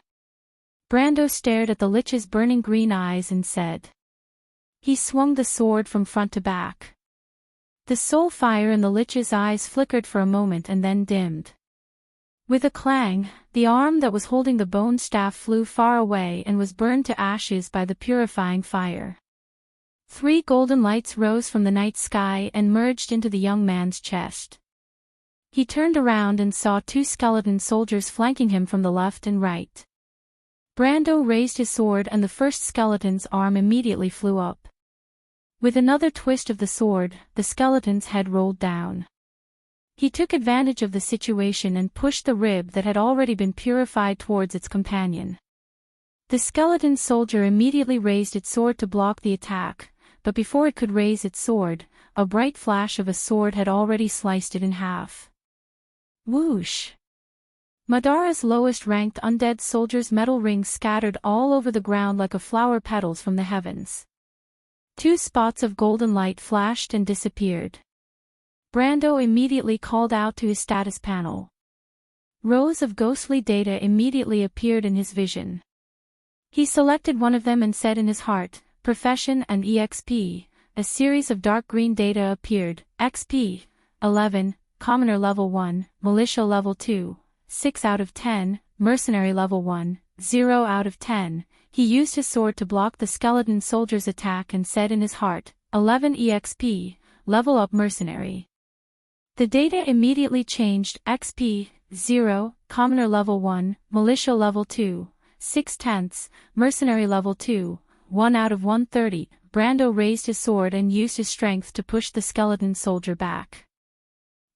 Brando stared at the lich's burning green eyes and said. He swung the sword from front to back. The soul fire in the lich's eyes flickered for a moment and then dimmed. With a clang, the arm that was holding the bone staff flew far away and was burned to ashes by the purifying fire. 3 golden lights rose from the night sky and merged into the young man's chest. He turned around and saw 2 skeleton soldiers flanking him from the left and right. Brando raised his sword and the first skeleton's arm immediately flew up. With another twist of the sword, the skeleton's head rolled down. He took advantage of the situation and pushed the rib that had already been purified towards its companion. The skeleton soldier immediately raised its sword to block the attack, but before it could raise its sword, a bright flash of a sword had already sliced it in half. Whoosh! Madara's lowest-ranked undead soldier's metal rings scattered all over the ground like a flower petals from the heavens. 2 spots of golden light flashed and disappeared. Brando immediately called out to his status panel. Rows of ghostly data immediately appeared in his vision. He selected one of them and said in his heart, Profession and EXP. A series of dark green data appeared, XP, 11, Commoner level 1, Militia level 2, 6 out of 10, Mercenary level 1, 0 out of 10. He used his sword to block the skeleton soldier's attack and said in his heart, 11 EXP, level up Mercenary. The data immediately changed, XP, 0, Commoner level 1, Militia level 2, 6/10, Mercenary level 2, 1 out of 130. Brando raised his sword and used his strength to push the skeleton soldier back.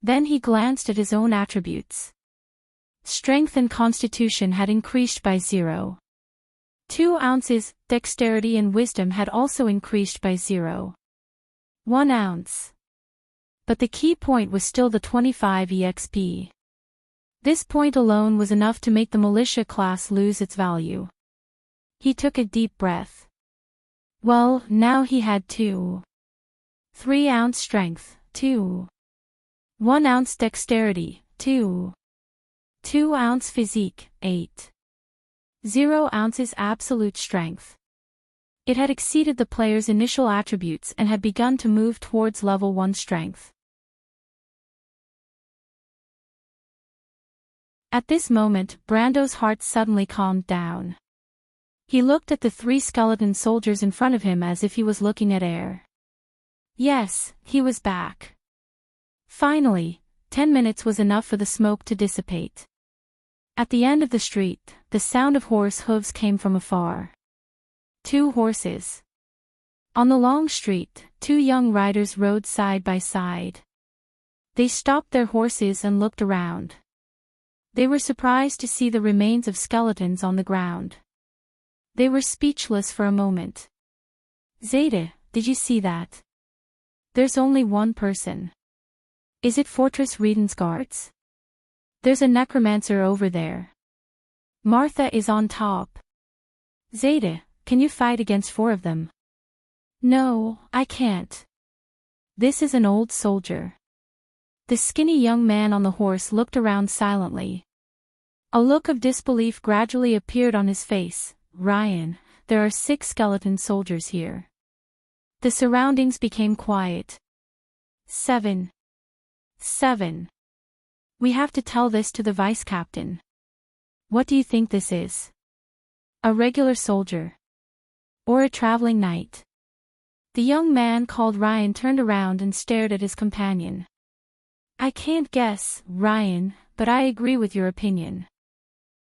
Then he glanced at his own attributes. Strength and constitution had increased by 0. 2 ounces, dexterity and wisdom had also increased by 0. 1 ounce. But the key point was still the 25 EXP. This point alone was enough to make the militia class lose its value. He took a deep breath. Well, now he had 2. 3 ounce strength, 2. 1 ounce dexterity, 2. 2 ounce physique, 8. 0 ounces absolute strength. It had exceeded the player's initial attributes and had begun to move towards level 1 strength. At this moment, Brando's heart suddenly calmed down. He looked at the 3 skeleton soldiers in front of him as if he was looking at air. Yes, he was back. Finally, 10 minutes was enough for the smoke to dissipate. At the end of the street, the sound of horse hooves came from afar. 2 horses. On the long street, 2 young riders rode side by side. They stopped their horses and looked around. They were surprised to see the remains of skeletons on the ground. They were speechless for a moment. Zeta, did you see that? There's only one person. Is it Fortress Reden's guards? There's a necromancer over there. Martha is on top. Zeta, can you fight against 4 of them? No, I can't. This is an old soldier. The skinny young man on the horse looked around silently. A look of disbelief gradually appeared on his face. Ryan, there are 6 skeleton soldiers here. The surroundings became quiet. 7. We have to tell this to the vice captain. What do you think this is? A regular soldier? Or a traveling knight? The young man called Ryan turned around and stared at his companion. I can't guess, Ryan, but I agree with your opinion.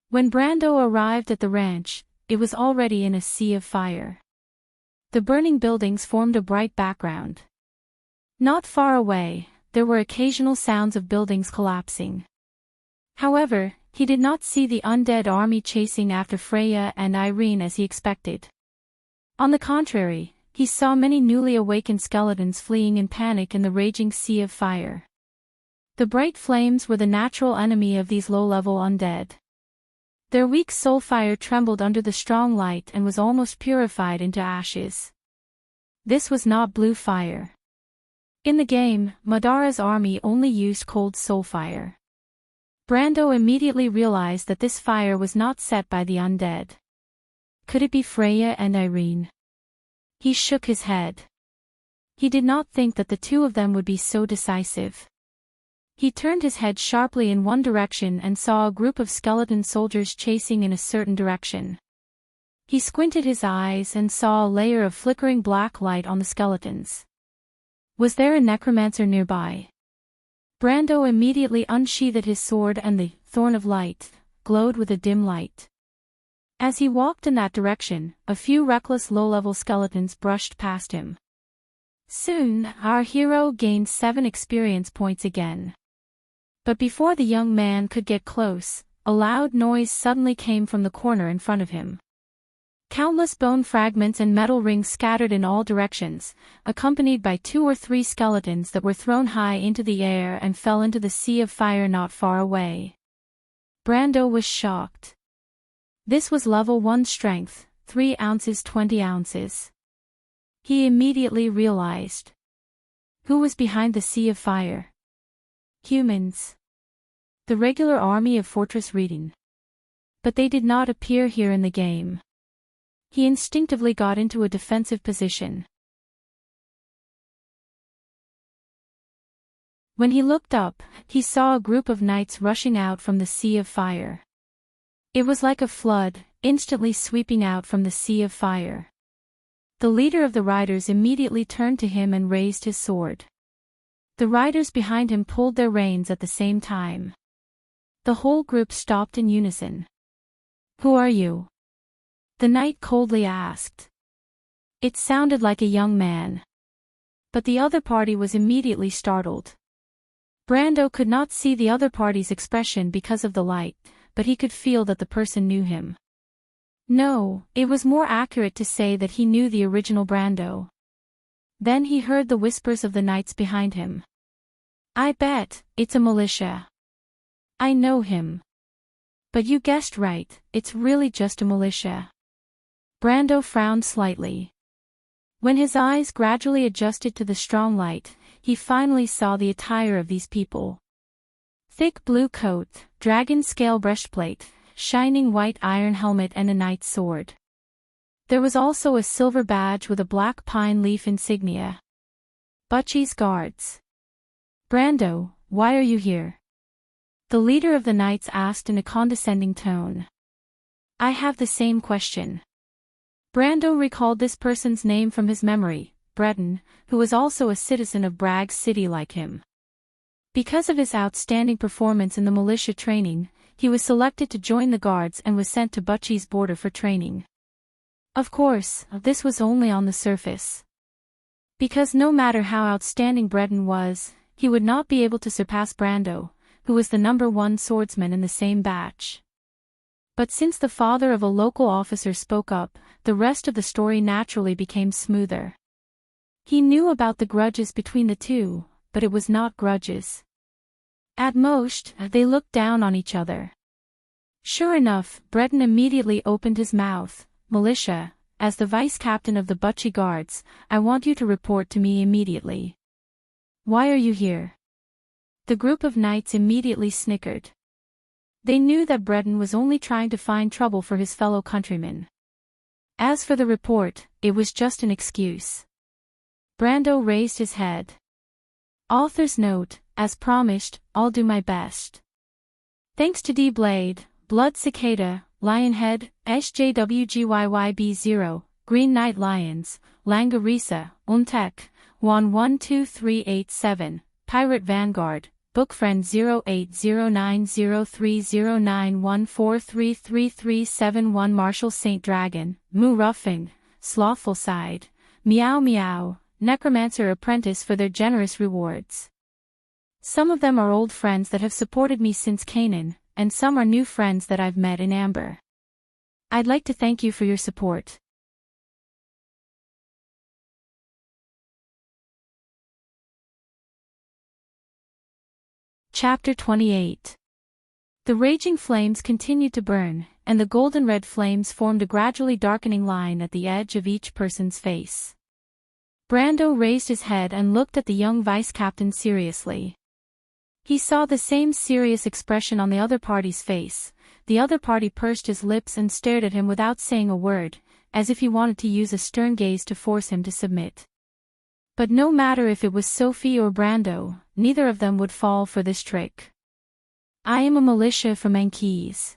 When Brando arrived at the ranch, it was already in a sea of fire. The burning buildings formed a bright background. Not far away, there were occasional sounds of buildings collapsing. However, he did not see the undead army chasing after Freya and Irene as he expected. On the contrary, he saw many newly awakened skeletons fleeing in panic in the raging sea of fire. The bright flames were the natural enemy of these low-level undead. Their weak soul fire trembled under the strong light and was almost purified into ashes. This was not blue fire. In the game, Madara's army only used cold soul fire. Brando immediately realized that this fire was not set by the undead. Could it be Freya and Irene? He shook his head. He did not think that the 2 of them would be so decisive. He turned his head sharply in one direction and saw a group of skeleton soldiers chasing in a certain direction. He squinted his eyes and saw a layer of flickering black light on the skeletons. Was there a necromancer nearby? Brando immediately unsheathed his sword and the thorn of light glowed with a dim light. As he walked in that direction, a few reckless low-level skeletons brushed past him. Soon, our hero gained 7 experience points again. But before the young man could get close, a loud noise suddenly came from the corner in front of him. Countless bone fragments and metal rings scattered in all directions, accompanied by 2 or 3 skeletons that were thrown high into the air and fell into the sea of fire not far away. Brando was shocked. This was level 1 strength, 3 ounces 20 ounces. He immediately realized. Who was behind the sea of fire? Humans. The regular army of Fortress Reden. But they did not appear here in the game. He instinctively got into a defensive position. When he looked up, he saw a group of knights rushing out from the sea of fire. It was like a flood, instantly sweeping out from the sea of fire. The leader of the riders immediately turned to him and raised his sword. The riders behind him pulled their reins at the same time. The whole group stopped in unison. Who are you? The knight coldly asked. It sounded like a young man. But the other party was immediately startled. Brando could not see the other party's expression because of the light, but he could feel that the person knew him. No, it was more accurate to say that he knew the original Brando. Then he heard the whispers of the knights behind him. I bet, it's a militia. I know him. But you guessed right, it's really just a militia. Brando frowned slightly. When his eyes gradually adjusted to the strong light, he finally saw the attire of these people. Thick blue coat, dragon scale breastplate, shining white iron helmet and a knight's sword. There was also a silver badge with a black pine leaf insignia. Butchie's guards. Brando, why are you here? The leader of the knights asked in a condescending tone. I have the same question. Brando recalled this person's name from his memory, Breton, who was also a citizen of Bragg's City like him. Because of his outstanding performance in the militia training, he was selected to join the guards and was sent to Butchie's border for training. Of course, this was only on the surface. Because no matter how outstanding Breton was, he would not be able to surpass Brando, who was the #1 swordsman in the same batch. But since the father of a local officer spoke up, the rest of the story naturally became smoother. He knew about the grudges between the two, but it was not grudges. At most, they looked down on each other. Sure enough, Breton immediately opened his mouth. Militia, as the vice captain of the Butchie Guards, I want you to report to me immediately. Why are you here? The group of knights immediately snickered. They knew that Breton was only trying to find trouble for his fellow countrymen. As for the report, it was just an excuse. Brando raised his head. Author's note, as promised, I'll do my best. Thanks to D-Blade, Blood Cicada, Lionhead, SJWGYYB0, Green Knight Lions, Langarisa, Untek, Juan 12387, Pirate Vanguard, Bookfriend 0809030914333371 Marshall Saint Dragon, Moo Ruffing, Slothful Side, Meow Meow, Necromancer Apprentice for their generous rewards. Some of them are old friends that have supported me since Canaan, and some are new friends that I've met in Amber. I'd like to thank you for your support. Chapter 28. The raging flames continued to burn, and the golden red flames formed a gradually darkening line at the edge of each person's face. Brando raised his head and looked at the young vice-captain seriously. He saw the same serious expression on the other party's face. The other party pursed his lips and stared at him without saying a word, as if he wanted to use a stern gaze to force him to submit. But no matter if it was Sophie or Brando, neither of them would fall for this trick. I am a militia from Ankees.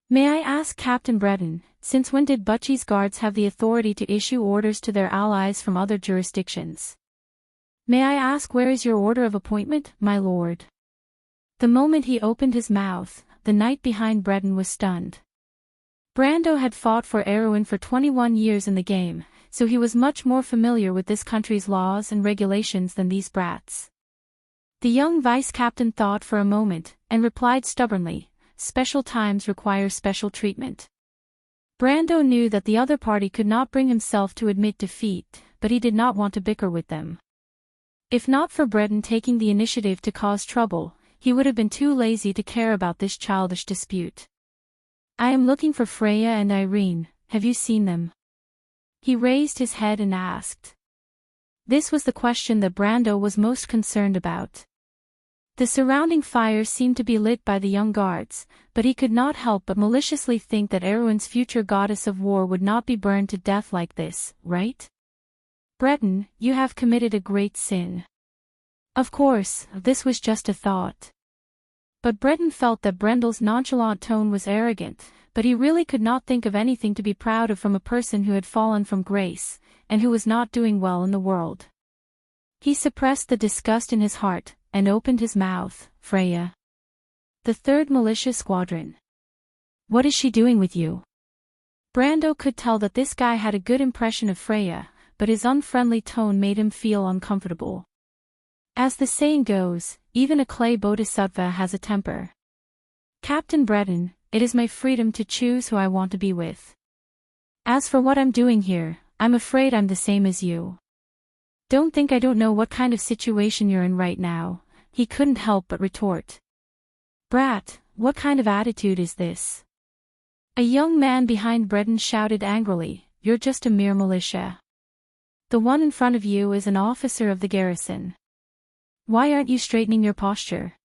May I ask Captain Breton, since when did Butchie's guards have the authority to issue orders to their allies from other jurisdictions? May I ask where is your order of appointment, my lord? The moment he opened his mouth, the knight behind Breton was stunned. Brando had fought for Erwin for 21 years in the game, so he was much more familiar with this country's laws and regulations than these brats. The young vice-captain thought for a moment, and replied stubbornly, special times require special treatment. Brando knew that the other party could not bring himself to admit defeat, but he did not want to bicker with them. If not for Breton taking the initiative to cause trouble, he would have been too lazy to care about this childish dispute. I am looking for Freya and Irene, have you seen them? He raised his head and asked. This was the question that Brando was most concerned about. The surrounding fire seemed to be lit by the young guards, but he could not help but maliciously think that Erwin's future goddess of war would not be burned to death like this, right? Breton, you have committed a great sin. Of course, this was just a thought. But Breton felt that Brendel's nonchalant tone was arrogant, but he really could not think of anything to be proud of from a person who had fallen from grace, and who was not doing well in the world. He suppressed the disgust in his heart, and opened his mouth. Freya. The 3rd Militia Squadron. What is she doing with you? Brando could tell that this guy had a good impression of Freya, but his unfriendly tone made him feel uncomfortable. As the saying goes, even a clay bodhisattva has a temper. Captain Breton, it is my freedom to choose who I want to be with. As for what I'm doing here, I'm afraid I'm the same as you. Don't think I don't know what kind of situation you're in right now, he couldn't help but retort. Brat, what kind of attitude is this? A young man behind Breton shouted angrily, you're just a mere militia. The one in front of you is an officer of the garrison. Why aren't you straightening your posture?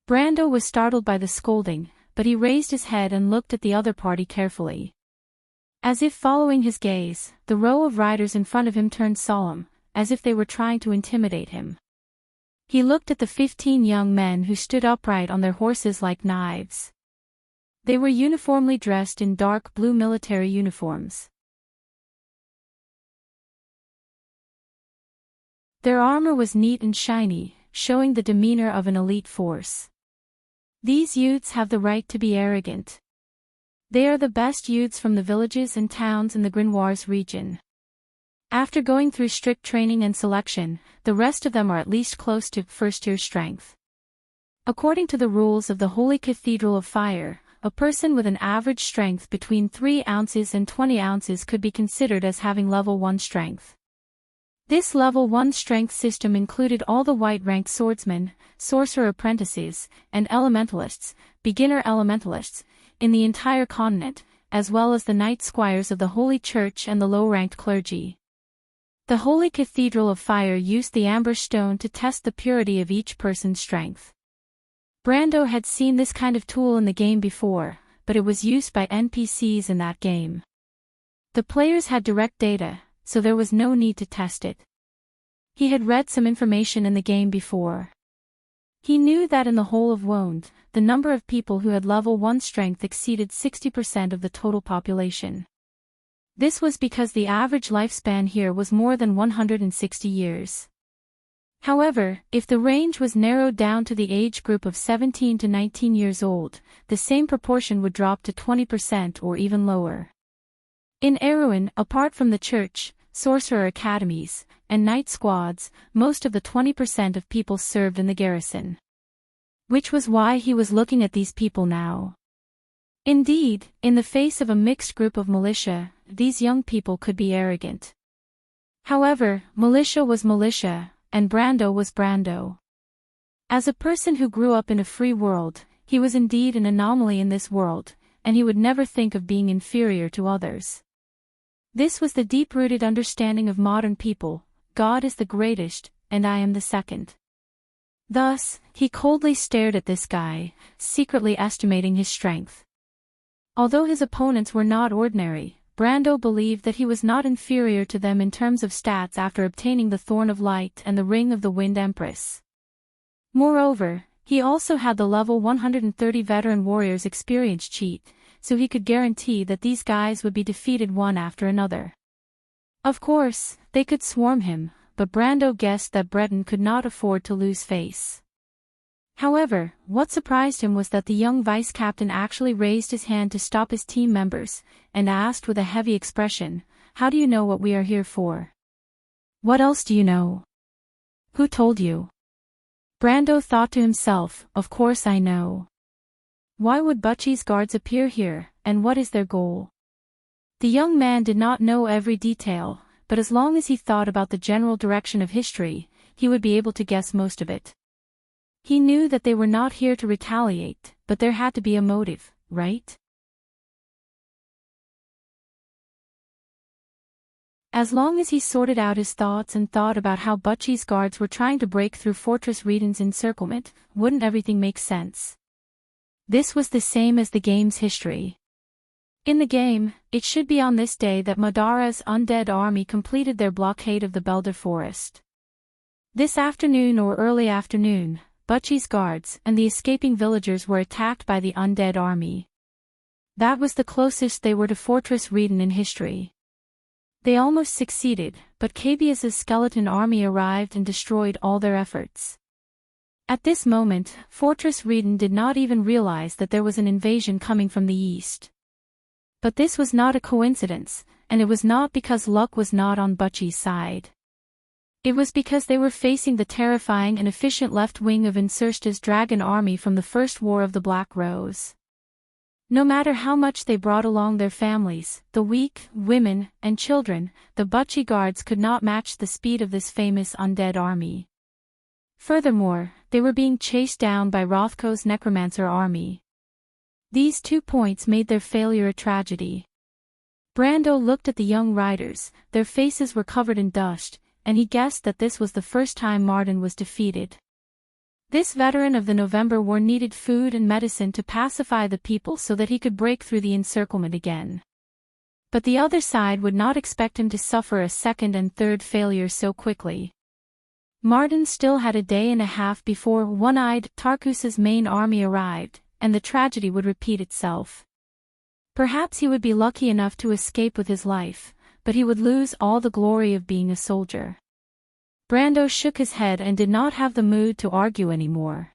Brando was startled by the scolding, but he raised his head and looked at the other party carefully. As if following his gaze, the row of riders in front of him turned solemn, as if they were trying to intimidate him. He looked at the 15 young men who stood upright on their horses like knives. They were uniformly dressed in dark blue military uniforms. Their armor was neat and shiny, showing the demeanor of an elite force. These youths have the right to be arrogant. They are the best youths from the villages and towns in the Grimoires region. After going through strict training and selection, the rest of them are at least close to first-tier strength. According to the rules of the Holy Cathedral of Fire, a person with an average strength between 3 ounces and 20 ounces could be considered as having level 1 strength. This level 1 strength system included all the white-ranked swordsmen, sorcerer apprentices, and elementalists, beginner elementalists, in the entire continent, as well as the knight squires of the Holy Church and the low-ranked clergy. The Holy Cathedral of Fire used the amber stone to test the purity of each person's strength. Brando had seen this kind of tool in the game before, but it was used by NPCs in that game. The players had direct data, so there was no need to test it. He had read some information in the game before. He knew that in the whole of Wonde, the number of people who had level 1 strength exceeded 60% of the total population. This was because the average lifespan here was more than 160 years. However, if the range was narrowed down to the age group of 17 to 19 years old, the same proportion would drop to 20% or even lower. In Erewhon, apart from the church, sorcerer academies, and knight squads, most of the 20% of people served in the garrison. Which was why he was looking at these people now. Indeed, in the face of a mixed group of militia, these young people could be arrogant. However, militia was militia, and Brando was Brando. As a person who grew up in a free world, he was indeed an anomaly in this world, and he would never think of being inferior to others. This was the deep-rooted understanding of modern people: God is the greatest, and I am the second. Thus, he coldly stared at this guy, secretly estimating his strength. Although his opponents were not ordinary, Brando believed that he was not inferior to them in terms of stats after obtaining the Thorn of Light and the Ring of the Wind Empress. Moreover, he also had the level 130 Veteran Warriors experience cheat, so he could guarantee that these guys would be defeated one after another. Of course, they could swarm him, but Brando guessed that Breton could not afford to lose face. However, what surprised him was that the young vice captain actually raised his hand to stop his team members, and asked with a heavy expression, "How do you know what we are here for? What else do you know? Who told you?" Brando thought to himself, "Of course I know. Why would Butchie's guards appear here, and what is their goal?" The young man did not know every detail, but as long as he thought about the general direction of history, he would be able to guess most of it. He knew that they were not here to retaliate, but there had to be a motive, right? As long as he sorted out his thoughts and thought about how Butchie's guards were trying to break through Fortress Reden's encirclement, wouldn't everything make sense? This was the same as the game's history. In the game, it should be on this day that Madara's undead army completed their blockade of the Belder Forest. This afternoon or early afternoon, Butchie's guards and the escaping villagers were attacked by the undead army. That was the closest they were to Fortress Reden in history. They almost succeeded, but Cabias's skeleton army arrived and destroyed all their efforts. At this moment, Fortress Reden did not even realize that there was an invasion coming from the east. But this was not a coincidence, and it was not because luck was not on Butchie's side. It was because they were facing the terrifying and efficient left wing of Insursta's dragon army from the First War of the Black Rose. No matter how much they brought along their families, the weak, women, and children, the Butchie guards could not match the speed of this famous undead army. Furthermore, they were being chased down by Rothko's necromancer army. These 2 points made their failure a tragedy. Brando looked at the young riders; their faces were covered in dust, and he guessed that this was the first time Marden was defeated. This veteran of the November War needed food and medicine to pacify the people so that he could break through the encirclement again. But the other side would not expect him to suffer a second and third failure so quickly. Marden still had a day and a half before One-Eyed Tarkus's main army arrived, and the tragedy would repeat itself. Perhaps he would be lucky enough to escape with his life, but he would lose all the glory of being a soldier. Brando shook his head and did not have the mood to argue anymore.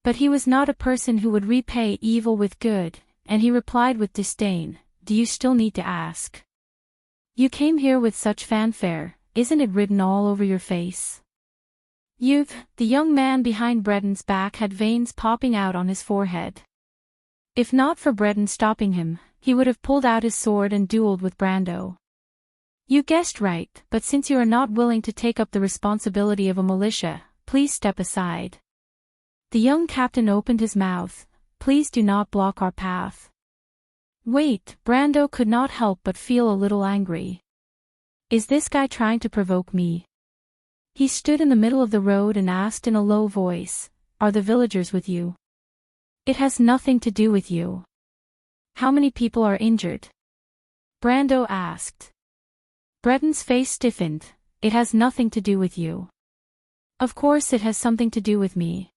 But he was not a person who would repay evil with good, and he replied with disdain, "Do you still need to ask? You came here with such fanfare, isn't it written all over your face?" The young man behind Breden's back had veins popping out on his forehead. If not for Breden stopping him, he would have pulled out his sword and dueled with Brando. "You guessed right, but since you are not willing to take up the responsibility of a militia, please step aside." The young captain opened his mouth. "Please do not block our path." Wait, Brando could not help but feel a little angry. Is this guy trying to provoke me? He stood in the middle of the road and asked in a low voice, "Are the villagers with you?" "It has nothing to do with you." "How many people are injured?" Brando asked. Breden's face stiffened. "It has nothing to do with you." "Of course it has something to do with me.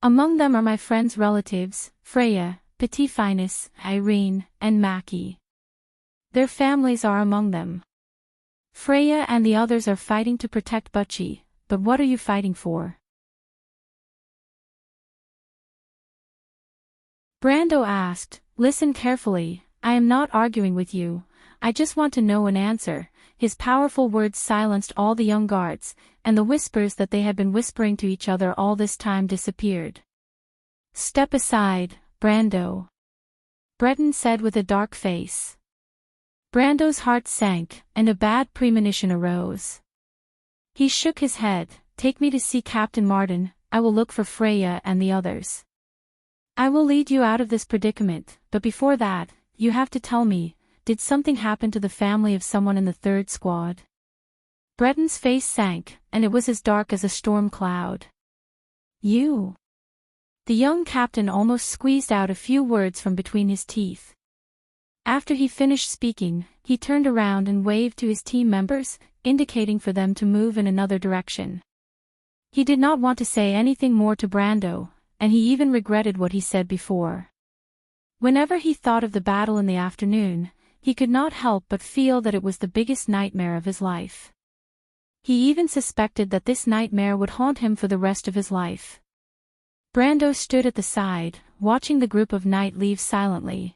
Among them are my friends' relatives, Freya, Petit Finus, Irene, and Mackie. Their families are among them. Freya and the others are fighting to protect Butchie, but what are you fighting for?" Brando asked. "Listen carefully, I am not arguing with you, I just want to know an answer." His powerful words silenced all the young guards, and the whispers that they had been whispering to each other all this time disappeared. "Step aside, Brando," Breden said with a dark face. Brando's heart sank, and a bad premonition arose. He shook his head. "Take me to see Captain Martin, I will look for Freya and the others. I will lead you out of this predicament, but before that, you have to tell me, did something happen to the family of someone in the third squad?" Breden's face sank, and it was as dark as a storm cloud. "You?" The young captain almost squeezed out a few words from between his teeth. After he finished speaking, he turned around and waved to his team members, indicating for them to move in another direction. He did not want to say anything more to Brando, and he even regretted what he said before. Whenever he thought of the battle in the afternoon, he could not help but feel that it was the biggest nightmare of his life. He even suspected that this nightmare would haunt him for the rest of his life. Brando stood at the side, watching the group of knights leave silently.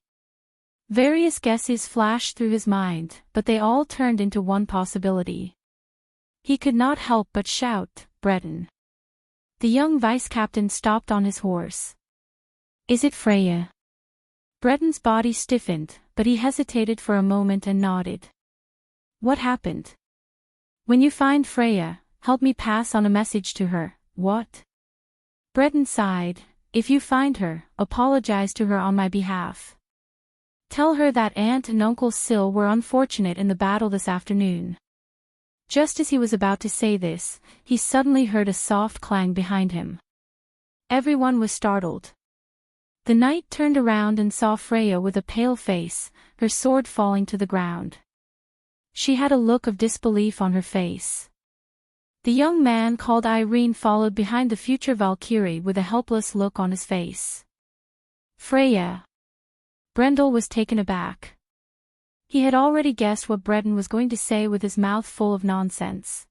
Various guesses flashed through his mind, but they all turned into one possibility. He could not help but shout, "Breden!" The young vice-captain stopped on his horse. "Is it Freya?" Breden's body stiffened, but he hesitated for a moment and nodded. "What happened?" "When you find Freya, help me pass on a message to her." "What?" Breden sighed. "If you find her, apologize to her on my behalf. Tell her that Aunt and Uncle Sil were unfortunate in the battle this afternoon." Just as he was about to say this, he suddenly heard a soft clang behind him. Everyone was startled. The knight turned around and saw Freya with a pale face, her sword falling to the ground. She had a look of disbelief on her face. The young man called Irene followed behind the future Valkyrie with a helpless look on his face. "Freya." Brendel was taken aback. He had already guessed what Breden was going to say with his mouth full of nonsense.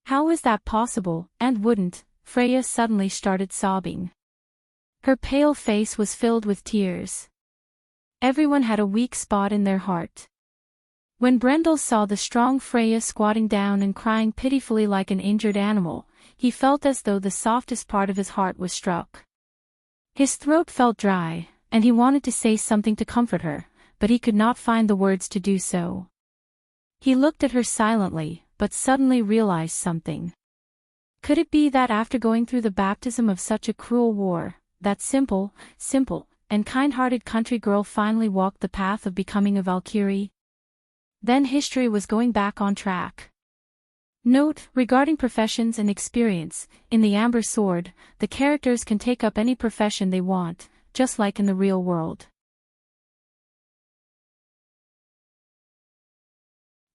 How was that possible, and wouldn't? Freya suddenly started sobbing. Her pale face was filled with tears. Everyone had a weak spot in their heart. When Brendel saw the strong Freya squatting down and crying pitifully like an injured animal, he felt as though the softest part of his heart was struck. His throat felt dry, and he wanted to say something to comfort her, but he could not find the words to do so. He looked at her silently, but suddenly realized something. Could it be that after going through the baptism of such a cruel war, that simple, and kind-hearted country girl finally walked the path of becoming a Valkyrie? Then history was going back on track. Note, regarding professions and experience, in the Amber Sword, the characters can take up any profession they want, just like in the real world.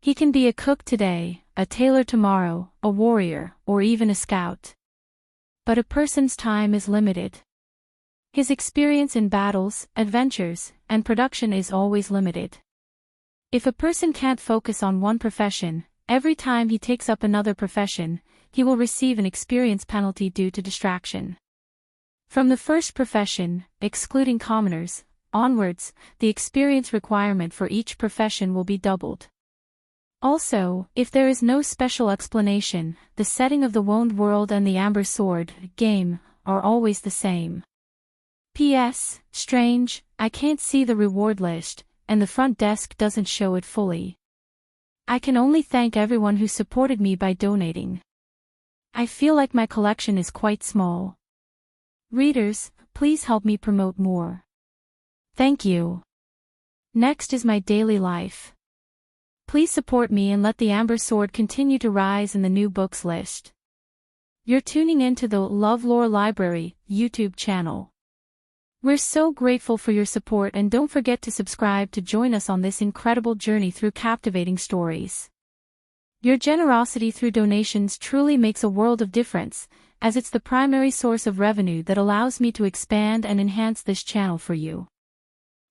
He can be a cook today, a tailor tomorrow, a warrior, or even a scout. But a person's time is limited. His experience in battles, adventures, and production is always limited. If a person can't focus on one profession, Every time he takes up another profession, he will receive an experience penalty due to distraction. From the first profession, excluding commoners, onwards, the experience requirement for each profession will be doubled. Also, if there is no special explanation, the setting of the Wound World and the Amber Sword game are always the same. P.S. Strange, I can't see the reward list, and the front desk doesn't show it fully. I can only thank everyone who supported me by donating. I feel like my collection is quite small. Readers, please help me promote more. Thank you. Next is my daily life. Please support me and let the Amber Sword continue to rise in the new books list. You're tuning into the LoveLore Library YouTube channel. We're so grateful for your support, and don't forget to subscribe to join us on this incredible journey through captivating stories. Your generosity through donations truly makes a world of difference, as it's the primary source of revenue that allows me to expand and enhance this channel for you.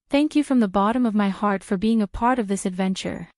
Thank you from the bottom of my heart for being a part of this adventure.